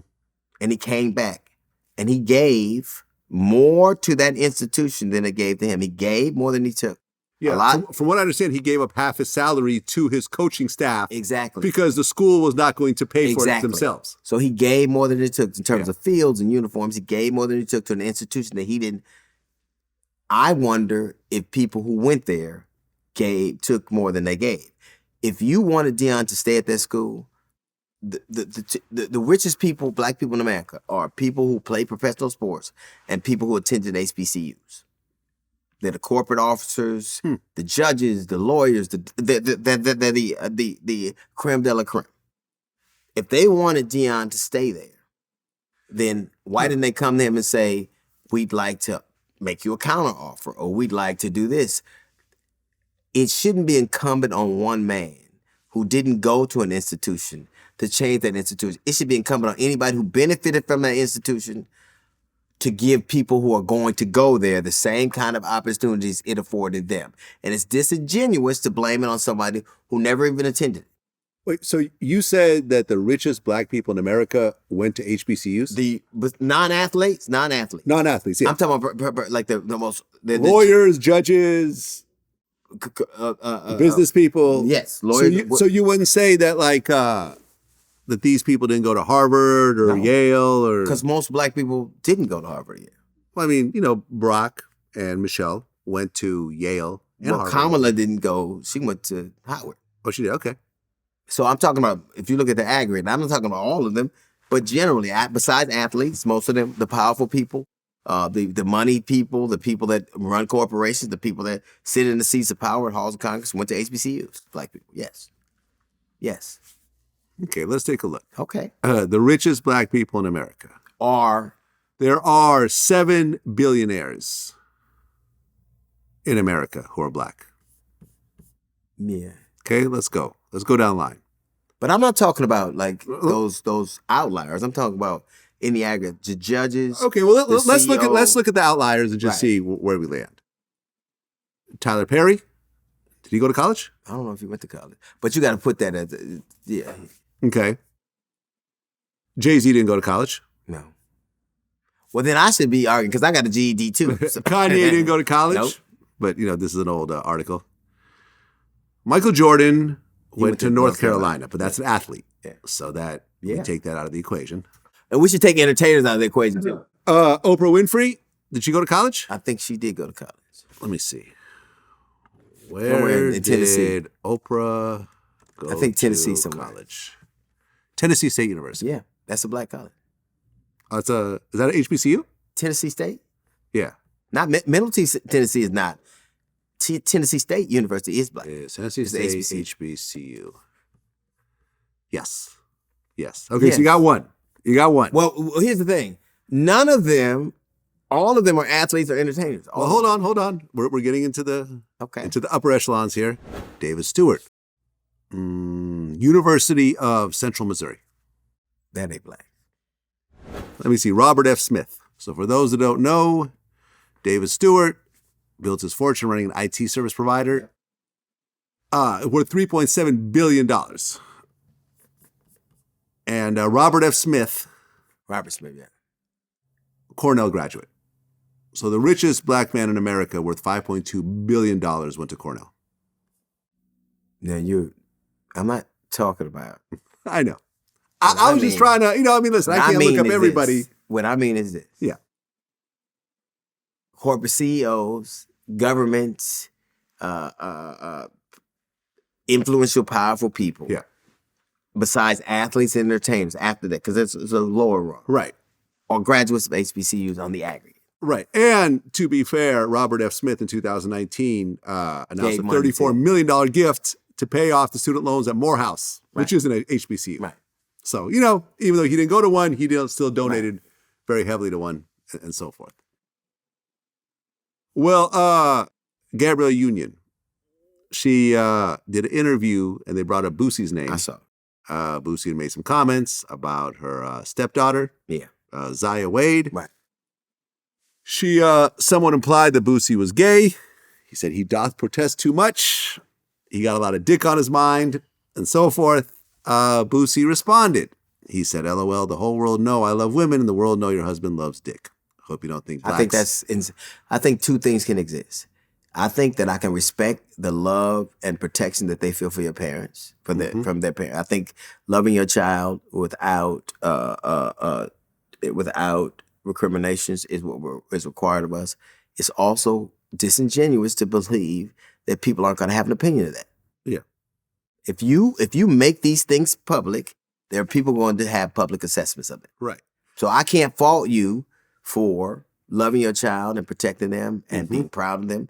B: And he came back and he gave more to that institution than it gave to him. He gave more than he took.
C: Yeah, from what I understand, he gave up half his salary to his coaching staff.
B: Exactly.
C: Because the school was not going to pay for it themselves.
B: So he gave more than he took in terms of fields and uniforms. He gave more than he took to an institution that he didn't. I wonder if people who went there took more than they gave. If you wanted Deion to stay at that school, the richest people, black people in America, are people who play professional sports and people who attended HBCUs. They're the corporate officers, the judges, the lawyers, the creme de la creme. If they wanted Deion to stay there, then why didn't they come to him and say, we'd like to make you a counteroffer, or we'd like to do this? It shouldn't be incumbent on one man who didn't go to an institution to change that institution. It should be incumbent on anybody who benefited from that institution to give people who are going to go there the same kind of opportunities it afforded them. And it's disingenuous to blame it on somebody who never even attended it.
C: Wait, so you said that the richest black people in America went to HBCUs?
B: But non-athletes?
C: Non-athletes, yeah.
B: I'm talking about like the most...
C: lawyers, judges, business people.
B: Yes, lawyers.
C: So you wouldn't say that like... that these people didn't go to Harvard or Yale or...
B: Because most black people didn't go to Harvard or Yale.
C: Well, I mean, Brock and Michelle went to Yale and Harvard.
B: Kamala didn't go. She went to Howard.
C: Oh, she did? Okay.
B: So I'm talking about, if you look at the aggregate, I'm not talking about all of them, but generally, besides athletes, most of them, the powerful people, the money people, the people that run corporations, the people that sit in the seats of power at halls of Congress, went to HBCUs. Black people, yes. Yes.
C: Okay, let's take a look.
B: Okay.
C: The richest black people in America. There are 7 billionaires in America who are black.
B: Yeah.
C: Okay, let's go. Let's go down the line.
B: But I'm not talking about like those outliers. I'm talking about in the aggregate, the judges.
C: Okay, well let's
B: CEO.
C: look at the outliers and just see where we land. Tyler Perry, did he go to college?
B: I don't know if he went to college, but you got to put that as yeah.
C: Okay. Jay-Z didn't go to college.
B: No. Well, then I should be arguing because I got a GED too. So.
C: Kanye didn't go to college.
B: Nope.
C: But this is an old article. Michael Jordan went to North Carolina, but that's an athlete.
B: Yeah.
C: So that we take that out of the equation.
B: And we should take entertainers out of the equation too.
C: Oprah Winfrey, did she go to college?
B: I think she did go to college.
C: Let me see. Where
B: in Tennessee.
C: did Oprah go
B: I think Tennessee
C: to
B: somewhere.
C: college? Tennessee State University.
B: Yeah, that's a black college.
C: Is that an HBCU?
B: Tennessee State?
C: Yeah.
B: Not Middle Tennessee is not. Tennessee State University is black.
C: It's Tennessee State HBCU. Yes. Okay,
B: Yes.
C: so you got one.
B: Well, here's the thing. None of them, all of them are athletes or entertainers.
C: Well, hold on. We're getting into the upper echelons here. David Stewart, University of Central Missouri.
B: That ain't black.
C: Let me see. Robert F. Smith. So for those that don't know, David Stewart built his fortune running an IT service provider. Worth $3.7 billion. And Robert F. Smith.
B: Robert Smith, yeah.
C: Cornell graduate. So the richest black man in America worth $5.2 billion went to Cornell.
B: Now I'm not talking about.
C: I know. I was just trying to, listen, I can't look up everybody.
B: What I mean is this.
C: Yeah.
B: Corporate CEOs, governments, influential, powerful people.
C: Yeah.
B: Besides athletes and entertainers after that, because it's a lower rung.
C: Right.
B: Or graduates of HBCUs on the aggregate.
C: Right. And to be fair, Robert F. Smith in 2019 announced a $34 million gift to pay off the student loans at Morehouse, which is an HBCU.
B: Right.
C: So, even though he didn't go to one, he still donated very heavily to one and so forth. Well, Gabrielle Union, she did an interview and they brought up Boosie's name.
B: I saw.
C: Boosie made some comments about her stepdaughter, Zaya Wade.
B: Right.
C: She, someone implied that Boosie was gay. He said he doth protest too much. He got a lot of dick on his mind and so forth. Boosie responded. He said, LOL, the whole world know I love women and the world know your husband loves dick. Hope you don't think blacks.
B: I think two things can exist. I think that I can respect the love and protection that they feel for your parents, from their parents. I think loving your child without recriminations is required of us. It's also disingenuous to believe that people aren't going to have an opinion of that.
C: Yeah.
B: If you make these things public, there are people going to have public assessments of it.
C: Right.
B: So I can't fault you for loving your child and protecting them and being proud of them.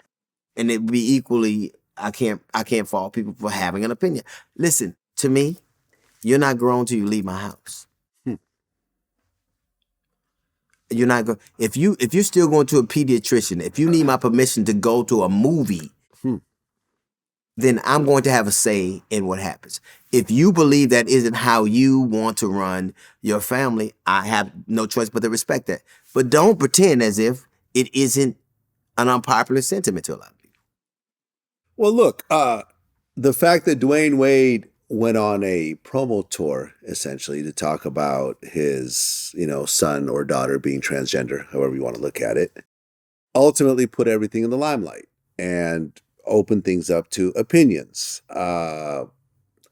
B: And it would be equally, I can't fault people for having an opinion. Listen, to me, you're not grown till you leave my house. You're not going. If you're still going to a pediatrician, if you need my permission to go to a movie, then I'm going to have a say in what happens. If you believe that isn't how you want to run your family, I have no choice but to respect that. But don't pretend as if it isn't an unpopular sentiment to a lot of people.
C: Well, look, the fact that Dwayne Wade went on a promo tour, essentially, to talk about his, son or daughter being transgender, however you want to look at it, ultimately put everything in the limelight and opened things up to opinions. I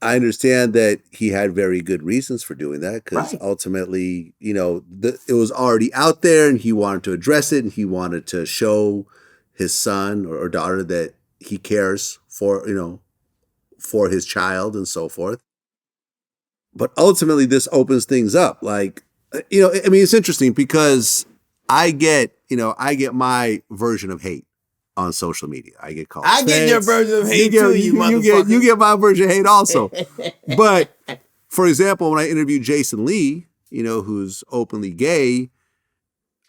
C: understand that he had very good reasons for doing that because ultimately, it was already out there and he wanted to address it and he wanted to show his son or daughter that he cares for his child and so forth.
A: But ultimately, this opens things up. Like, you know, I mean, it's interesting because I get my version of hate on social media. I get called.
B: I get your version of hate too, you motherfucker.
A: You get my version of hate also. But for example, when I interviewed Jason Lee, you know, who's openly gay,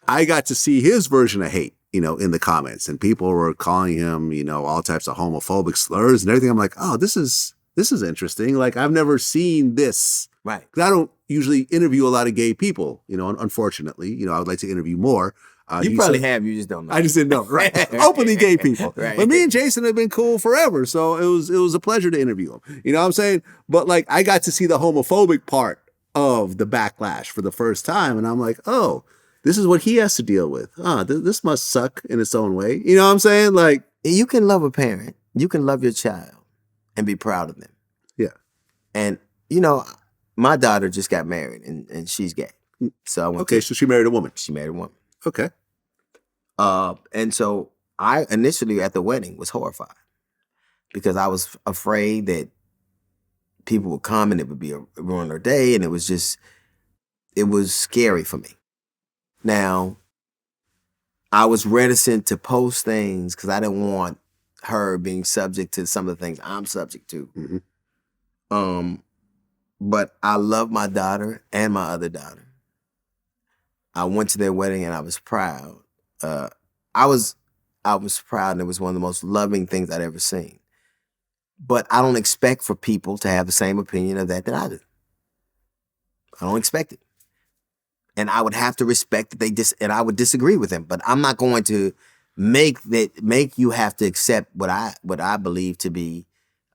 A: I got to see his version of hate, you know, in the comments, and people were calling him, you know, all types of homophobic slurs and everything. I'm like, oh, this is interesting. Like, I've never seen this.
B: Right.
A: Because I don't usually interview a lot of gay people, you know, unfortunately. You know, I would like to interview more.
B: You probably have, you just don't know.
A: I just didn't know, right? Openly gay people.
B: Right.
A: But me and Jason have been cool forever, so it was a pleasure to interview him. You know what I'm saying? But like, I got to see the homophobic part of the backlash for the first time, and I'm like, oh, this is what he has to deal with. This must suck in its own way. You know what I'm saying? Like,
B: you can love a parent, you can love your child, and be proud of them.
A: Yeah.
B: And you know, my daughter just got married, and she's gay. So I went
A: okay, so she married a woman.
B: She married a woman.
A: Okay.
B: And so I initially at the wedding was horrified because I was afraid that people would come and it would be ruin her day, and it was scary for me. Now, I was reticent to post things because I didn't want her being subject to some of the things I'm subject to.
A: Mm-hmm.
B: But I love my daughter and my other daughter. I went to their wedding and I was proud. I was proud, and it was one of the most loving things I'd ever seen. But I don't expect for people to have the same opinion of that I do. I don't expect it. And I would have to respect that and I would disagree with them. But I'm not going to make you have to accept what I believe to be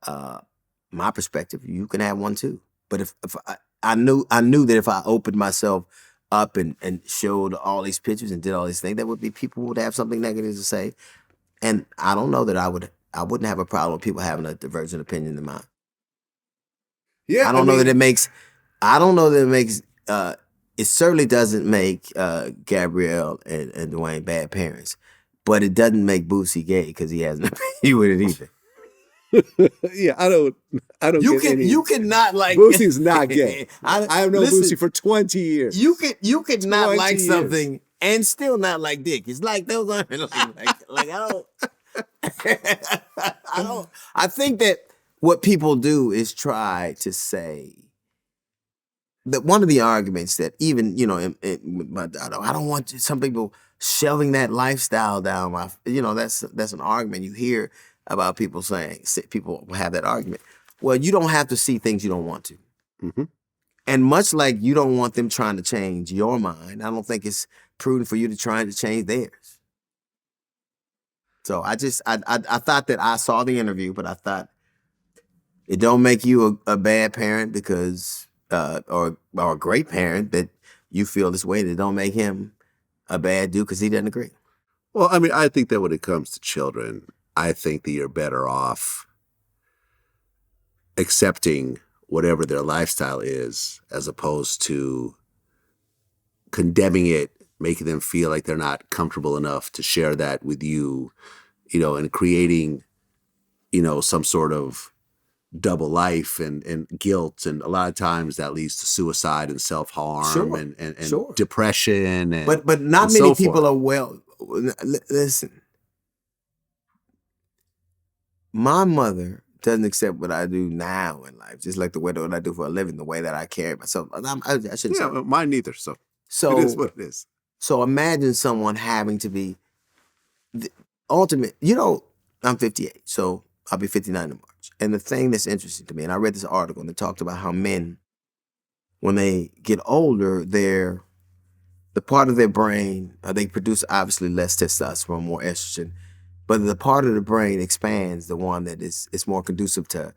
B: my perspective. You can have one too. But if I knew that if I opened myself up and showed all these pictures and did all these things, there would be people who would have something negative to say. And I don't know that I wouldn't have a problem with people having a divergent opinion than mine.
A: Yeah.
B: I don't know that it makes it certainly doesn't make Gabrielle and Dwayne bad parents, but it doesn't make Boosie gay because he has no opinion with it either.
A: Yeah, I don't.
B: You cannot like
A: Boosie's not gay. I have known
B: listen,
A: Boosie for 20 yeyears.
B: You could not like
A: 20
B: something
A: years.
B: and still not like dick. It's like those aren't like I don't. I think that what people do is try to say that one of the arguments that even, you know, I don't want some people shoving that lifestyle down my, you know, that's an argument you hear about people saying, people have that argument. Well, you don't have to see things you don't want to.
A: Mm-hmm.
B: And much like you don't want them trying to change your mind, I don't think it's prudent for you to try to change theirs. So I thought that I saw the interview, but I thought it don't make you a bad parent because, or a great parent that you feel this way. That don't make him a bad dude because he doesn't agree.
A: Well, I mean, I think that when it comes to children, I think that you're better off accepting whatever their lifestyle is as opposed to condemning it, making them feel like they're not comfortable enough to share that with you, you know, and creating, you know, some sort of double life and guilt. And a lot of times that leads to suicide and self-harm and
B: Sure.
A: depression. And,
B: but not
A: and
B: many
A: so
B: people
A: forth.
B: listen. My mother doesn't accept what I do now in life, just like the way that I do for a living, the way that I carry myself. I shouldn't say.
A: Mine neither. So it is what it is.
B: So imagine someone having to be the ultimate. You know, I'm 58, so I'll be 59 in March. And the thing that's interesting to me, and I read this article and it talked about how men, when they get older, the part of their brain, they produce obviously less testosterone, more estrogen, but the part of the brain expands, the one that is more conducive to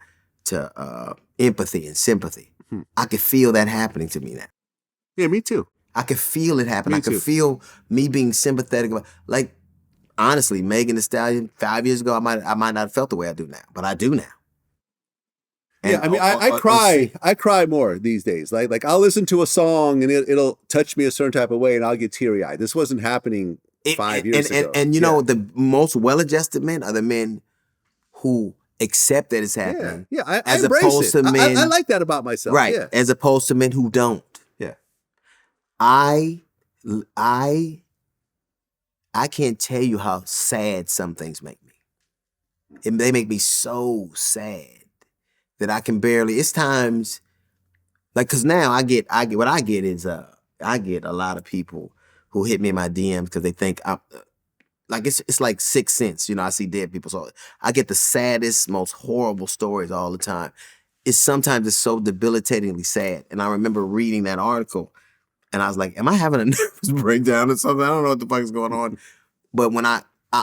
B: empathy and sympathy.
A: Hmm.
B: I could feel that happening to me now.
A: Yeah, me too.
B: I could feel it happen.
A: Me
B: I could
A: too.
B: feel me being sympathetic about, like, honestly, Megan Thee Stallion, 5 years ago, I might not have felt the way I do now, but I do now.
A: Yeah, I mean, I cry more these days. Like I'll listen to a song and it'll touch me a certain type of way and I'll get teary-eyed. This wasn't happening 5 years ago.
B: And you know, the most well-adjusted men are the men who accept that it's happening.
C: Yeah, I
B: as
C: embrace
B: opposed
C: it.
B: to men.
C: I like that about myself.
B: Right.
C: Yeah.
B: As opposed to men who don't.
C: Yeah.
B: I can't tell you how sad some things make me. They make me so sad that I can barely. It's times like because now I get what I get is I get a lot of people who hit me in my DMs because they think I'm like it's like Sixth Sense. You know, I see dead people, so I get the saddest, most horrible stories all the time. Sometimes it's so debilitatingly sad. And I remember reading that article, and I was like, "Am I having a nervous breakdown or something? I don't know what the fuck is going on." But when I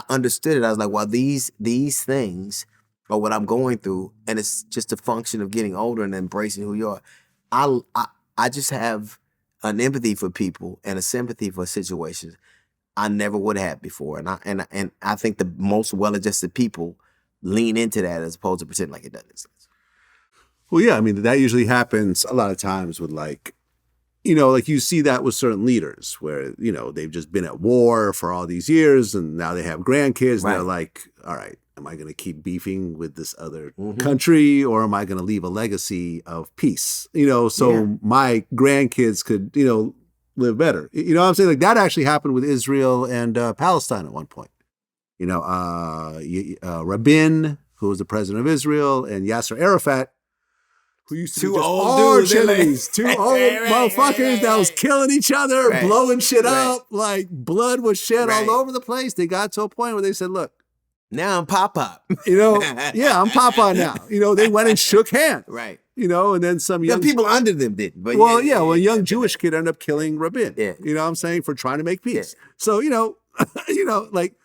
B: understood it, I was like, "Well, these things are what I'm going through, and it's just a function of getting older and embracing who you are." I just have an empathy for people and a sympathy for situations I never would have before, and I think the most well-adjusted people lean into that as opposed to pretend like it doesn't exist.
C: Well, yeah, I mean, that usually happens a lot of times with like, you know, like you see that with certain leaders where, you know, they've just been at war for all these years and now they have grandkids and they're like, all right, am I going to keep beefing with this other country or am I going to leave a legacy of peace? You know, so my grandkids could, you know, live better. You know what I'm saying? Like that actually happened with Israel and Palestine at one point. You know, Rabin, who was the president of Israel, and Yasser Arafat, who used to be just arch enemies, two old motherfuckers that was killing each other, blowing shit up, like blood was shed all over the place. They got to a point where they said, look,
B: now I'm Pop-Pop.
C: You know, yeah, I'm Papa now. You know, they went and shook hands.
B: Right.
C: You know, and then some young
B: people under them didn't. But
C: well, a young Jewish kid ended up killing Rabin.
B: Yeah.
C: You know what I'm saying? For trying to make peace. Yeah. So, you know, like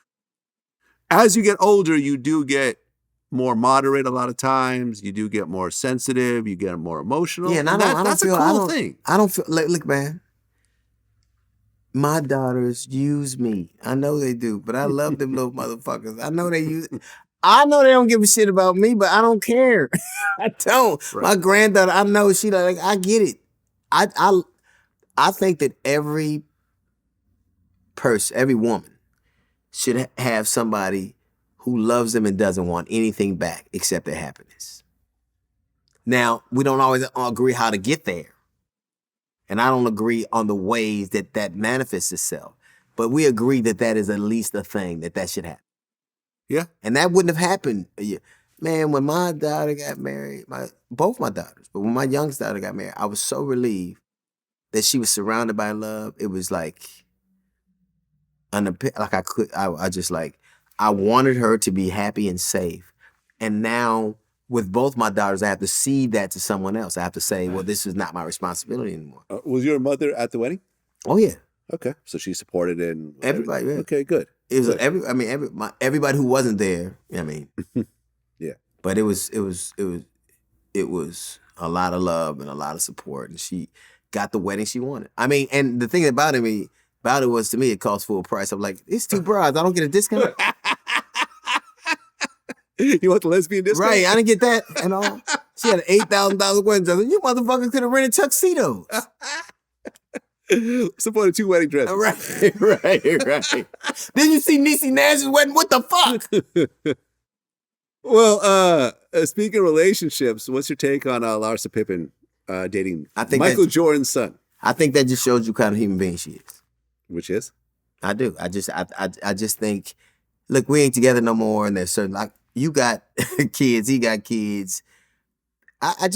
C: as you get older, you do get more moderate a lot of times. You do get more sensitive. You get more emotional.
B: Yeah, and
C: that's a cool thing.
B: I don't feel like, look, man, my daughters use me. I know they do, but I love them little motherfuckers. I know they don't give a shit about me, but I don't care. I don't. Right. My granddaughter, I know she like, I get it. I think that every person, every woman should have somebody who loves them and doesn't want anything back except their happiness. Now, we don't always agree how to get there. And I don't agree on the ways that manifests itself. But we agree that is at least a thing, that should happen.
C: Yeah.
B: And that wouldn't have happened. Man, when my daughter got married, both my daughters, but when my youngest daughter got married, I was so relieved that she was surrounded by love. It was like, I wanted her to be happy and safe. And now with both my daughters, I have to cede that to someone else. I have to say, well, this is not my responsibility anymore.
C: Was your mother at the wedding?
B: Oh, yeah.
C: Okay. So she supported it. And
B: everybody, yeah.
C: Okay, good.
B: It was everybody who wasn't there, I mean.
C: Yeah.
B: But it was a lot of love and a lot of support. And she got the wedding she wanted. I mean, and the thing about it was, to me, it cost full price. I'm like, it's 2 brides. I don't get a discount.
C: You want the lesbian discount?
B: Right, I didn't get that at all. She had an $8,000 wedding dress. You motherfuckers could have rented tuxedos.
C: Supported 2 wedding dresses.
B: Right. Then you see Niecy Nash's wedding. What the fuck?
C: Well, speaking of relationships, what's your take on Larsa Pippen dating Michael Jordan's son?
B: I think that just shows you kind of human being she is.
C: Which is?
B: I do. I just think, look, we ain't together no more, and there's certain, like, you got kids, he got kids. I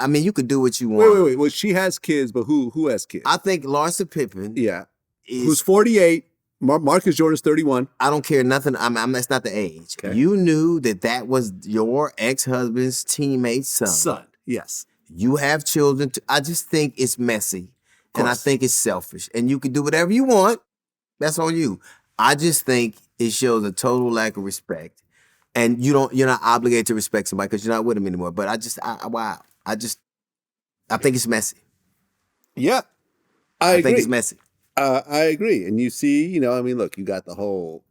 B: mean, you could do what you want.
C: Wait. Well, she has kids, but who has kids?
B: I think Larsa Pippen.
C: Yeah. Who's 48. Marcus Jordan's 31.
B: I don't care nothing. That's not the age. Okay. You knew that was your ex-husband's teammate's son.
C: Son, yes.
B: You have children. I just think it's messy. And I think it's selfish. And you can do whatever you want. That's on you. I just think it shows a total lack of respect. And you're not obligated to respect somebody because you're not with them anymore. But I think it's messy.
C: Yeah. I agree.
B: think it's messy.
C: I agree. And you see, look, you got the whole,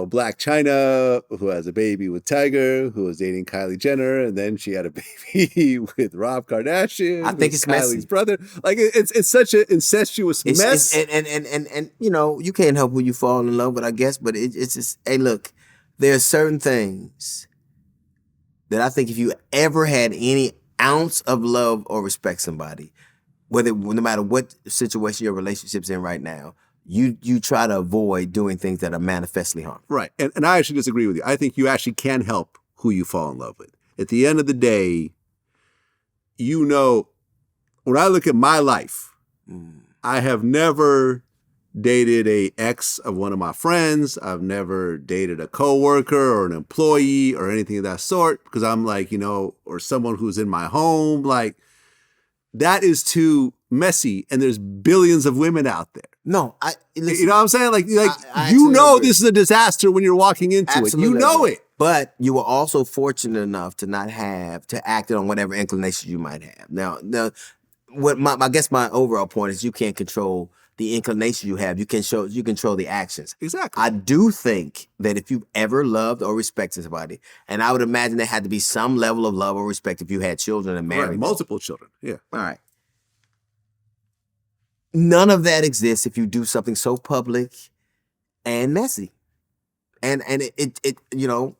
C: Black China, who has a baby with Tiger, who was dating Kylie Jenner, and then she had a baby with Rob Kardashian.
B: I think it's
C: Kylie's
B: messy.
C: brother. Like, it's such an incestuous mess.
B: And you can't help who you fall in love with, I guess, but it's just, hey, look, there are certain things that I think if you ever had any ounce of love or respect somebody, no matter what situation your relationship's in right now, you try to avoid doing things that are manifestly harmful.
C: Right. And I actually disagree with you. I think you actually can help who you fall in love with. At the end of the day, you know, when I look at my life, I have never dated a ex of one of my friends. I've never dated a coworker or an employee or anything of that sort, because I'm like, you know, or someone who's in my home. Like, that is too messy, and there's billions of women out there.
B: No, listen,
C: you know what I'm saying? Like
B: I
C: you know
B: agree.
C: this is a disaster when you're walking into
B: Absolutely
C: it. You know
B: agree.
C: it.
B: But you were also fortunate enough to not have to act on whatever inclinations you might have. Now, I guess my overall point is you can't control the inclination you have. You control the actions.
C: Exactly.
B: I do think that if you've ever loved or respected somebody, and I would imagine there had to be some level of love or respect if you had children and married
C: Right, multiple children. Yeah.
B: All right. None of that exists if you do something so public and messy. And it you know,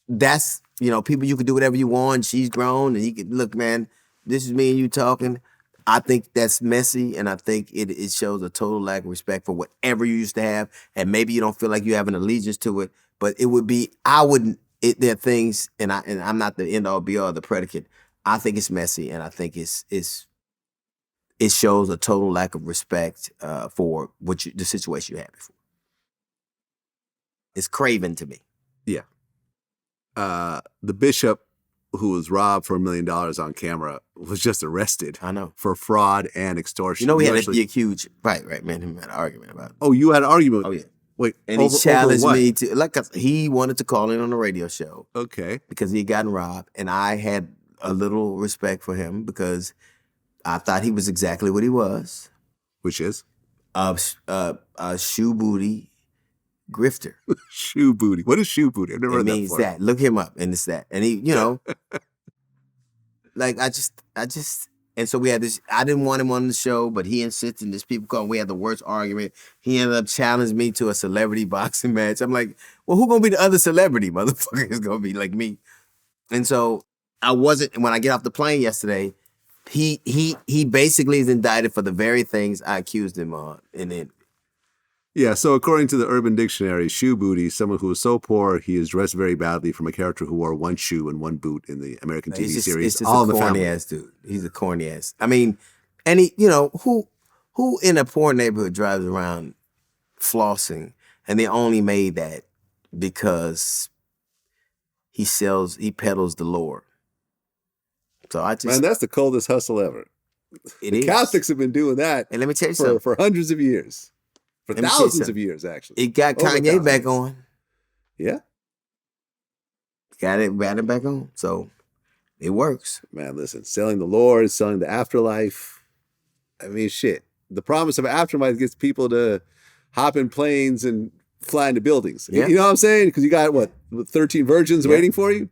B: that's, you know, people, you can do whatever you want. She's grown, and you can, look, man, this is me and you talking. I think that's messy, and I think it shows a total lack of respect for whatever you used to have, and maybe you don't feel like you have an allegiance to it, but it would be, there are things, and I'm not the end all be all, the predicate. I think it's messy, and I think it shows a total lack of respect for the situation you had before. It's craven to me.
C: Yeah. The bishop who was robbed for $1 million on camera was just arrested.
B: I know.
C: For fraud and extortion.
B: You know, we had a big, huge, right, man, we had an argument about it.
C: Oh, you had an argument?
B: Oh, yeah.
C: Wait,
B: and he challenged me to, he wanted to call in on a radio show.
C: Okay.
B: Because he had gotten robbed, and I had a little respect for him because I thought he was exactly what he was.
C: Which is?
B: A shoe booty grifter.
C: Shoe booty. What is shoe booty? I've never heard that before.
B: It means that. Look him up, and it's that. And he, you know, like I just, and so we had this, I didn't want him on the show, but he insisted, and there's people calling, we had the worst argument. He ended up challenging me to a celebrity boxing match. I'm like, well, who gonna be the other celebrity, motherfucker? It's gonna be like me. And so when I get off the plane yesterday, he basically is indicted for the very things I accused him of. And then,
C: yeah, so according to the Urban Dictionary, shoe booty, someone who is so poor he is dressed very badly, from a character who wore one shoe and one boot in the American TV series.
B: It's just a corny ass dude. He's a corny ass. I mean, and he, you know, who in a poor neighborhood drives around flossing, and they only made that because he peddles the Lord. So
C: Man, that's the coldest hustle ever. The Catholics have been doing that.
B: And let me tell you something.
C: For hundreds of years. For thousands of years, actually.
B: It got Kanye back on.
C: Yeah.
B: Got it back on. So it works.
C: Man, listen, selling the Lord, selling the afterlife. I mean, shit. The promise of an afterlife gets people to hop in planes and fly into buildings.
B: Yeah.
C: You know what I'm saying? Because you got, 13 virgins waiting for you?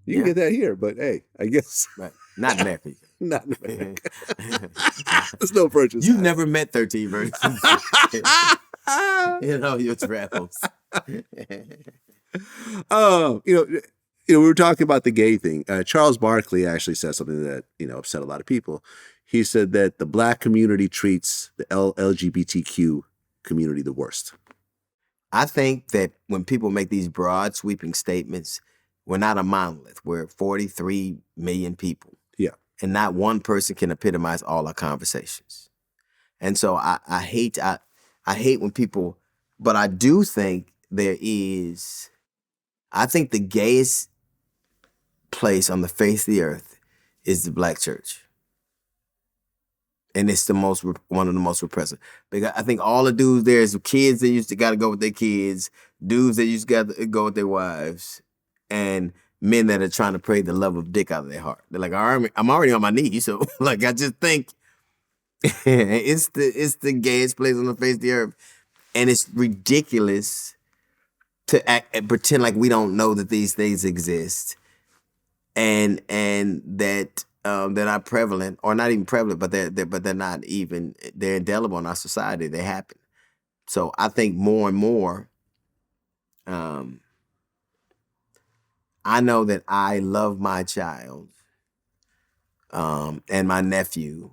C: You can get that here, but hey, I guess.
B: Right. Not in America.
C: Not in America. There's no virgins.
B: You've never met 13 virgins. You know, your travels.
C: We were talking about the gay thing. Charles Barkley actually said something that, upset a lot of people. He said that the black community treats the LGBTQ community the worst.
B: I think that when people make these broad, sweeping statements, we're not a monolith. We're 43 million people.
C: Yeah.
B: And not one person can epitomize all our conversations. And so I hate when people, but I do think I think the gayest place on the face of the earth is the black church. And it's one of the most repressive. Because I think all the dudes there is kids that used to got to go with their kids, dudes that used to got to go with their wives, and men that are trying to pray the love of dick out of their heart. They're like, I'm already on my knees, so I just think it's the gayest place on the face of the earth, and it's ridiculous to act and pretend like we don't know that these things exist, and that they're not prevalent, or not even prevalent, but they're not even, they're indelible in our society. They happen. So I think more and more, I know that I love my child, and my nephew,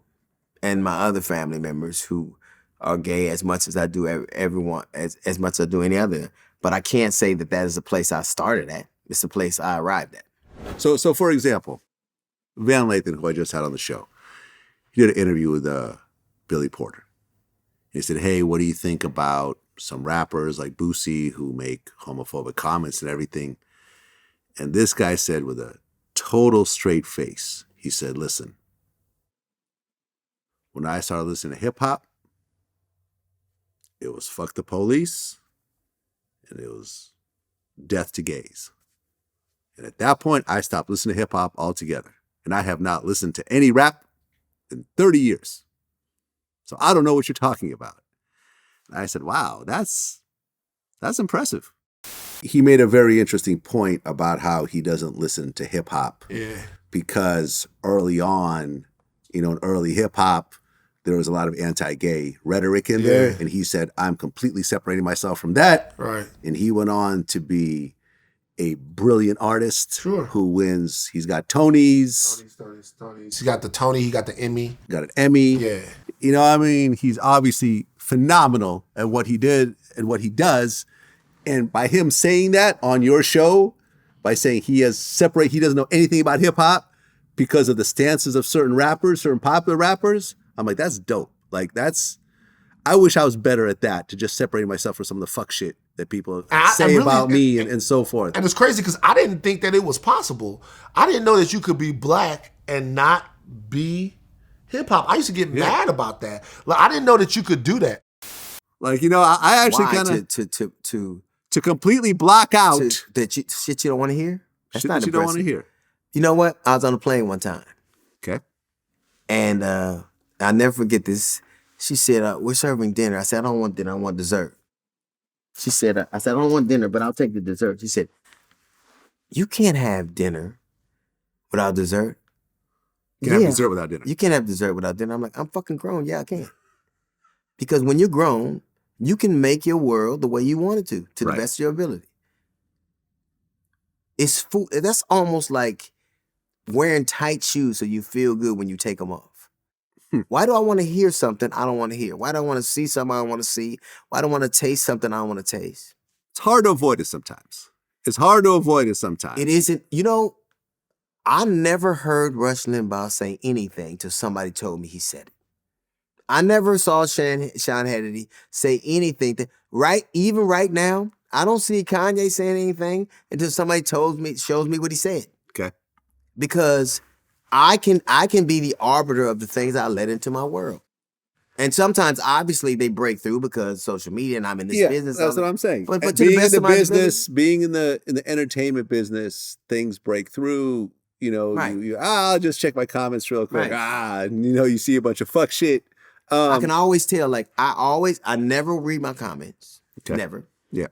B: and my other family members who are gay as much as I do everyone, as much as I do any other. But I can't say that that is the place I started at. It's the place I arrived at.
C: So for example, Van Lathan, who I just had on the show, he did an interview with Billy Porter. He said, hey, what do you think about some rappers like Boosie who make homophobic comments and everything? And this guy said with a total straight face, he said, listen, when I started listening to hip hop, it was fuck the police and it was death to gays. And at that point, I stopped listening to hip hop altogether. And I have not listened to any rap in 30 years. So I don't know what you're talking about. And I said, wow, that's impressive. He made a very interesting point about how he doesn't listen to hip hop.
E: Yeah.
C: Because early on, in early hip hop, there was a lot of anti-gay rhetoric in there. And he said, I'm completely separating myself from that.
E: Right.
C: And he went on to be a brilliant artist who wins. He's got Tonys.
E: He got the Tony, he got the Emmy.
C: Got an Emmy.
E: Yeah.
C: You know what I mean? He's obviously phenomenal at what he did and what he does. And by him saying that on your show, by saying he doesn't know anything about hip hop because of the stances of certain rappers, certain popular rappers, I'm like, that's dope. Like I wish I was better at that, to just separating myself from some of the fuck shit that people say about me and so forth.
E: And it's crazy because I didn't think that it was possible. I didn't know that you could be black and not be hip hop. I used to get mad about that. Like, I didn't know that you could do that.
C: Like, I actually kind of to completely block out
B: that shit you don't want to hear. That's
C: shit
B: not
C: that you don't want to hear.
B: You know what? I was on a plane one time.
C: Okay.
B: And I'll never forget this. She said, we're serving dinner. I said, I don't want dinner, I want dessert. She said, I said, I don't want dinner, but I'll take the dessert. She said, you can't have dinner without dessert.
C: You can't have dessert without dinner.
B: You can't have dessert without dinner. I'm like, I'm fucking grown. Yeah, I can. Because when you're grown, you can make your world the way you want it to the best of your ability. It's that's almost like wearing tight shoes so you feel good when you take them off. Why do I want to hear something I don't want to hear? Why do I want to see something I don't want to see? Why do I want to taste something I don't want to taste?
C: It's hard to avoid it sometimes. It
B: isn't, I never heard Rush Limbaugh say anything till somebody told me he said it. I never saw Sean Hannity say anything. Even right now, I don't see Kanye saying anything until somebody shows me what he said.
C: Okay.
B: Because I can be the arbiter of the things I let into my world. And sometimes, obviously, they break through because social media and I'm in this business.
C: That's what I'm saying.
B: But to
C: being
B: the best
C: in the
B: of my
C: business, being in the entertainment business, things break through.
B: Right.
C: I'll just check my comments real quick.
B: Right.
C: And, you see a bunch of fuck shit.
B: I can always tell, I never read my comments.
C: Okay.
B: Never.
C: Yeah.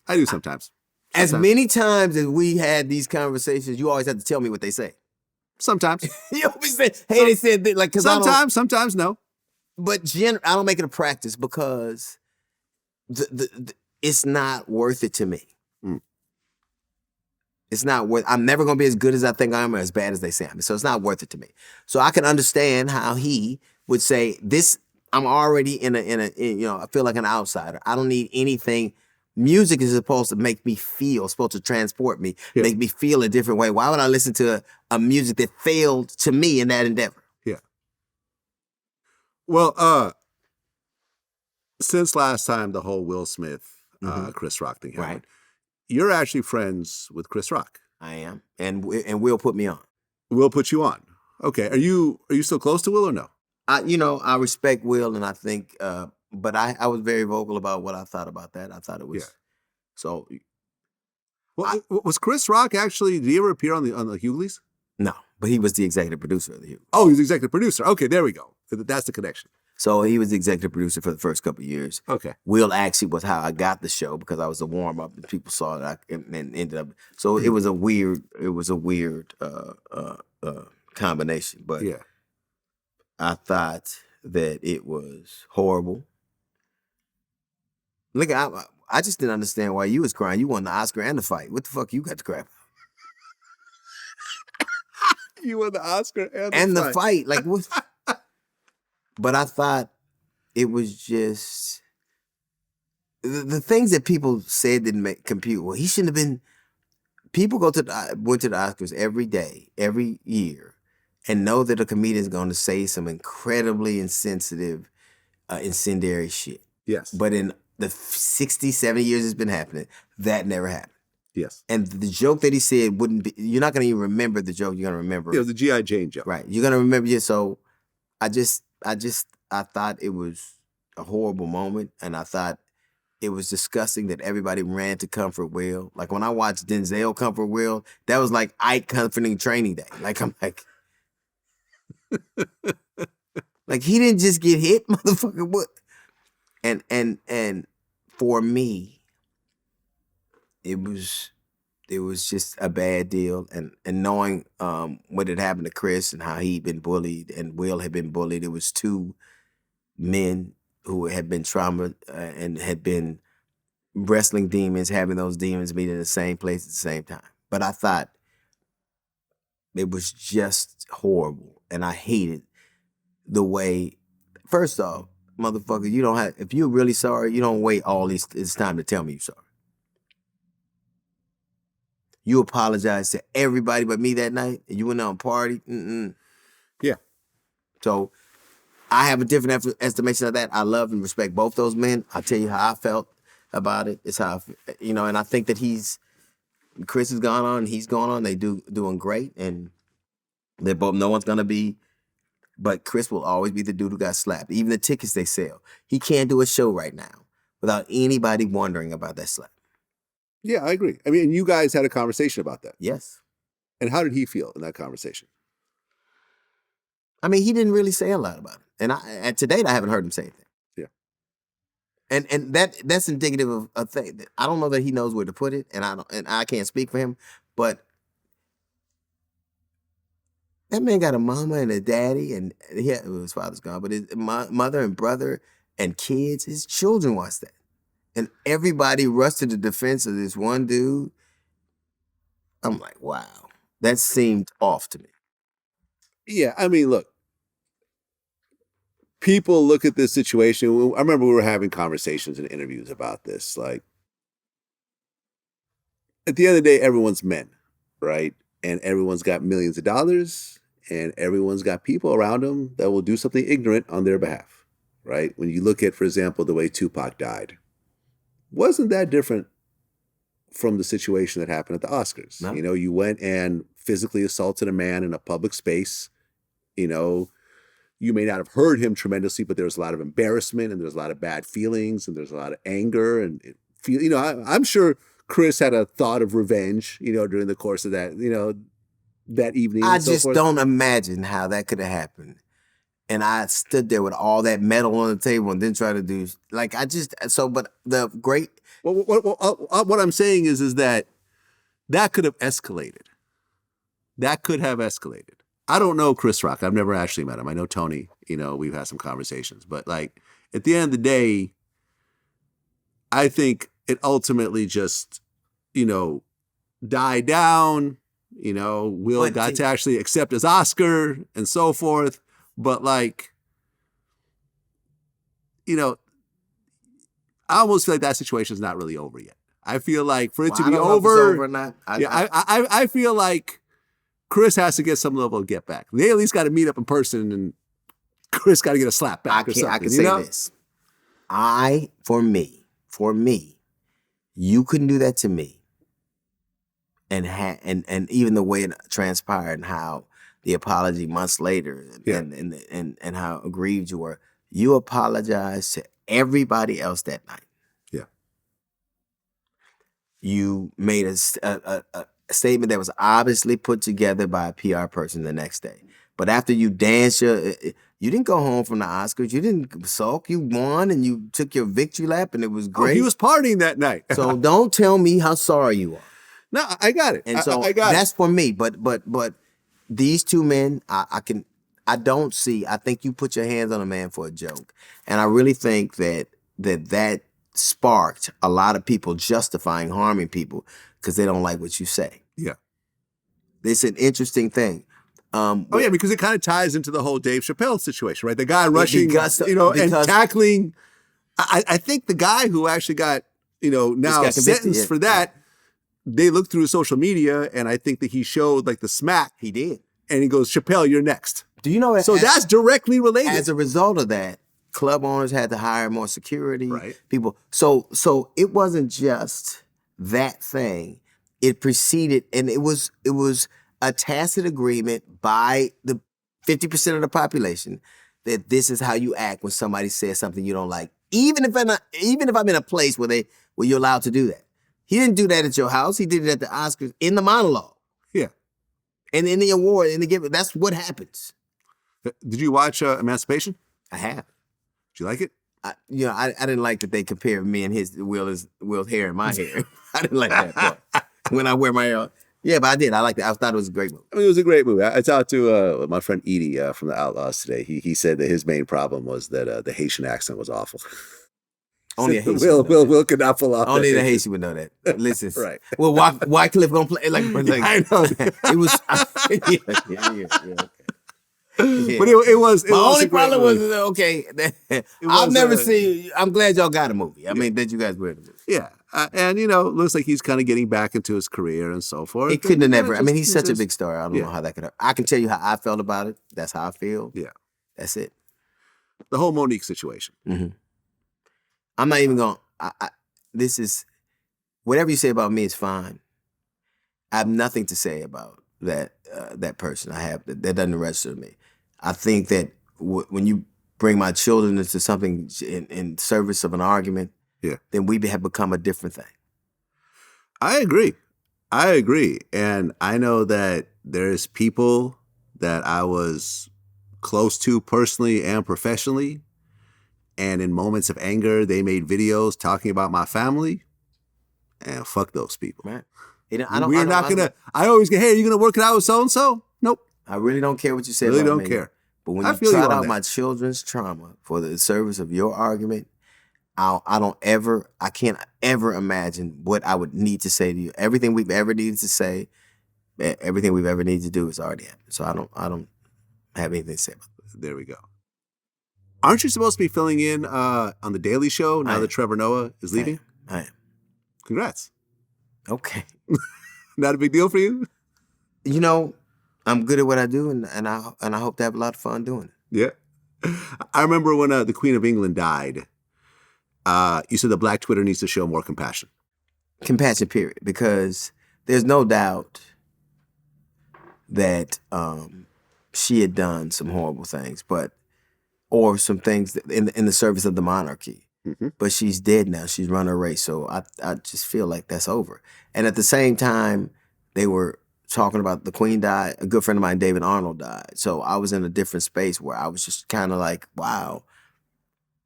C: I do sometimes.
B: As many times as we had these conversations, you always have to tell me what they say.
C: Sometimes.
B: You always say, hey, they said that, like, because
C: sometimes no.
B: But I don't make it a practice because it's not worth it to me. It's not worth. I'm never gonna be as good as I think I am or as bad as they say I am. So it's not worth it to me. So I can understand how he would say this. I'm already I feel like an outsider. I don't need anything. Music is supposed to make me feel, supposed to transport me, make me feel a different way. Why would I listen to a music that failed to me in that endeavor?
C: Yeah. Well, since last time the whole Will Smith, Chris Rock thing happened, you're actually friends with Chris Rock.
B: I am, and Will put me on.
C: Will put you on. Okay. Are you still close to Will or no?
B: I respect Will, and I think, but I was very vocal about what I thought about that. I thought it was so.
C: Well, was Chris Rock actually? Did he ever appear on the Hughleys?
B: No, but he was the executive producer of the Hughley.
C: Oh, he's the executive producer. Okay, there we go. That's the connection.
B: So he was the executive producer for the first couple of years.
C: Okay.
B: Will actually was how I got the show because I was a warm up and people saw it and ended up. So it was a weird combination. But I thought that it was horrible. Look, I just didn't understand why you was crying. You won the Oscar and the fight. What the fuck you got to cry about?
C: He won the Oscar
B: and the fight. Like what? But I thought it was just the things that people said didn't compute. Well, he shouldn't have been. People went to the Oscars every day, every year, and know that a comedian is going to say some incredibly insensitive, incendiary shit.
C: Yes.
B: But in the 60, 70 years it's been happening, that never happened.
C: Yes.
B: And the joke that he said wouldn't be, you're not going to even remember the joke, you're going to remember.
C: It was the G.I. Jane joke.
B: Right. You're going to remember it. So I thought it was a horrible moment, and I thought it was disgusting that everybody ran to comfort Will. Like when I watched Denzel comfort Will, that was like Ike comforting Training Day. Like I'm like, like he didn't just get hit, motherfucker. What? And for me, it was just a bad deal. And knowing what had happened to Chris and how he'd been bullied and Will had been bullied, it was two men who had been trauma and had been wrestling demons, having those demons meet in the same place at the same time. But I thought it was just horrible. And I hated the way, first off, motherfucker, you don't have, if you're really sorry, you don't wait all this time to tell me you're sorry. You apologize to everybody but me that night, and you went out and party.
C: Yeah.
B: So I have a different estimation of that. I love and respect both those men. I'll tell you how I felt about it. It's how, and I think that Chris has gone on, he's gone on. They doing great, and they're both, no one's gonna be, but Chris will always be the dude who got slapped. Even the tickets they sell. He can't do a show right now without anybody wondering about that slap.
C: Yeah, I agree. I mean, and you guys had a conversation about that.
B: Yes.
C: And how did he feel in that conversation?
B: I mean, he didn't really say a lot about it. And to date, I haven't heard him say anything.
C: Yeah.
B: And that's indicative of a thing. I don't know that he knows where to put it, and I can't speak for him, but that man got a mama and a daddy, and his father's gone, but his mother and brother and kids, his children watch that. And everybody rushed to the defense of this one dude. I'm like, wow, that seemed off to me.
C: Yeah, I mean, look, people look at this situation. I remember we were having conversations and interviews about this. Like, at the end of the day, everyone's men, right? And everyone's got millions of dollars, and everyone's got people around them that will do something ignorant on their behalf, right? When you look at, for example, the way Tupac died, wasn't that different from the situation that happened at the Oscars?
B: No.
C: You went and physically assaulted a man in a public space. You may not have hurt him tremendously, but there was a lot of embarrassment, and there's a lot of bad feelings, and there's a lot of anger, and I'm sure Chris had a thought of revenge, during the course of that, that evening.
B: I just don't imagine how that could have happened. And I stood there with all that metal on the table and didn't try to do, but the great.
C: Well, what I'm saying is that could have escalated. That could have escalated. I don't know Chris Rock. I've never actually met him. I know Tony, we've had some conversations, but like at the end of the day, I think it ultimately just, died down, Will got to actually accept his Oscar and so forth. But like, I almost feel like that situation is not really over yet. I feel like for it to be over,
B: or not.
C: I feel like Chris has to get some level of get back. They at least got to meet up in person, and Chris got to get a slap back or something.
B: I can say this. For me, you couldn't do that to me. And even the way it transpired and how the apology months later and how aggrieved you were, you apologized to everybody else that night.
C: Yeah.
B: You made a statement that was obviously put together by a PR person the next day. But after you danced, you didn't go home from the Oscars. You didn't sulk. You won, and you took your victory lap, and it was great.
C: Oh, he was partying that night.
B: So don't tell me how sorry you are.
C: No, I got it.
B: And so
C: I got
B: that's for me. But these two men, I think you put your hands on a man for a joke. And I really think that sparked a lot of people justifying harming people because they don't like what you say.
C: Yeah.
B: It's an interesting thing.
C: Oh yeah, because it kind of ties into the whole Dave Chappelle situation, right? The guy rushing,
B: because-
C: and tackling. I think the guy who actually got, now
B: got convicted,
C: sentenced
B: yeah.
C: for that, they looked through his social media, and I think that he showed like the smack,
B: He did.
C: and he goes, "Chappelle, you're next."
B: Do you know?
C: So that's directly related.
B: As a result of that, club owners had to hire more security
C: Right.
B: people. So it wasn't just that thing. It preceded, and it was a tacit agreement by the 50% of the population that this is how you act when somebody says something you don't like. Even if I'm in a place where you're allowed to do that. He didn't do that at your house. He did it at the Oscars in the monologue.
C: Yeah.
B: And in the award, in the gift. That's what happens.
C: Did you watch Emancipation?
B: I have.
C: Did you like it?
B: I didn't like that they compared me and Will's hair and my hair. I didn't like that part. When I wear my hair. Yeah, but I did. I liked it. I thought it was a great movie.
C: I mean, it was a great movie. I talked to my friend Edie from the Outlaws today. He said that his main problem was that the Haitian accent was awful.
B: Only a Haitian
C: Will could not pull off.
B: Only
C: that
B: the Haitian would know that. Listen,
C: Right.
B: Well, Wycliffe gonna play like
C: I know that.
B: it was. Yeah, okay. Yeah.
C: But it was.
B: My
C: was
B: only
C: a great
B: problem
C: movie.
B: was okay. I've
C: was,
B: never seen. I'm glad y'all got a movie. I mean that you guys were in the movie.
C: Yeah, and looks like he's kind of getting back into his career and so forth.
B: It couldn't have
C: And,
B: never. I mean, he's such a big star. I don't
C: Yeah.
B: know how that could happen. I can tell you how I felt about it. That's how I feel.
C: Yeah,
B: That's it.
C: the whole Monique situation.
B: I'm not even going. This is whatever you say about me is fine. I have nothing to say about that person. I have that doesn't register to me. I think that when you bring my children into something in service of an argument, then we have become a different thing.
C: I agree, and I know that there's people that I was close to personally and professionally. And in moments of anger, they made videos talking about my family. And fuck those people.
B: Right.
C: I always get, hey, are you going to work it out with so-and-so? Nope.
B: I really don't care what you say
C: Really
B: about
C: don't
B: me.
C: care.
B: But when
C: I
B: you
C: feel you
B: trot
C: on
B: out
C: that.
B: my children's trauma for the service of your argument, I can't ever imagine what I would need to say to you. Everything we've ever needed to say, everything we've ever needed to do has already happened. So I don't have anything to say about it.
C: There we go. Aren't you supposed to be filling in on The Daily Show now
B: I
C: that
B: am.
C: Trevor Noah is leaving?
B: I am.
C: Congrats.
B: Okay.
C: Not a big deal for you?
B: I'm good at what I do, and I hope to have a lot of fun doing it.
C: Yeah. I remember when the Queen of England died, you said the Black Twitter needs to show more compassion.
B: Compassion, period. Because there's no doubt that she had done some horrible things, or some things in the service of the monarchy.
C: Mm-hmm.
B: But she's dead now. She's run her race. So I just feel like that's over. And at the same time, they were talking about the Queen died. A good friend of mine, David Arnold, died. So I was in a different space where I was just kind of like, wow,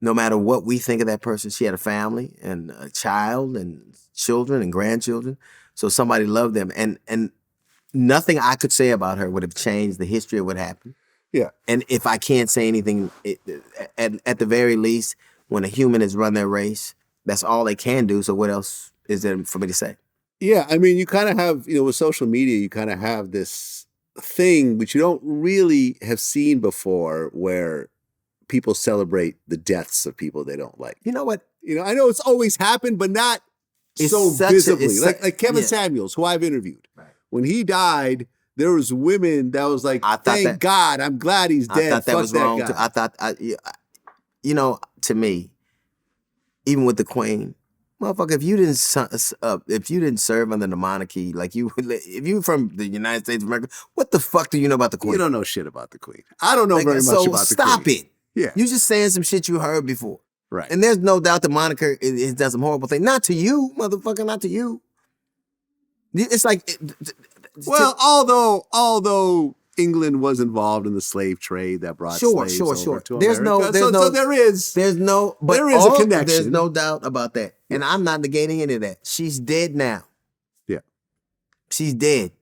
B: no matter what we think of that person, she had a family and a child and children and grandchildren. So somebody loved them. And nothing I could say about her would have changed the history of what happened.
C: Yeah.
B: And if I can't say anything, at the very least, when a human has run their race, that's all they can do. So what else is there for me to say?
C: Yeah, I mean, you kind of have, with social media, you kind of have this thing which you don't really have seen before where people celebrate the deaths of people they don't like.
B: You know what?
C: I know it's always happened, but not
B: It's
C: so
B: such a-
C: visibly.
B: it's
C: Like Kevin
B: yeah.
C: Samuels, who I've interviewed.
B: Right.
C: When he died, there was women that was like,
B: I thought
C: thank
B: that-
C: God, I'm glad he's
B: I
C: dead.
B: thought that
C: Fuck
B: was
C: that
B: wrong.
C: guy.
B: To me, even with the Queen, motherfucker, if you didn't serve under the monarchy, like if you from the United States of America, what the fuck do you know about the Queen?
C: You don't know shit about the Queen. I don't know very much
B: so
C: about the
B: stop
C: Queen.
B: it.
C: Yeah.
B: You just saying some shit you heard before.
C: Right.
B: And there's no doubt the moniker has done some horrible things. Not to you, motherfucker, not to you. It's like...
C: Well, although England was involved in the slave trade that brought slaves over to America. So there is
B: a connection. There's no doubt about that. And I'm not negating any of that. She's dead now.
C: Yeah.
B: She's dead.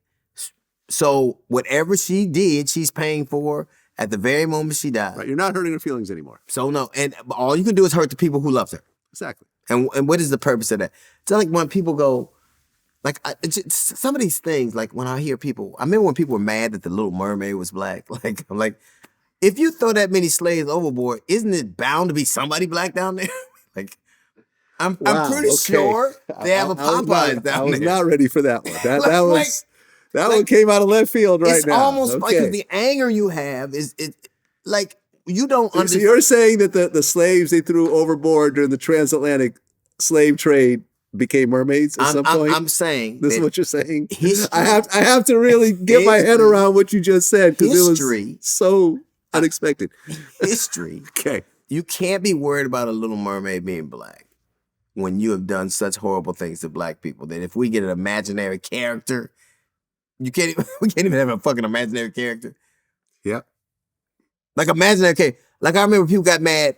B: So whatever she did, she's paying for at the very moment she died.
C: Right. You're not hurting her feelings anymore.
B: So no, and all you can do is hurt the people who loved her.
C: Exactly.
B: And what is the purpose of that? It's like when people go, Like some of these things, like when I hear people, I remember when people were mad that the Little Mermaid was black. Like I'm like, if you throw that many slaves overboard, isn't it bound to be somebody black down there? Like, I'm pretty sure they have a Popeyes down there.
C: I was not ready for that one. That was that
B: like,
C: one came out of left field right
B: it's
C: now.
B: It's almost like the anger you have is like you don't understand.
C: So you're saying that the slaves they threw overboard during the transatlantic slave trade became mermaids at some point?
B: I'm saying
C: this is what you're saying.
B: History,
C: I have to really get my head around what you just said because it was so unexpected.
B: History.
C: Okay.
B: You can't be worried about a Little Mermaid being black when you have done such horrible things to black people that if we get an imaginary character, we can't even have a fucking imaginary character.
C: Yeah.
B: Like imaginary character. Like I remember people got mad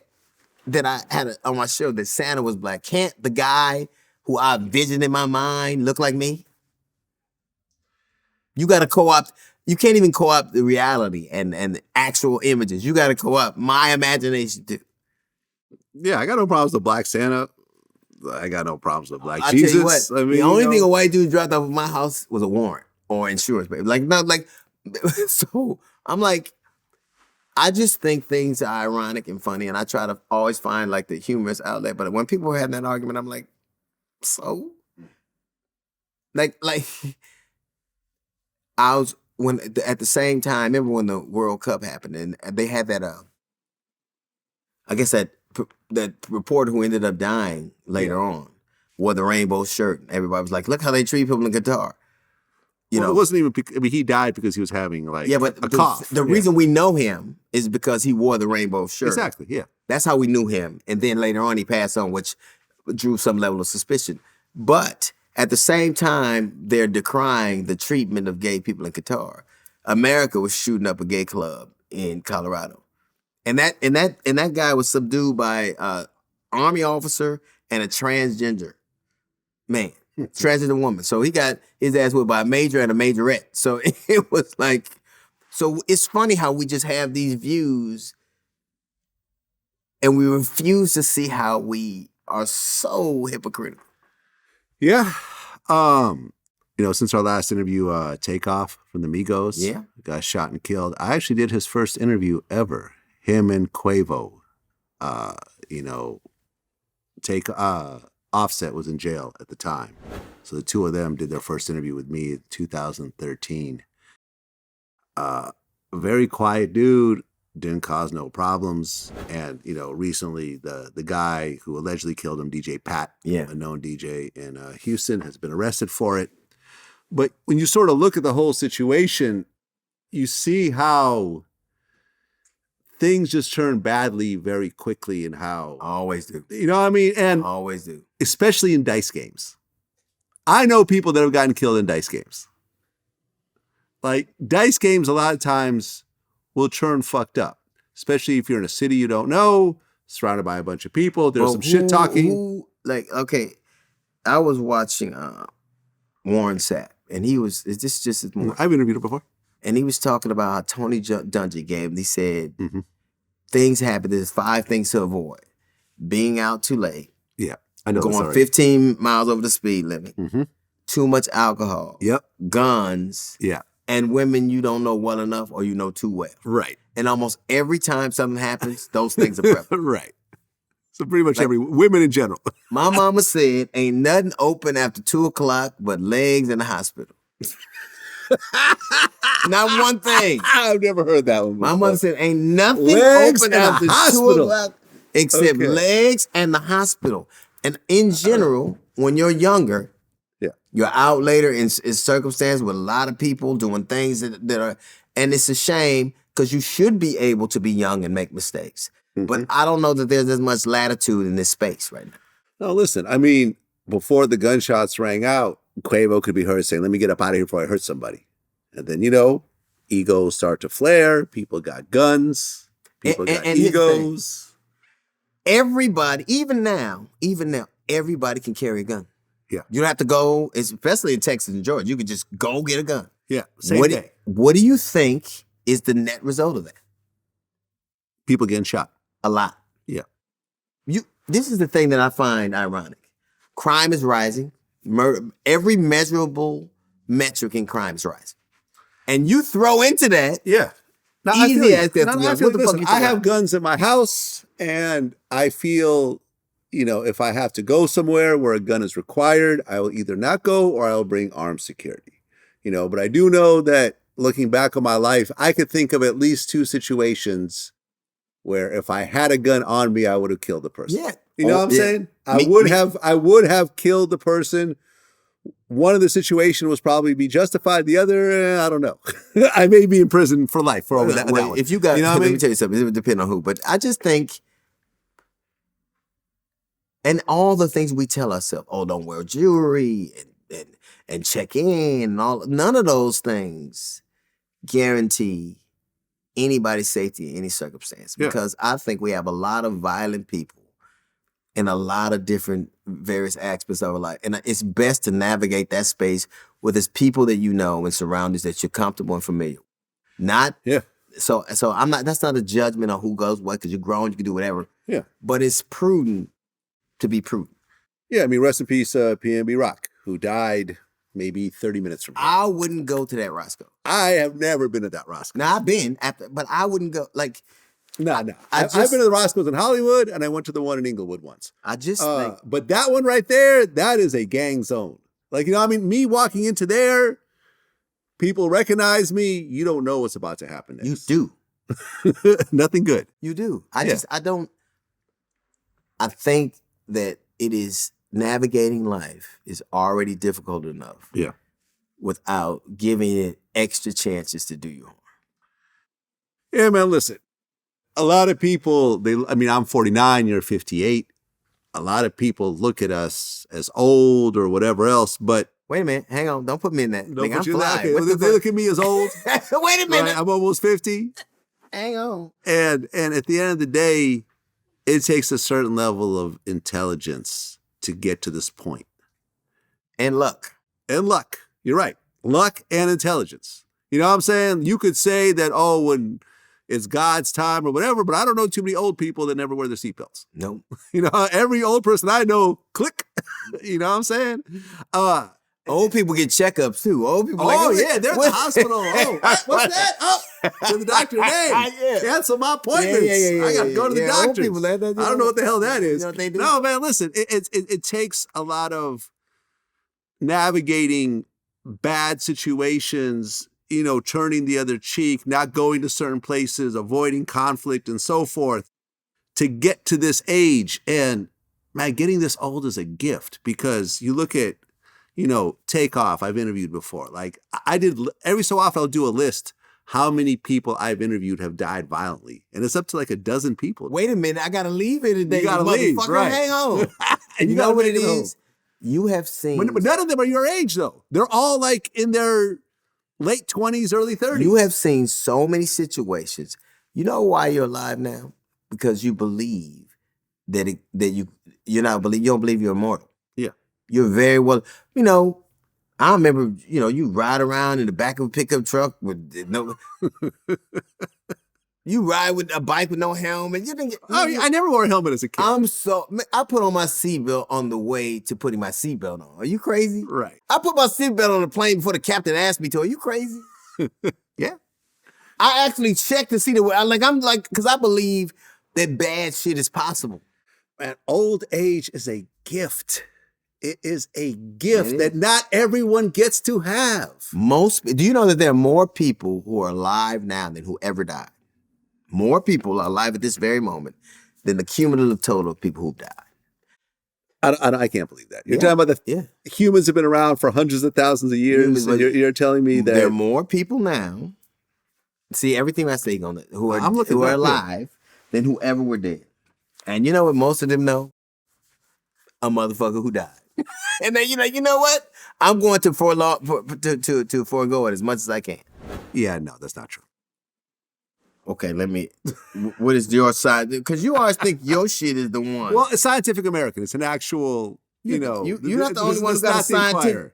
B: that I had on my show that Santa was black. Can't the guy who I envisioned in my mind look like me? You got to co-opt. You can't even co-opt the reality and the actual images. You got to co-opt my imagination too.
C: Yeah, I got no problems with Black Santa. I got no problems with Black
B: I'll
C: Jesus.
B: Tell you what,
C: I mean,
B: the only thing a white dude dropped off of my house was a warrant or insurance. Like, not like, so I'm like, I just think things are ironic and funny, and I try to always find like the humorous outlet. But when people are having that argument, I'm like, so? Like I was, at the same time, remember when the World Cup happened and they had that, I guess that reporter who ended up dying later on wore the rainbow shirt. And everybody was like, look how they treat people in Qatar. You know,
C: it wasn't even, I mean, he died because he was having like a cough.
B: The reason we know him is because he wore the rainbow shirt.
C: Exactly, yeah.
B: That's how we knew him. And then later on he passed on, which drew some level of suspicion. But at the same time, they're decrying the treatment of gay people in Qatar. America was shooting up a gay club in Colorado. And that guy was subdued by an army officer and a transgender man. Transgender woman. So he got his ass whipped by a major and a majorette. So it was like, so it's funny how we just have these views and we refuse to see how we are so hypocritical.
C: Yeah. Since our last interview, Takeoff from the Migos, got shot and killed. I actually did his first interview ever. Him and Quavo. Offset was in jail at the time. So the two of them did their first interview with me in 2013. Very quiet dude, didn't cause no problems. And, recently the guy who allegedly killed him, DJ Pat, a known DJ in Houston, has been arrested for it. But when you sort of look at the whole situation, you see how things just turn badly very quickly and how...
B: Always do.
C: You know what I mean? And
B: always do.
C: Especially in dice games. I know people that have gotten killed in dice games. Like, dice games a lot of times will turn fucked up. Especially if you're in a city you don't know, surrounded by a bunch of people. There's some shit talking.
B: I was watching Warren Sapp, and he was... Is this just his morning?
C: I've interviewed him before.
B: And he was talking about how Tony Dungy gave him. He said, things happen. There's 5 things to avoid. Being out too late.
C: Yeah, I know.
B: Going 15 miles over the speed limit. Too much alcohol.
C: Yep.
B: Guns.
C: Yeah.
B: And women you don't know well enough or you know too well.
C: Right.
B: And almost every time something happens, those things are prevalent.
C: Right. So pretty much women in general.
B: My mama said, ain't nothing open after 2 o'clock but legs in the hospital. Not one thing.
C: I've never heard that one before.
B: My mother said, ain't nothing
C: legs
B: open
C: in
B: after
C: the
B: 2
C: hospital.
B: o'clock except legs and the hospital. And in general, when you're younger, you're out later in circumstances with a lot of people doing things that are, and it's a shame because you should be able to be young and make mistakes. But I don't know that there's as much latitude in this space right now.
C: No, listen, I mean, before the gunshots rang out, Quavo could be heard saying, let me get up out of here before I hurt somebody. And then, egos start to flare. People got guns. People got egos.
B: Everybody, even now, everybody can carry a gun.
C: Yeah.
B: You don't have to go, especially in Texas and Georgia, you can just go get a gun.
C: Yeah, same day.
B: What do you think is the net result of that?
C: People getting shot.
B: A lot.
C: Yeah.
B: This is the thing that I find ironic. Crime is rising. Every measurable metric in crime is rising. And you throw into that,
C: Now,
B: easy as that.
C: Now,
B: What
C: I feel
B: the
C: listen,
B: fuck you
C: I
B: talking
C: have
B: about?
C: guns in my house, and I feel, if I have to go somewhere where a gun is required, I will either not go or I will bring armed security. But I do know that looking back on my life, I could think of at least 2 situations where if I had a gun on me, I would have killed the person.
B: Yeah.
C: You know what I'm
B: Yeah.
C: saying? I would have killed the person. One of the situation was probably be justified. The other, I don't know. I may be in prison for life for over that one.
B: If you got,
C: You know what I
B: let me
C: mean?
B: tell you something. It would depend on who, but I just think, and all the things we tell ourselves, don't wear jewelry and check in and all. None of those things guarantee anybody's safety in any circumstance.
C: Yeah.
B: Because I think we have a lot of violent people in a lot of different various aspects of our life. And it's best to navigate that space with its people that you know and surroundings that you're comfortable and familiar with. Not so I'm not, that's not a judgment on who goes what, because you're grown, you can do whatever.
C: Yeah.
B: But it's prudent to be prudent.
C: Yeah, I mean, rest in peace, P&B Rock, who died maybe 30 minutes from here.
B: I wouldn't go to that Roscoe.
C: I have never been at that Roscoe.
B: Now I've been but I wouldn't go
C: No. I've
B: just-
C: been to the Roscoe's in Hollywood, and I went to the one in Inglewood once.
B: I just think
C: But that one right there, that is a gang zone. Like, me walking into there, people recognize me. You don't know what's about to happen next.
B: you do.
C: Nothing good.
B: You do. I think that it is navigating life is already difficult enough.
C: Yeah.
B: Without giving it extra chances to do you harm.
C: Yeah, man, listen. A lot of people, I'm 49, you're 58. A lot of people look at us as old or whatever else, but
B: Wait a minute, hang on, don't put me in that.
C: don't
B: Nigga, I'm
C: put you in that.
B: fly.
C: Okay,
B: What the
C: they look at me as old.
B: fuck? Wait a minute.
C: Right? I'm almost 50.
B: Hang on.
C: And at the end of the day, it takes a certain level of intelligence to get to this point.
B: And luck.
C: And luck. You're right. Luck and intelligence. You know what I'm saying? You could say that, when it's God's time or whatever, but I don't know too many old people that never wear their seatbelts.
B: Nope.
C: Every old person I know, click. You know what I'm saying?
B: Old people get checkups too. Old people
C: They're at the hospital. What's that? To the doctor. Hey,
B: Yeah.
C: cancel my appointments.
B: Yeah,
C: I got to go to the
B: old
C: doctor.
B: people,
C: I don't know what the hell that is.
B: You know what they do?
C: No, man, listen. It takes a lot of navigating bad situations, turning the other cheek, not going to certain places, avoiding conflict and so forth to get to this age. And man, getting this old is a gift, because you look at, Takeoff, I've interviewed before. Like I did, every so often I'll do a list how many people I've interviewed have died violently. And it's up to like a dozen people.
B: Wait a minute, I gotta leave here today.
C: You gotta leave,
B: motherfucker.
C: right.
B: Hang on.
C: And
B: you know what it is? You have seen.
C: But none of them are your age, though. They're all like in their late 20s, early 30s.
B: You have seen so many situations. You know why you're alive now? Because you believe you don't believe you're immortal.
C: Yeah.
B: You're very well, I remember, you ride around in the back of a pickup truck with no you ride with a bike with no helmet.
C: I never wore a helmet as a kid.
B: I put on my seatbelt on the way to putting my seatbelt on. Are you crazy?
C: Right.
B: I put my seatbelt on the plane before the captain asked me to. Are you crazy?
C: Yeah.
B: I actually checked to see because I believe that bad shit is possible.
C: Man, old age is a gift. It is a gift that not everyone gets to have.
B: Do you know that there are more people who are alive now than who ever died? More people are alive at this very moment than the cumulative total of people who've died.
C: I can't believe that. You're talking about humans have been around for hundreds of thousands of years, and you're telling me that
B: there are more people now. See, everything I say who are alive than whoever were dead. And you know what most of them know? A motherfucker who died. And then you know what? I'm going to forego it as much as I can.
C: Yeah, no, that's not true.
B: Okay, what is your side? Because you always think your shit is the one.
C: Well, it's Scientific American. It's an actual,
B: you're not the only one who got a scientific.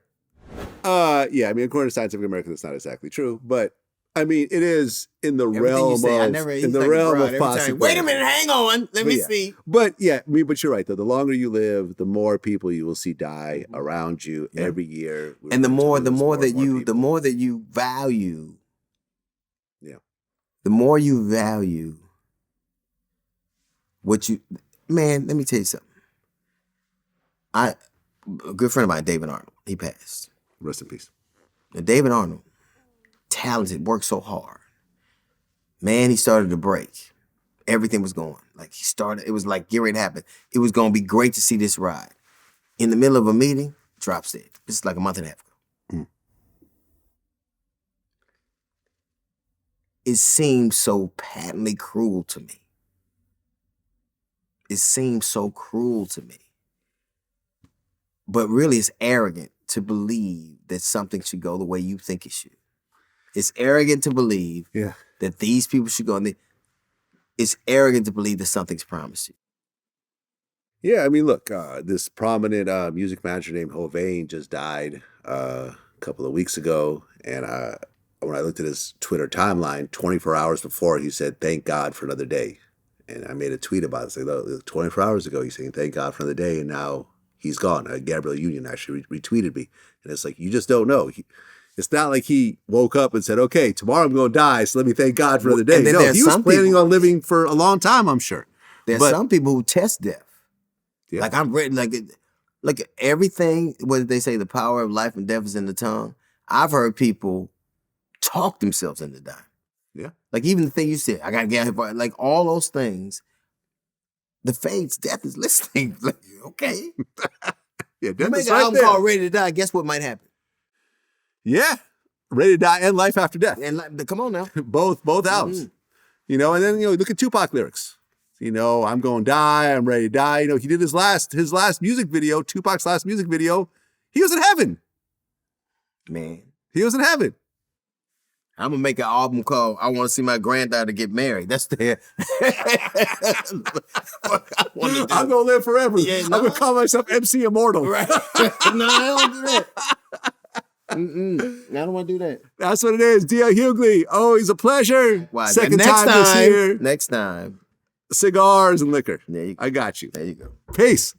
C: Yeah, according to Scientific American, that's not exactly true. But I mean, it is in the
B: Everything you
C: realm
B: say, I
C: of
B: never.
C: in
B: he's
C: the
B: like a
C: realm
B: broad
C: of
B: every time.
C: possibility.
B: Wait a minute, hang on. Let me
C: yeah.
B: see.
C: But yeah, but you're right though. The longer you live, the more people you will see die around you every year.
B: And the more that you value, the more you value what you, man. Let me tell you something. A good friend of mine, David Arnold, he passed.
C: Rest in peace.
B: And David Arnold, talented, worked so hard. Man, he started to break. Everything was going. Like he started, it was like get ready to happen. It was gonna be great to see this ride. In the middle of a meeting, drops dead. This is like a month and a half ago. It seemed so patently cruel to me. It seems so cruel to me. But really, it's arrogant to believe that something should go the way you think it should. It's arrogant to believe that these people should go. It's arrogant to believe that something's promised you.
C: Yeah, I mean, look, this prominent music manager named Hovain just died a couple of weeks ago. And when I looked at his Twitter timeline, 24 hours before, he said, "Thank God for another day." And I made a tweet about it. Saying, look, 24 hours ago, he's saying, "Thank God for another day." And now he's gone. Gabrielle Union actually retweeted me. And it's like, you just don't know. It's not like he woke up and said, "Okay, tomorrow I'm going to die, so let me thank God for another day." No, he was planning on living for a long time, I'm sure.
B: There's some people who test death.
C: Yeah.
B: Like I'm ready, like everything, what they say, the power of life and death is in the tongue. I've heard people talk themselves into dying.
C: Yeah.
B: Like even the thing you said, I got to get out here, like all those things, the fates, death is listening. Like, okay.
C: Yeah,
B: You
C: death
B: make
C: is
B: an
C: right
B: album
C: there.
B: called Ready to Die, guess what might happen?
C: Yeah. Ready to Die and Life After Death.
B: And come on now.
C: both albums. You know, and then, look at Tupac lyrics. I'm going to die, I'm ready to die. He did his last music video, Tupac's last music video. He was in heaven.
B: Man.
C: He was in heaven.
B: I'm gonna make an album called "I Want to See My Granddaughter Get Married." That's the.
C: I'm gonna live forever.
B: Yeah,
C: I'm gonna call myself MC Immortal.
B: Right. No, I don't do that. I don't want to do that.
C: That's what it is. Deion Hughley, always a pleasure.
B: Why?
C: Second time this year.
B: Next time.
C: Cigars and liquor.
B: There you go.
C: I got you.
B: There you go.
C: Peace.